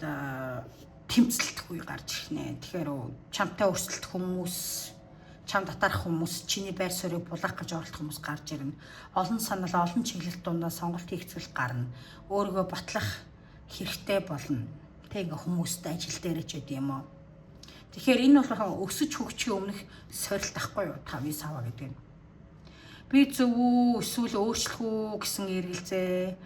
тэмцэлт үе гарч ирнэ. Тэгэхээр чамтай өрсөлдөх хүмүүс, чам татарах хүмүүс, чиний байр суурийг булаах гэж оролдох хүмүүс гарч ирнэ. Олон санал, олон чиглэлт дундаа сонголт хийцэл гарна. Өөрийгөө батлах хэрэгтэй болно. Тэг хүмүүстэй ажил дээр ч үгүй юм уу. Тэгэхээр энэ бол өсөж хөгжихийн өмнөх сорилт ахгүй юу 5 сава гэдэг нь. Би зөв үү эсвэл өөрчлөх үү гэсэн эргэлзээ.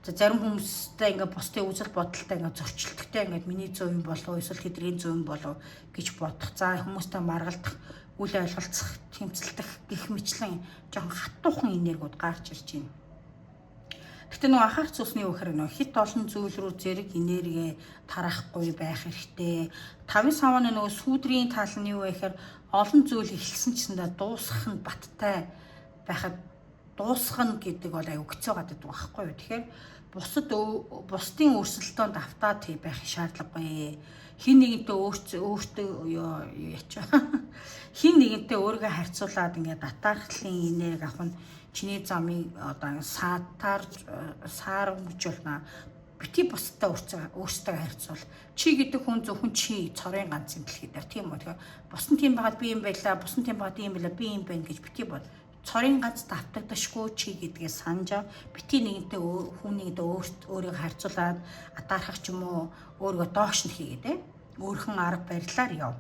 За зарим хүмүүстэй ингээ бусдын үзэл бодолтой ингээ зөрчилдөгтэй ингээ миний зөв юм болов эсвэл тэдний зөв юм болов гэж бодох. За хүмүүстэй маргалдах, үл ойлголцох, тэмцэлдэх гэх мэтлэн жоохон хатуухан энергиуд гарч ирж байна. Гэтэ нөгөө анхаарах зүйлсний үхээр нөгөө хит олон зүйл рүү зэрэг энерги тарахгүй байх хэрэгтэй. 5 савны нөгөө сүүдрийн тал нь юу вэ гэхээр олон зүйл эхэлсэн чсэндээ дуусгах нь баттай байхад дуусгах гэдэг бол аюу хэцүү гадаг байхгүй юу. Тэгэхээр бусдын өрсөлдөөнд автаад байх шаардлагагүй. Хин нэгэнтэй өөртөө яачаа. Хин нэгэнтэй өөрийгөө харьцуулаад ингээд атаархлын энерги авах нь чиний замыг одоо саармжуулна. Бити бусдтай өөрсдөө харьцуул. Чи гэдэг хүн зөвхөн чи цорын ганц юм дэлхий дээр тийм үү. Тэгэхээр бусдын тийм байгаад би юм байлаа, бусдын тийм байгаад ийм байлаа, би юм байна гэж бити бол цорын ганц давтагдашгүй чи гэдгээ санаж бити нэгэнтэй хүүнийг өөрийгөө харьцуулаад атаархах ч юм уу өөрийгөө доош нь хийгээд өөрхөн арга барилаар яв.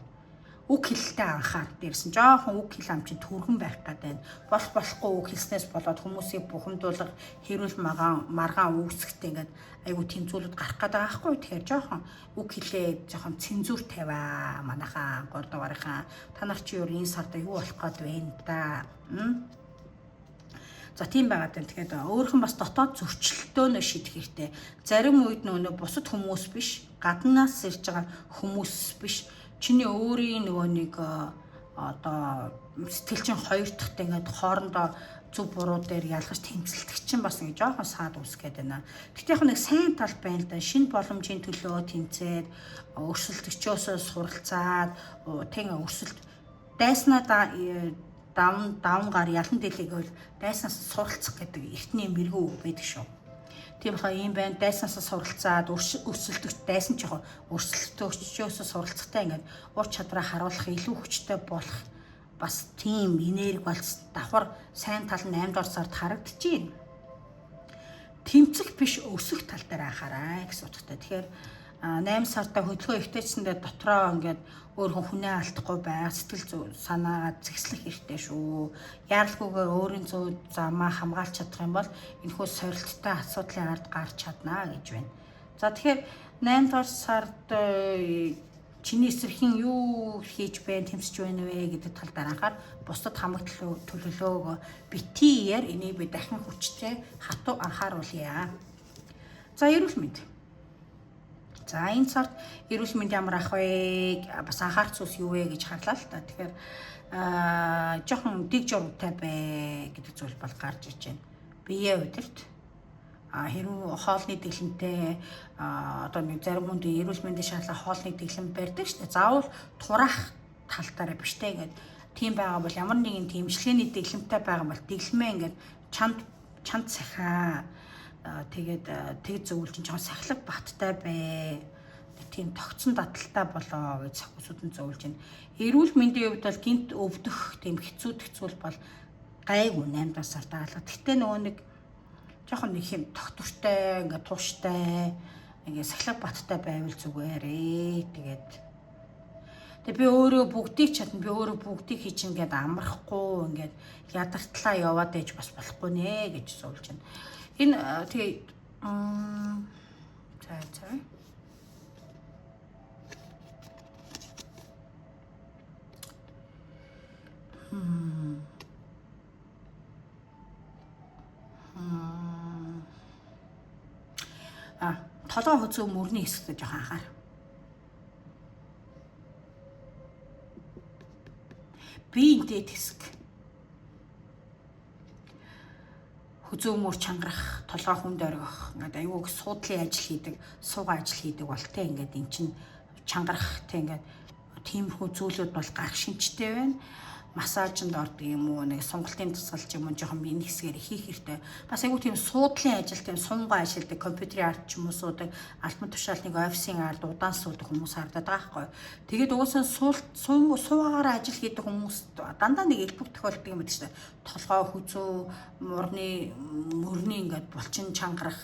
Үг хэлэлтэй анхаар дээрсэн жоохон үг хэл ам чинь түргэн байх гэдэг. Болохгүй үг хэлснээс болоод хүмүүсийг бухимдуулах, хэрүүл маргаан үүсгэхтэй ингээд айгу тийм зүйлүүд гарах гэдэг аахгүй. Тэгэхээр жоохон үг хэлээ жоохон цензур тавиа манайхаа 3 дугаарынхаа та нар чи юу энэ сард юу болох гээд байна да. За тийм байгаад байна. Тэгэхээр өөрхөн бас дотоод зөрчилдөөнөө шийдэх хэрэгтэй. Зарим үед нөгөө бусад хүмүүс биш, гаднаас ирж байгаа хүмүүс биш. Чиний өөрийн нөгөө нэг одоо сэтгэлчин хоёр дахьтай ингээд хоорондоо зөв буруу дээр ялгаж тэмцэлдэг чинь бас нэг жоохон саад үсгээд байна. Тэгтээ яг нэг сайн тал байна л да. Шинэ боломжийн төлөө тэмцээд өрсөлдөгчөөсөө суралцаад тийм өрсөлд дайснаа давнгаар ялан дэлгээгөл дайснаас суралцах гэдэг эртний мэрэгүү байдаг шүү. Тийм болохоор ийм байна. Дайснаас суралцаад өрсөлдөгч дайсан ч яг өрсөлдөгчөөсөө суралцахтай ингээд ур чадвараа харуулах илүү хүчтэй болох бас тийм энерги болц давхар сайн тал нь 8 дугаар сард харагдчихээн. Тэмцэх биш өсөх тал дээр анхаарай гэсэн утгатай. Тэгэхээр 8 сарда хөдөлгөөн ихтэйчсэндээ дотроо ингээд өөрхөн хүнээ алдахгүй байх, сэтгэл санаагаа зэгслэх хэрэгтэй шүү. Яаралгүйгээр өөрийн зөв замаа хамгаалж чадах юм бол энэхүү сорилттой асуудлын ард гарч чаднаа гэж байна. За тэгэхээр 8 дугаар сард чиний эсрхэн юу хийж байна, тэмцэж байна вэ гэдэг тал дээр анхаар бусдад хамаг төлөвлөөг битгээр энийг би дахин хүчтэй хатуу анхааруулъя. За эрүүл мэнд. За энэ сард эрүүл мэнд ямар ах вэ? Бас анхаарах зүйлс юу вэ гэж харлаа л та. Тэгэхээр жоохон дэг журмтай бай гэдэг зүйл бол гарч иж байна. Биеэ удирд. Хэрвээ хоолны дэглэмтэй одоо нэг зарим хүнд эрүүл мэндийн шаардлага хоолны дэглэм барьдаг шүү дээ. Заавал тураах талтаараа биш те ингээд тийм байгаа бол ямар нэгэн тийм имчилгээний дэглэмтэй байгаа бол дэглэмээ ингээд чанд сахиа тэгээд тэг зөвлөж жоохон сахилга баттай бай. Тийм тогтсон дадалтай болоо гэж сахиусууд нь зөвлөж байна. Эрүүл мэндийн хувьд бол гинт өвдөх тийм хэцүүдэх зүйл бол гайгүй 8 дугаар сард даалга. Гэхдээ нөгөө нэг жоохон нэг юм тогтвортой ингээд тууштай ингээд сахилга баттай байвал зүгээрээ. Тэгээд би өөрөө бүгдийг чадна. Би өөрөө бүгдийг хийж ингээд амрахгүй ингээд ядартлаа яваад ээж бас болохгүй нэ гэж зөвлөж байна. Энэ тэгээ за толгой хөзөө мөрний хэсэгт жоохон анхаар. Биеийн дээд хэсэг. Хөзөө мөр чангарах, толгой хүнд оргих, ингээд аюуг суудлын ажил хийдэг, суугаа ажил хийдэг бол тэ ингээд эн чин чангарах тэ ингээд тиймэрхүү зүйлүүд бол гарах шинжтэй байна. Массажинд ордог юм уу, нэг сонголтын тусгалж юм уу жоохон миний хэсгээр хийх хэрэгтэй. Бас айгүй тийм суудлын ажил, тийм сунгаа ажилдаг, компьютерийн ард ч юм уу суудаг, альбом тушаалныг офисын ард удаан суудаг хүмүүс харагдаад байгаа байхгүй. Тэгээд угаасаа суугаараа ажил хийдэг хүмүүс дандаа нэг элбэг тохиолддог юм байдаг шүү дээ. Толгой хөзөө, мөрний ингээд булчин чангарах,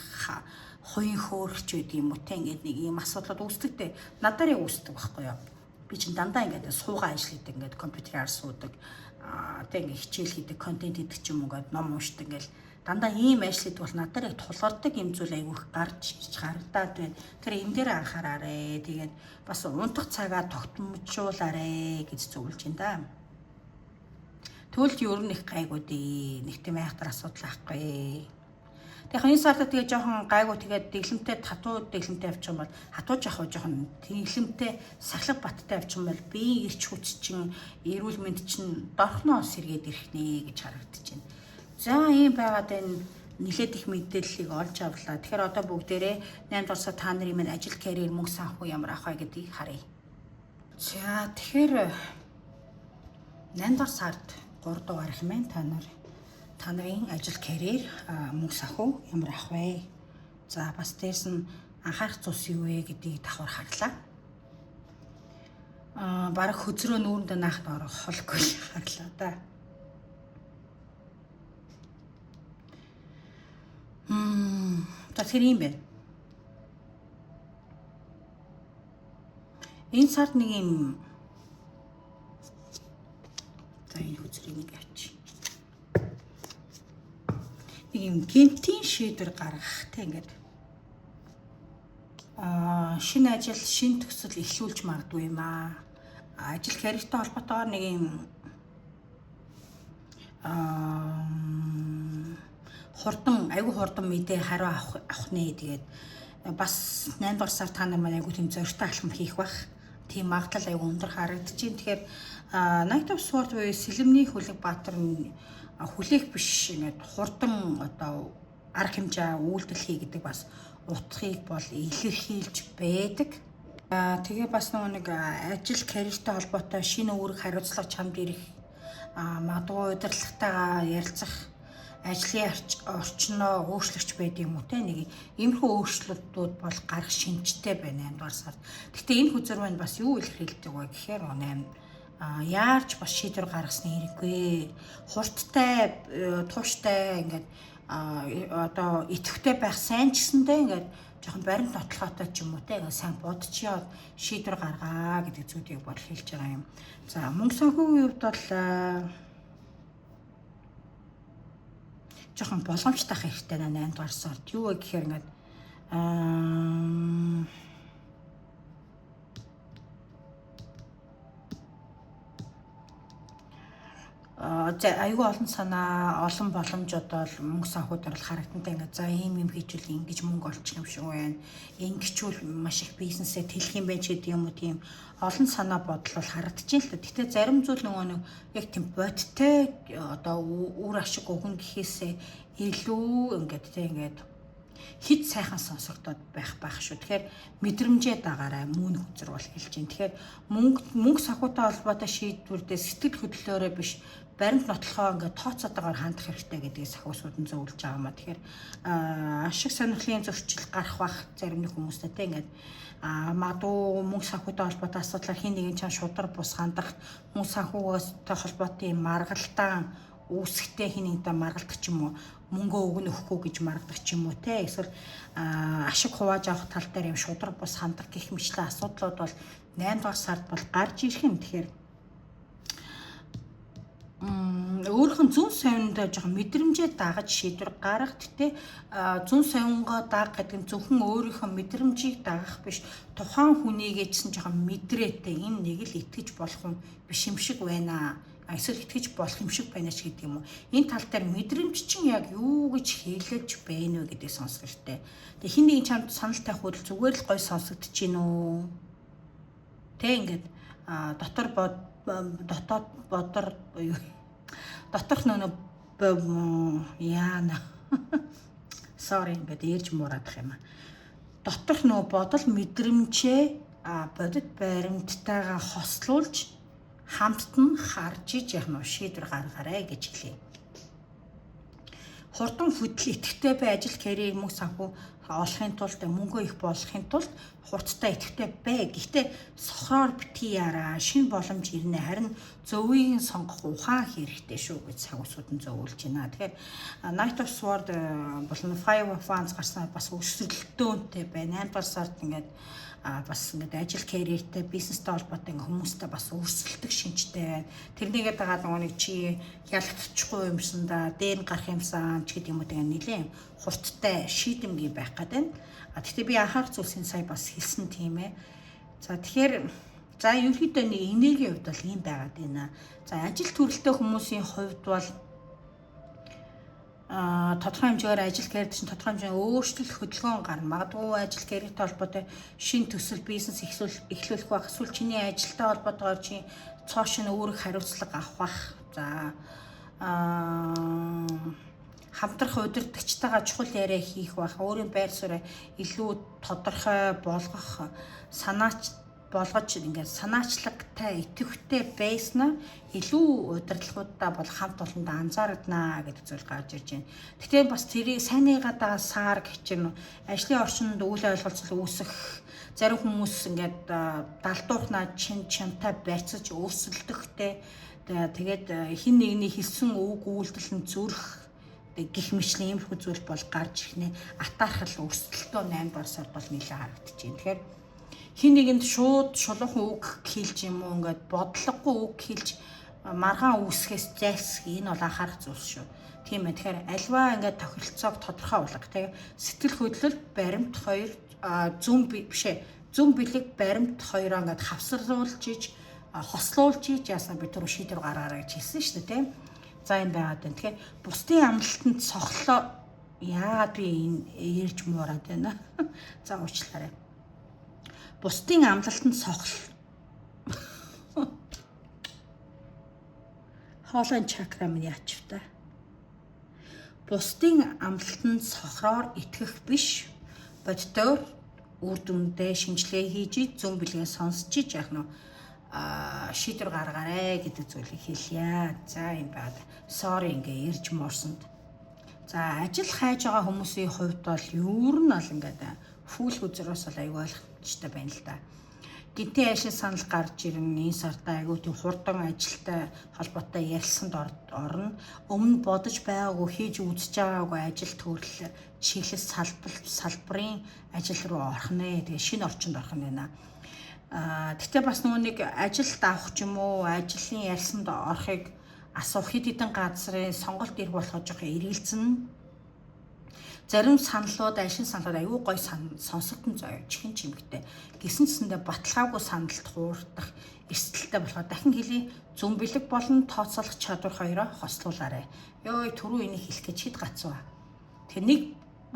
хуйн хөөрч байд юм уу те ингээд нэг ийм асуудлууд үүсдэгтэй. Надаар яг үүсдэг байхгүй юу? Би чинь дандаа ингээд суугаа ажил хийдэг, ингээд компьютераар суудаг, тэг ингээд хичээл хийдэг, контент хийдэг ч юм уу ингээд ном уншдаг ингээд дандаа ийм ажил хийдэг бол надад яг тулгардаг юм зүйл айгүйх гарч харагдаад байна. Тэр энэ дээр анхаараарэ. Тэгээд бас унтах цагаа тогтмолжуулаарэ гэж зөвлөж байна да. Тэгвэл ер нь их гайгүй дээ. Нэг тийм айхтар асуудал ахгүй. Тэгэхээр энэ сард тэгээ жоохон гайгүй тэгээд дэглэмтэй татуу дэглэмтэй авчих юм бол хатууж авах жоохон дэглэмтэй сахилга баттай авчих юм бол биеийн эрч хүч чинь эрүүл мэнд чинь дорхноо сэргээд ирэх нэ гэж харагдаж байна. За ийм байгаад энэ нилээд их мэдээллийг олж авлаа. Тэгэхээр одоо бүгдээрээ 8 дугаар сар та нарын минь ажил карьер мөнгө санхүү ямар авах вэ гэдгийг харъя. За тэгэхээр 8 дугаар сард 3 дугаар хэмээн та нарын ажил карьер мөнгө санхүү ямар авах вэ? За бас дээрс нь анхаарах зүйлс юу вэ гэдгийг давхар харлаа. Бараг хөзрөө нүүрэндээ наахд орох холгүй харлаа да. За тэр юм байна. Энэ сард нэг юм за энэ хүчрийг нэг авчи. Нэг юм гэмтийн шийдвэр гаргах те ингээд шинэ ажил, шинэ төсөл эхлүүлж магадгүй юм аа. Ажил карьертэй холбоотойгоор нэг юм айгүй хурдан мэдээ хариу авах нэ. Тэгээд бас 8 дугаар сар та нар маань айгүй тийм зоригтой алхам хийх бах. Тийм магадлал айгүй өндөр харагдаж байна. Тэгэхээр Night of Swords буюу Сэлэмний хүлэг баатар нь хүлээх биш ингээд хурдан одоо арга хэмжээ үйлдэл хий гэдэг бас утгыг бол илэрхийлж байдаг. Тэгээ бас нэг ажил карьертэй холбоотой шинэ үүрэг хариуцлага чамд ирэх магадгүй удирдлагатайгаа ярилцах ажлын орчноо өөрчлөгч байдаг юм уу те нэг иймэрхүү өөрчлөлтүүд бол гарах шинжтэй байна 8 дугаар сард. Гэтэ энэ хүзэр маань бас юу илэрхийлдэг вэ гэхээр 8 яарч бас шийдвэр гаргасны хэрэггүй. Хурдтай, тууштай ингээд одоо идэвхтэй байх сайн ч гэсэндээ ингээд жоохон баримт нотлохотой ч юм уу те ингээд сайн бодчихоод шийдвэр гаргаа гэдэг зүйлийг бол хэлж байгаа юм. За мөнгө санхүүгийн хувьд бол жоохон боломжтой хэрэгтэй 8 дугаар сард. Юу вэ гэхээр ингээд за аюу олон санаа, олон боломжууд бол мөнгө санхүүдээр л харагдантай ингээд за ийм юм хийжүүл ингэж мөнгө олчих юм шиг байна. Ингэчүүл маш их бизнесээ тэлэх юм байж гэдэг юм уу тийм олон санаа бодол бол харагдаж байна л та. Гэтэ зарим зүйл нөгөө нэг яг тийм бодтой одоо үр ашиг өгнө гэхээсээ илүү ингээд тийм ингээд хит сайхан сонсогдоод байх шүү. Тэгэхээр мэдрэмжээ дагаарай мөн хүзэр бол хэлж байна. Тэгэхээр мөнгө санхүүтэй холбоотой шийдвэрдээ сэтгэл хөдлөлөөрөө биш баримт нотлохоо ингээд тооцоотойгоор хандах хэрэгтэй гэдгийг сахиусууд нь зөвлөж байгаа маа. Тэгэхээр ашиг сонирхлын зөрчил гарах бах зарим нэг хүмүүстэй те ингээд магадгүй мөнгө санхүүтэй холбоотой асуудлаар хин нэгэн чам шудар бус хандах мөнгө санхүүтэй холбоотой маргалтаан үүсэхтэй хин нэгэн маргалдах ч юм уу мөнгө өгнө өгөхгүй гэж маргадах ч юм уу те эсвэл ашиг хувааж авах тал дээр юм шудар бус хандах гэх мэтлэн асуудлууд бол 8 дугаар сард бол гарч ирэх юм. Тэгэхээр өөрийнх нь зүүн совиндоо жоохон мэдрэмжээ дагаж шийдвэр гаргах. Гэтэ зүүн совингоо даг гэдэг нь зөвхөн өөрийнхөө мэдрэмжийг дагах биш тухайн хүнийгээчсэн жоохон мэдрээтэй энэ нэг л итгэж болох юм биш юм шиг байна. Эсвэл итгэж болох юм шиг байна ч гэдэг юм уу. Энэ тал дээр мэдрэмж чинь яг юу гэж хэлэлж байна вэ гэдгийг сонсох хэрэгтэй. Тэгээ хин нэгэн чамд санал тавих үед зүгээр л гой сонсогдож гин үү? Тэ ингээд дотоод бодор буюу доторх нөө яана sorry ингээд ээж муурах юм аа. Доторх нөө бодол мэдрэмжээ бодит баримттайгаа хослуулж хамтд нь харж иж яг нөө шийдвэр гаргаарай гэж хэлье. Хурдан хөдөл идэвхтэй бай ажил карьерийг мөнгө санхүү олохын тулд мөнгөө их болгохын тулд хурдтай идэвхтэй бай. Гэхдээ сохроор битгий яраа шинэ боломж ирнэ харин зөвийг сонгох ухаан хэрэгтэй шүү гэж сагуусууд нь зөвлөж байна. Тэгэхээр Night of Swords болон Five of Wands гарснаар бас өсөлтөөнтэй байна. 8 дугаар сард ингээд бас ингээд ажил карьертэй бизнестэй холбоотой ингээд хүмүүстэй бас өрсөлдөх шинжтэй байна. Тэрнийгээ дагаад нөгөө нэг чи ялагдчихгүй юмсан да дээр гарах юмсан ч гэдэг юм уу тэгээ нэлээд хурдтай шийдэмгий байх гэдэг. Гэхдээ би анхаарах зүйлсийн сая бас хэлсэн тийм ээ. За тэгэхээр за ерөнхийдөө нэг энергийн хувьд бол ийм байгаад байна. За ажил төрөлтэй хүмүүсийн хувьд бол тодорхой хэмжээгээр ажил карьер чинь тодорхой хэмжээний өөрчлөлт хөдөлгөөн гарна. Магадгүй ажил карьертэй холбоотой шинэ төсөл бизнес эхлүүлэх байх. Эсвэл чиний ажилтай холбоотойгоор чи цоо шинэ үүрэг хариуцлага авах бах. За хамтрах удирдагчтайгаа чухал яриа хийх бах. Өөрийн байр суурь илүү тодорхой болгох болгож ингээд санаачлагтай идэвхтэй байснаа илүү удирдлагуудаа бол хамт олондоо анзаарагданаа гэдэг зүйл гарч ирж байна. Тэгтээ бас тэрийг сайныгаагаа саар гिचэрнэ. Ажлын орчинд үйл ойлголцол үүсэх зарим хүмүүс ингээд далдуурнаа чамтай байцаж өрсөлдөхтэй тэгээд хин нэгний хэлсэн үг үйлдэл нь зүрх гих мэтлийн иймэрхүү зүйл бол гарч ирнэ. Атаархал өрсөлдөлтөө 8 дугаар сард бол нэлээд харагдчихээн. Тэгэхээр хин нэгэнд шууд шулуухан үг хэлж юм уу ингээд бодлогогүй үг хэлж маргаан үүсгэс зайлсхий энэ бол анхаарах зүйлс шүү. Тийм ээ. Тэгэхээр альва ингээд тохиролцоог тодорхой болгох. Тэгээ сэтгэл хөдлөл баримт хоёр зүүн бэлэг баримт хоёроо ингээд хавсарлуулж иж хослуулж иж яасан би түр шийдвэр гаргаарай гэж хэлсэн шүү дээ. Тийм. За энэ байгаад байна. Тэгэхээр бусдын амлалтанд цохлоо яагаад би энэ ярьж муураад байна. За уучлаарай. Бусдын амлалтанд хоолойн чакра минь яач вэ? Бусдын амлалтанд сохроор итгэх биш. Боддоор үр дүндээ шинжилгээ хийж зүүн бэлгээ сонсч яах нь шийдвэр гаргаарай гэдэг зүйлийг хэлье. За юм байна. Sorry ингээ ирж морсонд. За ажил хайж байгаа хүмүүсийн хувьд бол ер нь бол ингээд фүүл хүзрээс бол аюул ойлгомжтой байна л да. Гинтийн ажлын санал гарч ирнэ. Энэ сартаа аюул тийм хурдан ажилтай холбоотой ярилцсанд орно. Өмнө бодож байгаагүй хийж үзэж байгаагүй ажил төрөл чиглэл салбарын ажил руу орох нэ. Тэгээ шинэ орчинд орох нь байна. Тэгтээ бас нөгөө нэг ажилд авах ч юм уу, ажлын ярилцсанд орохыг асуух хэд хэдэн газрын сонголт ирэх болохоо жоох эргэлзэн. Зарим саналууд, ажлын саналууд аюу гой сонсогдсон заяа чихэн чимэгтэй. Гэсэн цэсэндээ баталгаагүй саналд хуурдах эрсдэлтэй болохоор дахин хэлий зүүн бэлэг болон тооцоолох чадвар хоёроо хослуулаарай. Ёй түрүү энийг хэлэх гэж хэд гацваа. Тэгэхээр нэг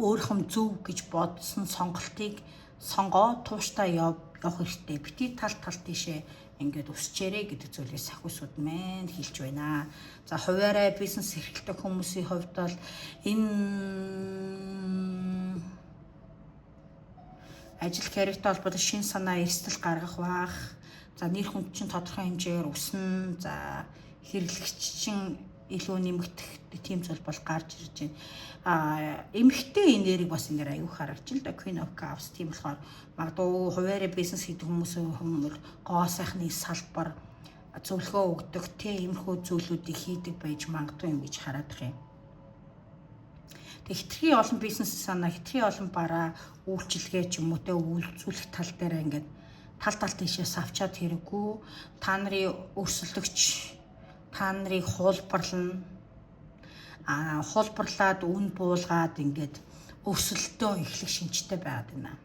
өөрийнхөө зөв гэж бодсон сонголтыг сонгоо тууштай явах хэрэгтэй. Бити тал тийшээ ингээд өсчээрэй гэдэг зүйлийг сахиусууд мэн хэлж байна. За хуваарай бизнес эрхлэлтэй хүмүүсийн хувьд бол энэ ажил карьертэй холбоотой шин санаа эрсдэл гаргах бах. За нэр хүнд чинь тодорхой хэмжээгээр өснө. За хэрэглэгч чинь илүү нэмэгдэх тийм зүйл бол гарч ирж байна. Эмэгтэй энерги бас энэ аюу харагч л да Queen of Cups тийм болохоор магадгүй хуваарай бизнес хийдэг хүмүүс гоо сайхны салбар зөвлөгөө өгдөг тийм иймэрхүү зүйлүүдийг хийдэг байж магадгүй юм гэж хараад их юм. Тэг хитрхи олон бизнес санаа, хитрхи олон бараа үйлчилгээ ч юм уу тэ үйлчлэх тал дээр ингээд тал тийшээ савчаад хэрэггүй. Та нарын өрсөлдөгч та нарыг хуулбарлана. Хуулбарлаад үн буулгаад ингээд өрсөлдөө эхлэх шинжтэй байгаад байна.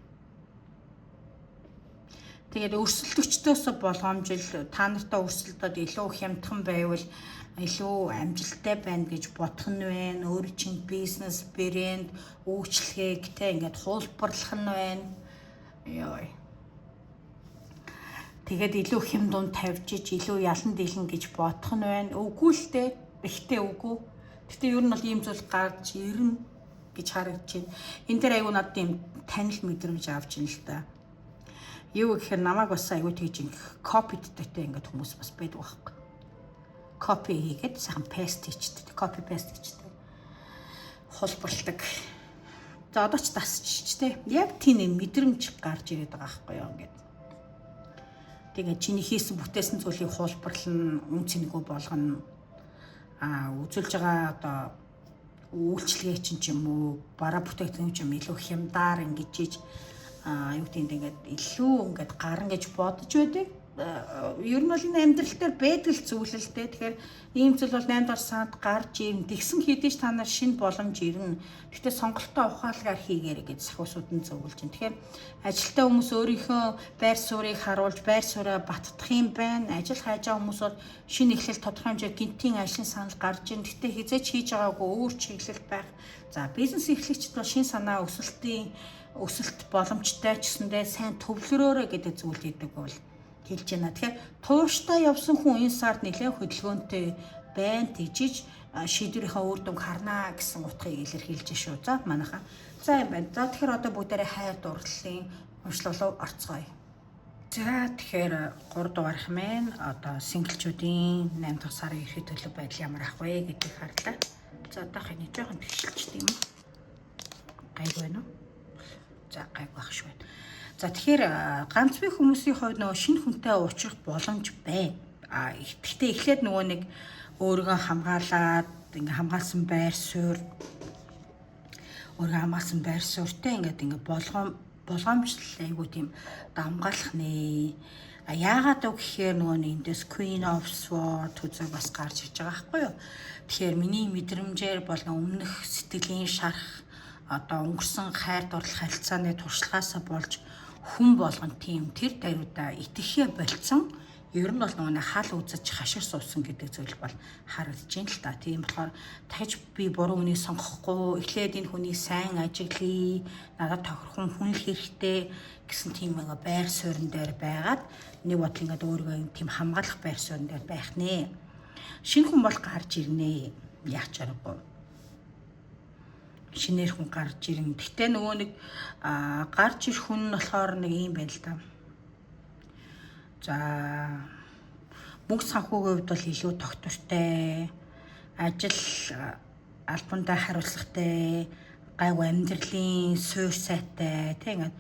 Тэгээд өрсөлдөгчдөөс болгоомжил та нартай өрсөлдөд илүү хямдхан байвал илүү амжилттай байна гэж бодох нь байна. Өөр чинь бизнес, брэнд, үйлчлэгээтэй ингээд хуулбарлах нь байна. Ёй. Тэгээд илүү хэм дунд тавьж илүү ялан дийлэн гэж бодох нь байна. Үгүй л дээ. Ихтэй үгүй. Гэтэ ер нь бол ийм зүйл гарч ирнэ гэж харагдаж байна. Энэ дээр аюу надад ийм танил мэдрэмж авч ин л та. Юу гэхээр намайг бас аюу тэгж копидтэй ингээд хүмүүс бас байдаг байхгүй. Копи хийгээд сайхан паст хийчихдээ. Копи паст хийчихдээ. Холборладаг. За одоо ч дасчихтэй. Яг тийм мэдрэмж гарч ирээд байгаа байхгүй юу ингээд. Тэгээд чиний хийсэн бүтээсэн зүйлийг хуулбарлан үн цэнэгүй болгоно. Үзүүлж байгаа одоо үйлчлэгээ чинь ч юм уу бараа бүтээгдэхүүн ч юм илүү хямдаар ингэж ийж юу гэдэг ингээд илүү ингээд гарна гэж бодож байдаг. Ер нь бол энэ амьдрал дээр байдаг л зүйл л дээ. Тэгэхээр ийм зүйл бол 8 дугаар сард гарч ирнэ. Тэгсэн хэдий ч та нар шинэ боломж ирнэ. Гэхдээ сонголтоо ухаалгаар хийгээрэй гэж сахиусууд нь зөвлөж байна. Тэгэхээр ажилтаа хүмүүс өөрийнхөө байр суурийг харуулж байр сууриа баттдах юм байна. Ажил хайж байгаа хүмүүс бол шинэ эхлэл тодорхой хэмжээ гинтийн ажлын санал гарч ирнэ. Гэхдээ хизээч хийж байгаагүй өөр чиглэлд байх. За бизнес эрхлэгчд бол шинэ санаа өсөлт боломжтой ч гэсэндээ сайн төвлөрөөрэй гэдэг зүйл хийдэг бол хэлж байна. Тэгэхээр тууштай явсан хүн энэ сард нэлээд хөдөлгөөнтэй байна. Тэгжиж шийдвэрийнхээ үр дүнг харнаа гэсэн утгыг илэрхийлж шүү. За манайхаа. За юм байна. За тэгэхээр одоо бүгдээрээ хайр дурлалын уншлалуу орцгоё. За тэгэхээр 3 дугаарх мэн одоо синглчүүдийн 8 дахь сарын эрхийг төлөв байдал ямар ах вэ гэдгийг харлаа. За одоох энэ жоохон тэгшилчтэй юм. Гайг байна уу? За гайг байх шүү. За тэгэхээр ганц бие хүмүүсийн хувьд нөгөө шинэ хүнтэй уулзах боломж байна. Гэхдээ эхлээд нөгөө нэг өөрийгөө хамгаалаад ингээ хамгаалсан байр суурь өөрөө хамгаалсан байр суурьтай ингээ болгоомжлол айгуу тийм дамгаалах нэ. Яагаад вэ гэхээр нөгөө эндээс Queen of Swords үзэг бас гарч ирж байгаа байхгүй юу. Тэгэхээр миний мэдрэмжээр болон өмнөх сэтгэлийн шарах одоо өнгөрсөн хайр дурлал харилцааны туршлагаасаа болж хүн болгон тийм тэр даруйда итгэхээ болцсон. Ер нь бол нөгөө хал үзэж хашир суусан гэдэг зүйл бол харагдаж байна л та. Тийм болохоор дахиж би буруу үнийг сонгохгүй, эхлээд энэ хүний сайн ажиглая, надад тохирхон хүн л хэрэгтэй гэсэн тийм байгаа байр суурин дээр байгаад нэг бодол ингээд өөрийгөө тийм хамгаалах байр суурин дээр байх нэ. Шинэ хүн бол гарч ирнэ. Яач аргагүй. Шинээр хүн гарч ирнэ. Гэтэ нөгөө нэг гарч ирэх хүн нь болохоор нэг юм байна л да. За мөнгө санхүүгийн хувьд бол илүү тогтвортой, ажил албандаа хариуцлагатай, гайгүй амьдралын суурь сайтай тийм ингээд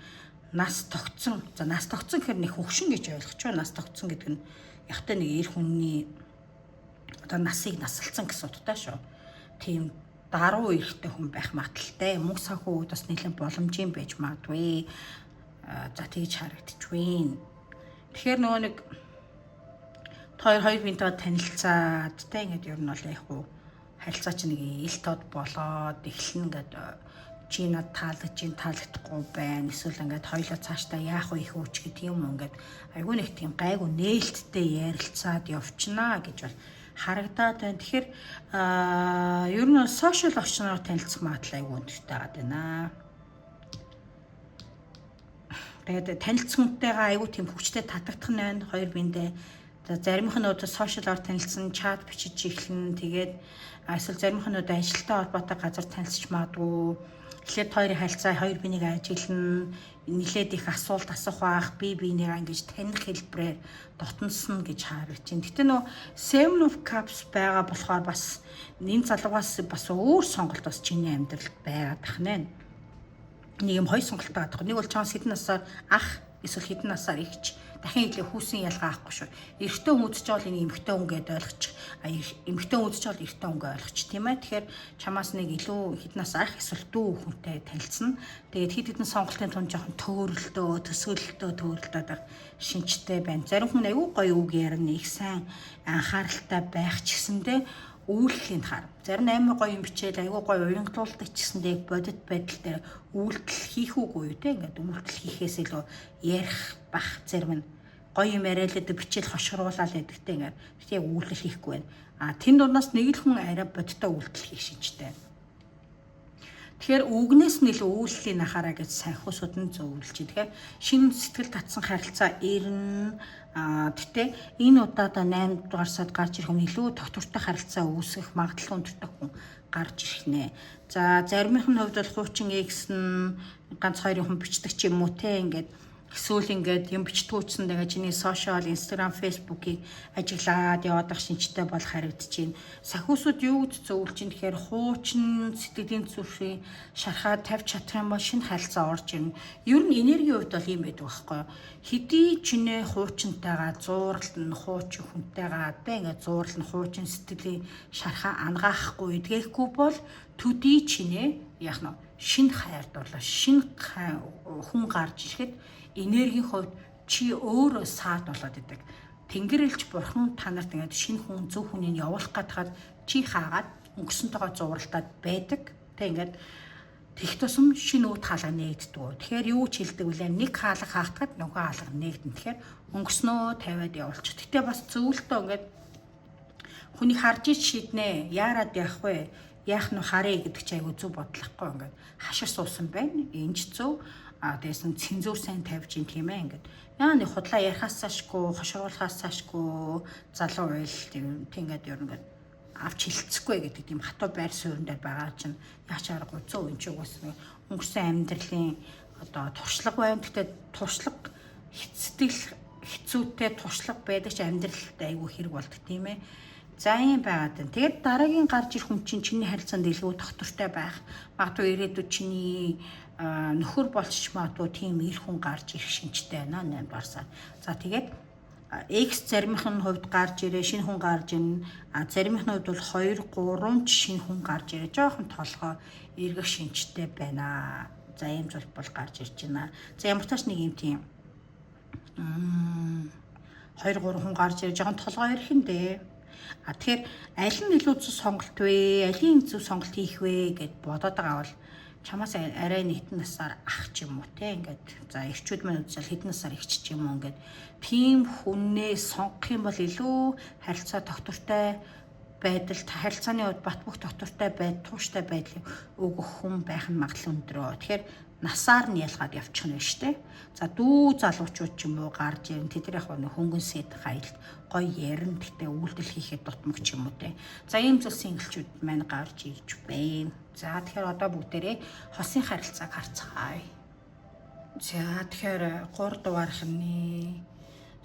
нас тогтсон. За нас тогтсон гэхээр нэг хөвшин гэж ойлгож байна. Нас тогтсон гэдэг нь ягтай нэг эр хүний одоо насыг насалцсан гэсэн утгатай шүү. Тийм даруй эрхтэй хүн байх магадaltaй. Мөнгө санхүү үед бас нэлээд боломжийн байж магадгүй. За тэгж харагдчих вэ. Тэгэхээр нөгөө нэг хоёр бинтээ танилцаад тэ ингээд ер нь бол яг хуу харилцаа чинь нэг ил тод болоод эхлэн ингээд чи над таалагдахгүй байна. Эсвэл ингээд хоёлоо цаашдаа яах вэ их үуч гэдэг юм ингээд айгүй нэг тийм гайгүй нээлттэй ярилцаад явчихнаа гэж бол харагдаад байна. Тэгэхээр ер нь сошиал орчноор танилцах магадлал айгүй өндөртэй байна. Тэгээд танилцсан хүнтэйгээ айгүй тийм хүчтэй татагдах нь байна. Хоёр биендээ заримх нь одоо сошиалор танилцсан, чат бичиж эхлэн тэгээд эсвэл заримх нь одоо ажилтай холбоотой газар танилцж магадгүй. Эхлээд хоёрын харилцаа хоёр биенийг ажиглана, нилээд их асуулт асуух баах, бие биенийгаа ингэж таних хэлбэрээр дотносон гэж харагдаж байна. Гэтэ нөө Seven of Cups байгаа болохоор бас энэ залуугаас бас өөр сонголт бас чиний амьдралд байгаад тах нэ. Нэг юм хоёр сонголттой гадах. Нэг бол чанс хэдэн насаар ах эсвэл хэдэн насаар ихч дахин илүү хүүсэн ялгаа авахгүй шүү. Эрэгтэй хүн үзэж байгаа энэ эмэгтэй хүн гэдээ ойлгочих. Эмэгтэй хүн үзэж байгаа эрэгтэй хүн ойлгочих тийм ээ. Тэгэхээр чамаас нэг илүү хэдэн нас ах эсвэл дүү хүнтэй танилцсан. Тэгээд хэд хэдэн сонголтын тунд жоохон төөрөлтөө, төсөөлөлтөө байх шинжтэй байна. Зарим хүн аюу гоё үг ярина, их сайн анхааралтай байх ч гэсэндээ үйлдэлийн хар. Зарим амар гоё юм бичээл аюу гоё уянгалуулдаг ч гэсэндээ бодит байдал дээр үйлдэл хийх үгүй юу те. Ингээд үйлдэл хийхээс илүү ярих бах зарим нь гоё юм яриалаад бичээл хошгруулаад байдагтай ингээд яг үйлдэл хийхгүй байна. Тэн дундаас нэг л хүн арай бодиттой үйлдэл хийх шинжтэй. Тэгэхээр үгнээс нь илүү үйлдэлийн анхаараа гэж санхүүсууд нь зөвлөж. Тэгэхээр шинэ сэтгэл татсан харилцаа ирнэ. Тэгтээ энэ удаадаа 8 дугаар сард гарч ирэх хүн илүү тогтвортой харилцаа үүсгэх магадлал өндөртэй хүн гарч ирэх нэ. За заримын хувьд бол хуучин X нь ганц хоёрын хүн бичдэг ч юм уу те ингээд эсвэл ингээд юм бичтгүүцсэн тэгээ чиний сошиал, Instagram, Facebook-ийг ажиглаад яваадах шинжтэй бол харагдаж байна. Сахиусууд юу гэж зөвлөж чинь тэгэхээр хуучин сэтгэлийн зүрхийг шархаад тавьж чадах юм бол шинэ харилцаа орж ирнэ. Ер нь энергийн хувьд бол юм байдаг байхгүй юу? Хэдий чинээ хуучинтайгаа зуурална, хуучин хүнтэйгаа тэ ингээд зуурална, хуучин сэтгэлийн шархаа ангаахгүй эдгээхгүй бол төдий чинээ яах нь шинэ хайрд болоо шинэ хүн гарч ирэхэд энергийн хувьд чи өөрөө саад болоод идэг. Тэнгэрлэгч бурхан та нарт ингээд шинэ хүн зөв хүнийг явуулах гэдгээр чи хаагаад өнгөрсөнтэйгээ зууралтаад байдаг. Тэ ингээд тех тусам шинэ үт хаалга нээгддэг. Тэгэхээр юу ч хэлдэг вүлээ нэг хаалга хаагдахад нөгөө хаалга нээгдэн. Тэгэхээр өнгөрснөө тавиад явуулчих. Гэтэ бас зөвлөлтөө ингээд хүнийг харж ич шийднэ. Яарад явах вэ? Яах нь харъя гэдэг чи айгу зөв бодлохгүй ингээд хашир суусан байна. Энд ч зөв дээс нь цензур сайн тавьж ин тийм ээ ингээд яа нэг худлаа ярихаас ашгүй хошруулахаас ашгүй залуу байл тийм ингээд ер нь ингээд авч хилцэхгүй гэдэг тийм хатуу байр суурин дээр байгаа чинь яач аргагүй зөв энэ ч угаас өнгөрсөн амьдралын одоо туршлага байна. Гэхдээ туршлага хэцдэл хэцүүтэй туршлага байдаг ч амьдралд айгүй хэрэг болдог тийм ээ. За юм байгаад байна. Тэгээд дараагийн гарч ирэх хүн чинь чиний харилцаанд илүү тогтвортой байх. Магадгүй ирээдүйд чиний нөхөр болчих магадгүй тийм эр хүн гарч ирэх шинжтэй байна 8 дугаар сар. За тэгээд X заримх нь хувьд гарч ирээ, шинэ хүн гарч ирнэ. Заримх нь хувьд бол 2, 3 шинэ хүн гарч ирээ. Жохон толгой эргэх шинжтэй байна. За ийм зүйл бол гарч ирж байна. За ямар ч тач нэг юм тийм 2, 3 хүн гарч ирээ. Жохон толгой эрхэндээ. Тэгэхээр аль нь илүү зөв сонголт вэ? Алийн зөв сонголт хийх вэ гэд бодоод байгаа бол чамаас арай нэгэн насаар ах ч юм уу те ингээд за эрчүүд маань үзэл хэдэн насаар ихч юм уу ингээд тийм хүнээ сонгох юм бол илүү харилцаа тогтвортой байдал харилцааны хувьд бат бөх тогтвортой тууштай байдлыг өгөх хүн байх нь магадлал өндрөө. Тэгэхээр насаар нь ялгаад явчих нь шүү дээ. За дүү залуучууд ч юм уу гарч ирэн тэд яг нэг хөнгөн сэт хаялт гоё ярин гэтээ үйлдэл хийхэд дутмаг ч юм уу те. За ийм зүйл синглчүүд маань гарч ирж байна. За тэгэхээр одоо бүгдээрээ хосын харилцааг харцгаая. За тэгэхээр 3 дугаархны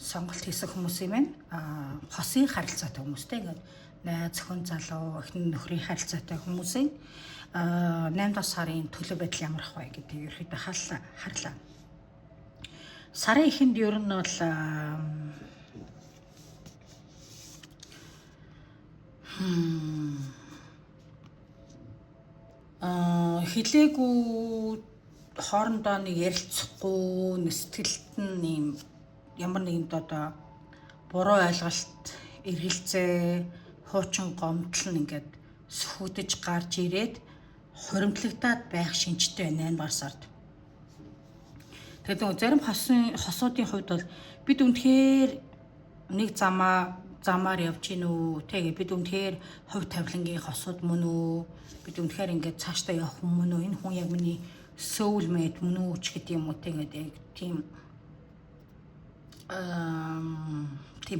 сонголт хийсэн хүмүүс юм байна. Хосын харилцаатай хүмүүстэй ингээд найз зөвхөн залуу эхнэр нөхрийн харилцаатай хүмүүсийн 8 сарын төлөв байдал ямар ах вэ гэдэг ерөөхдөө харлаа. Сарын эхэнд ер нь бол хилээгүй хоорондоо нэг ярилцахгүй сэтгэлд нь юм ямар нэгэнд одоо буруу ойлголт эргэлзээ хуучин гомдол нь ингээд сөхөдөж гарч ирээд хуримтлагдаад байх шинжтэй байна 8 сард. Тэгээд зарим хосуудын хувьд бол бид үнэхээр нэг замаар явж гин үү тэгээ бид үнэхээр хувь тавилангийн хосууд мөн үү бид үнэхээр ингээд цаашдаа явах хүн мөн үү энэ хүн яг миний soulmate мөн үү ч гэдэг юм уу тэгээд яг тийм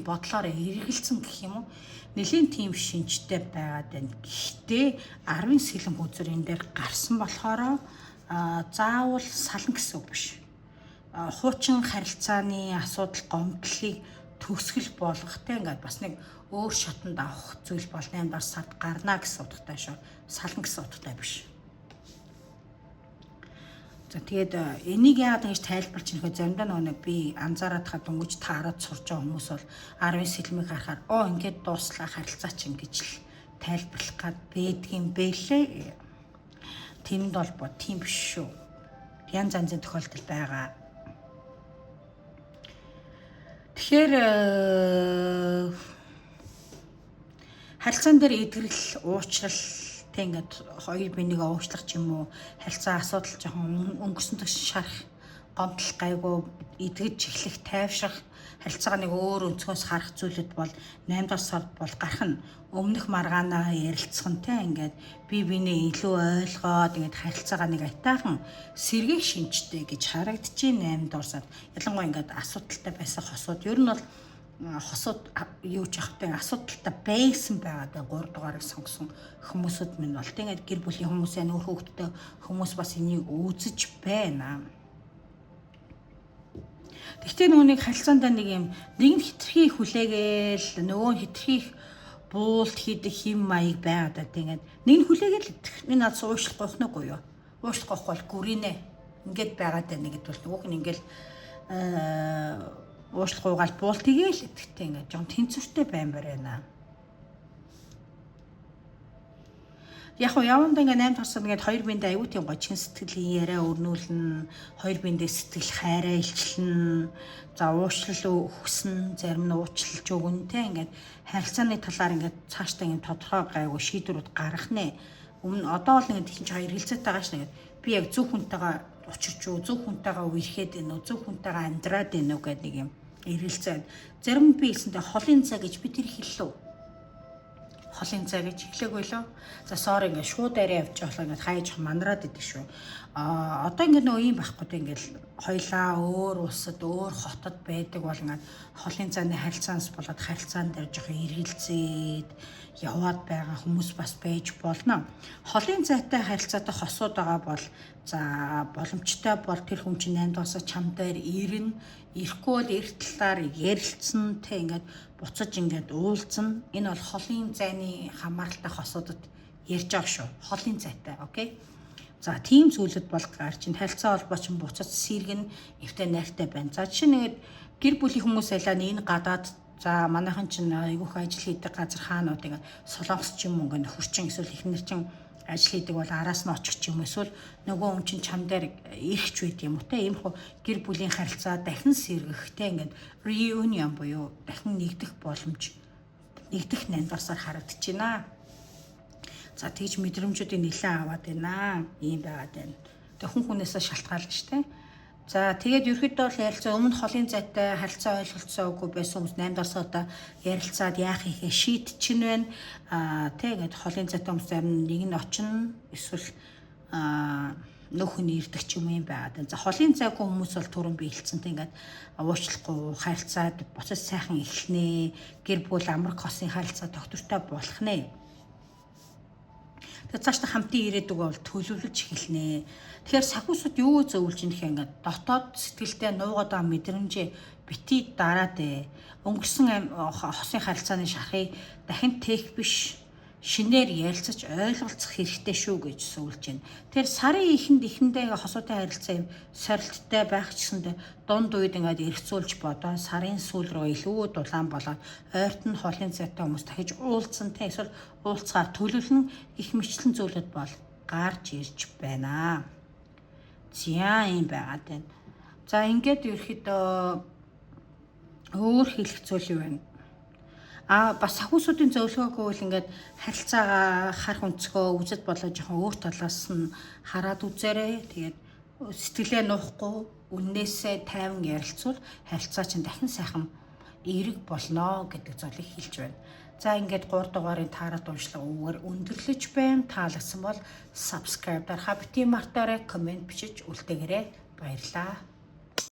бодлоор эргэлзэн гэх юм уу нэлийн тийм шинжтэй байгаад байна. Гэхдээ 10 сэлэн хүзэр энэ дээр гарсан болохоор заавал сална гэсэн үг биш. Хуучин харилцааны асуудал гомдлыг төгсгөл болгохтой ингээд бас нэг өөр шатанд авах зүйл бол 8 сард гарна гэсэн утгатай шүү. Сална гэсэн утгатай биш. За тэгээд энийг яагаад ингэж тайлбарч нөхөө заримдаа нэг би анзаараад хаад өнгөж таарад сурж байгаа хүмүүс бол 10 сэлмийг харахаар ингээд дууслаа харилцаа чинь гэж л тайлбарлах гад байдгийн бэлээ. Тэнд бол тийм биш шүү. Янз янзын тохиолдол байгаа. Тэгэхээр харилцаан дээр эдгэрэл уучрал тэг ингээд хоёр бинийг уучлах ч юм уу харилцаа асуудал жоохон өнгөрсөн төс шарах гомдол гайгүй эдгэж эхлэх тайвшрах харилцаагаа нэг өөр өнцгөөс харах зүйлүүд бол 8 сард бол гарах нь өмнөх маргаанаа ярилцах нь те ингээд би бинээ илүү ойлгоод ингээд харилцаагаа нэг айтаахан сэргийг шинжтэй гэж харагдчихээн 8 сард ялангуяа ингээд асуудалтай байсан хосууд ер нь бол хосууд юу ч явахтай асуудалтай байсан байгаа 3 дугаарыг сонгосон хүмүүсүүд минь бол тэгээд гэр бүлийн хүмүүсээ нөр хүүхдтэй хүмүүс бас энийг үзэж байна. Гэхдээ нүунийг харилцаандаа нэг юм нэг нь хитрхи хүлээгээл нөгөө хитрхи буулт хийдэг хим маяг байгаад тэгээд нэг нь хүлээгээл энэ над уушлахгүй байхгүй юу? Уушлахгүй бол гүрийнэ. Ингээд байгаад байна гэдэг бол нөгөөх нь ингээл уушлахуугаал буул тэгээл идэхтэй ингээд жон тэнцвэртэй баймаар байна. Яг явандаа ингээд 8 тасад ингээд хоёр биендээ аюу тийм гочин сэтгэлийн яриа өрнүүлнэ, хоёр биендээ сэтгэл хайраа илчлэн, за уучлал өгсөн, зарим нь уучлалж өгнө те ингээд харилцааны талаар ингээд цаашдаа ингээд тодорхой гайгүй шийдвэрүүд гаргах нэ. Өмнө одоо л ингээд тийм ч хоёр хэлцээтэй байгаа ш. Би яг зөв хүнтэйгээ учирч уу, зөв хүнтэйгээ үерхэд байна уу, зөв хүнтэйгээ амьдраад байна уу гэдэг нэг юм эргэлзээ. Зарим би хэлсэндээ холын цай гэж би тэр хэллээ. Холын цай гэж хэлээгүй лөө. За sorry ингээд шууд арай явж байгаа ингээд хайж мандраад идэв шүү. Одоо ингээд нөгөө юм байхгүй дээ ингээд хоёлаа өөр улсад өөр хотод байдаг бол ингээд холын цайны харилцаанаас болоод харилцаан дээр жоохон эргэлзээд яваад байгаа хүмүүс бас байж болно. Холын цайтай харилцаатай хосууд байгаа бол за боломжтой бол тэр хүн чинь 8 дуусаа чамдаар ирнэ. Ирэхгүй бол эрт талаар ярилцсан те ингээд буцаж ингээд уулзна. Энэ бол холын зайны хамааралтай хосуудад ярьж байгаа шүү. Холын зайтай, окей. За тийм зүйлүүд бол гарч ин харилцаа холбоо чинь буцаж сэргэн эвтэй найртай байна. За жишээ нэгэд гэр бүлийн хүмүүс байлаа энэ гадаад за манайхан чинь айгүйх ажил хийдэг газар хаанууд ингээд солонгос ч юм уу ингээд нөхөрчин эсвэл эхнэр чин ажил хийдэг бол араас нь очих ч юм эсвэл нөгөө хүн чинь чам дээр ирэх ч байд юм уу те ийм хөө гэр бүлийн харилцаа дахин сэргэхтэй ингээд reunion буюу дахин нэгдэх боломж нэгдэх нандсаар харагдаж байна. За тэгж мэдрэмжүүдийг нэлээд аваад байна. Ийм байгаад байна. Тэг хүн хүнээсээ шалтгаалж штэ. За тэгээд ерөөхдөө бол ярилцаа өмнө холын зайтай харилцаа ойлголцоогүй байсан хүмүүс 8 дарсаатаа ярилцаад яах ихэ шийдчихэн байна. Тэгээд холын зайтай хүмүүс зарим нэг нь очино эсвэл нөхөн ирдэг ч юм байгаад. За холын зайгүй хүмүүс бол түрүүн би хэлцэнтэй ингээд уучлахгүй харилцаад буцаж сайхан эхлэнэ. Гэр бүл амар хосын харилцаа доктортой болох нэ. Тэгээд цаашдаа хамтын ирээдүг бол төлөвлөж эхэлнэ. Тэгэхээр сахиусууд юу зөвлөж ийнх ингээд дотоод сэтгэлдээ нуугаад байгаа мэдрэмжээ бити дараад өнгөрсөн хосын харилцааны шархыг дахин тех биш шинээр ярилцаж ойлголцох хэрэгтэй шүү гэж зөвлөж байна. Тэгэхээр сарын эхэндээ хосуутай харилцаа юм сорилттой байх гэсэндээ дунд үед ингээд эргцүүлж бодоо сарын сүүл рүү илүү дулаан болоод ойрт нь холын зайтай хүмүүс дахиж уулзсан те эсвэл уулзгаар төлөвлөн их мэтлэн зүйлүүд бол гарч ирж байна. За юм байгаад байна. За ингээд ерөөхдөө өөр хэлэх зүйл юу вэ? Бас сахиусуудын зөвлөгөөгөө бол ингээд харилцаагаа харах өнцгөө үзэл болоо жоохон өөр талаас нь хараад үзээрэй. Тэгээд сэтгэлээ нуухгүй үннээсээ тайван ярилцвал харилцаа чинь дахин сайхан эерэг болно гэдэг зүйлийг хэлж байна. За ингээд 3 дугаарын таарат уншлага өгөр өндөрлөж байна. Таалагдсан бол subscribe дарахаа бити мартаарай, комент бичиж үлдээгээрэй. Баярлалаа.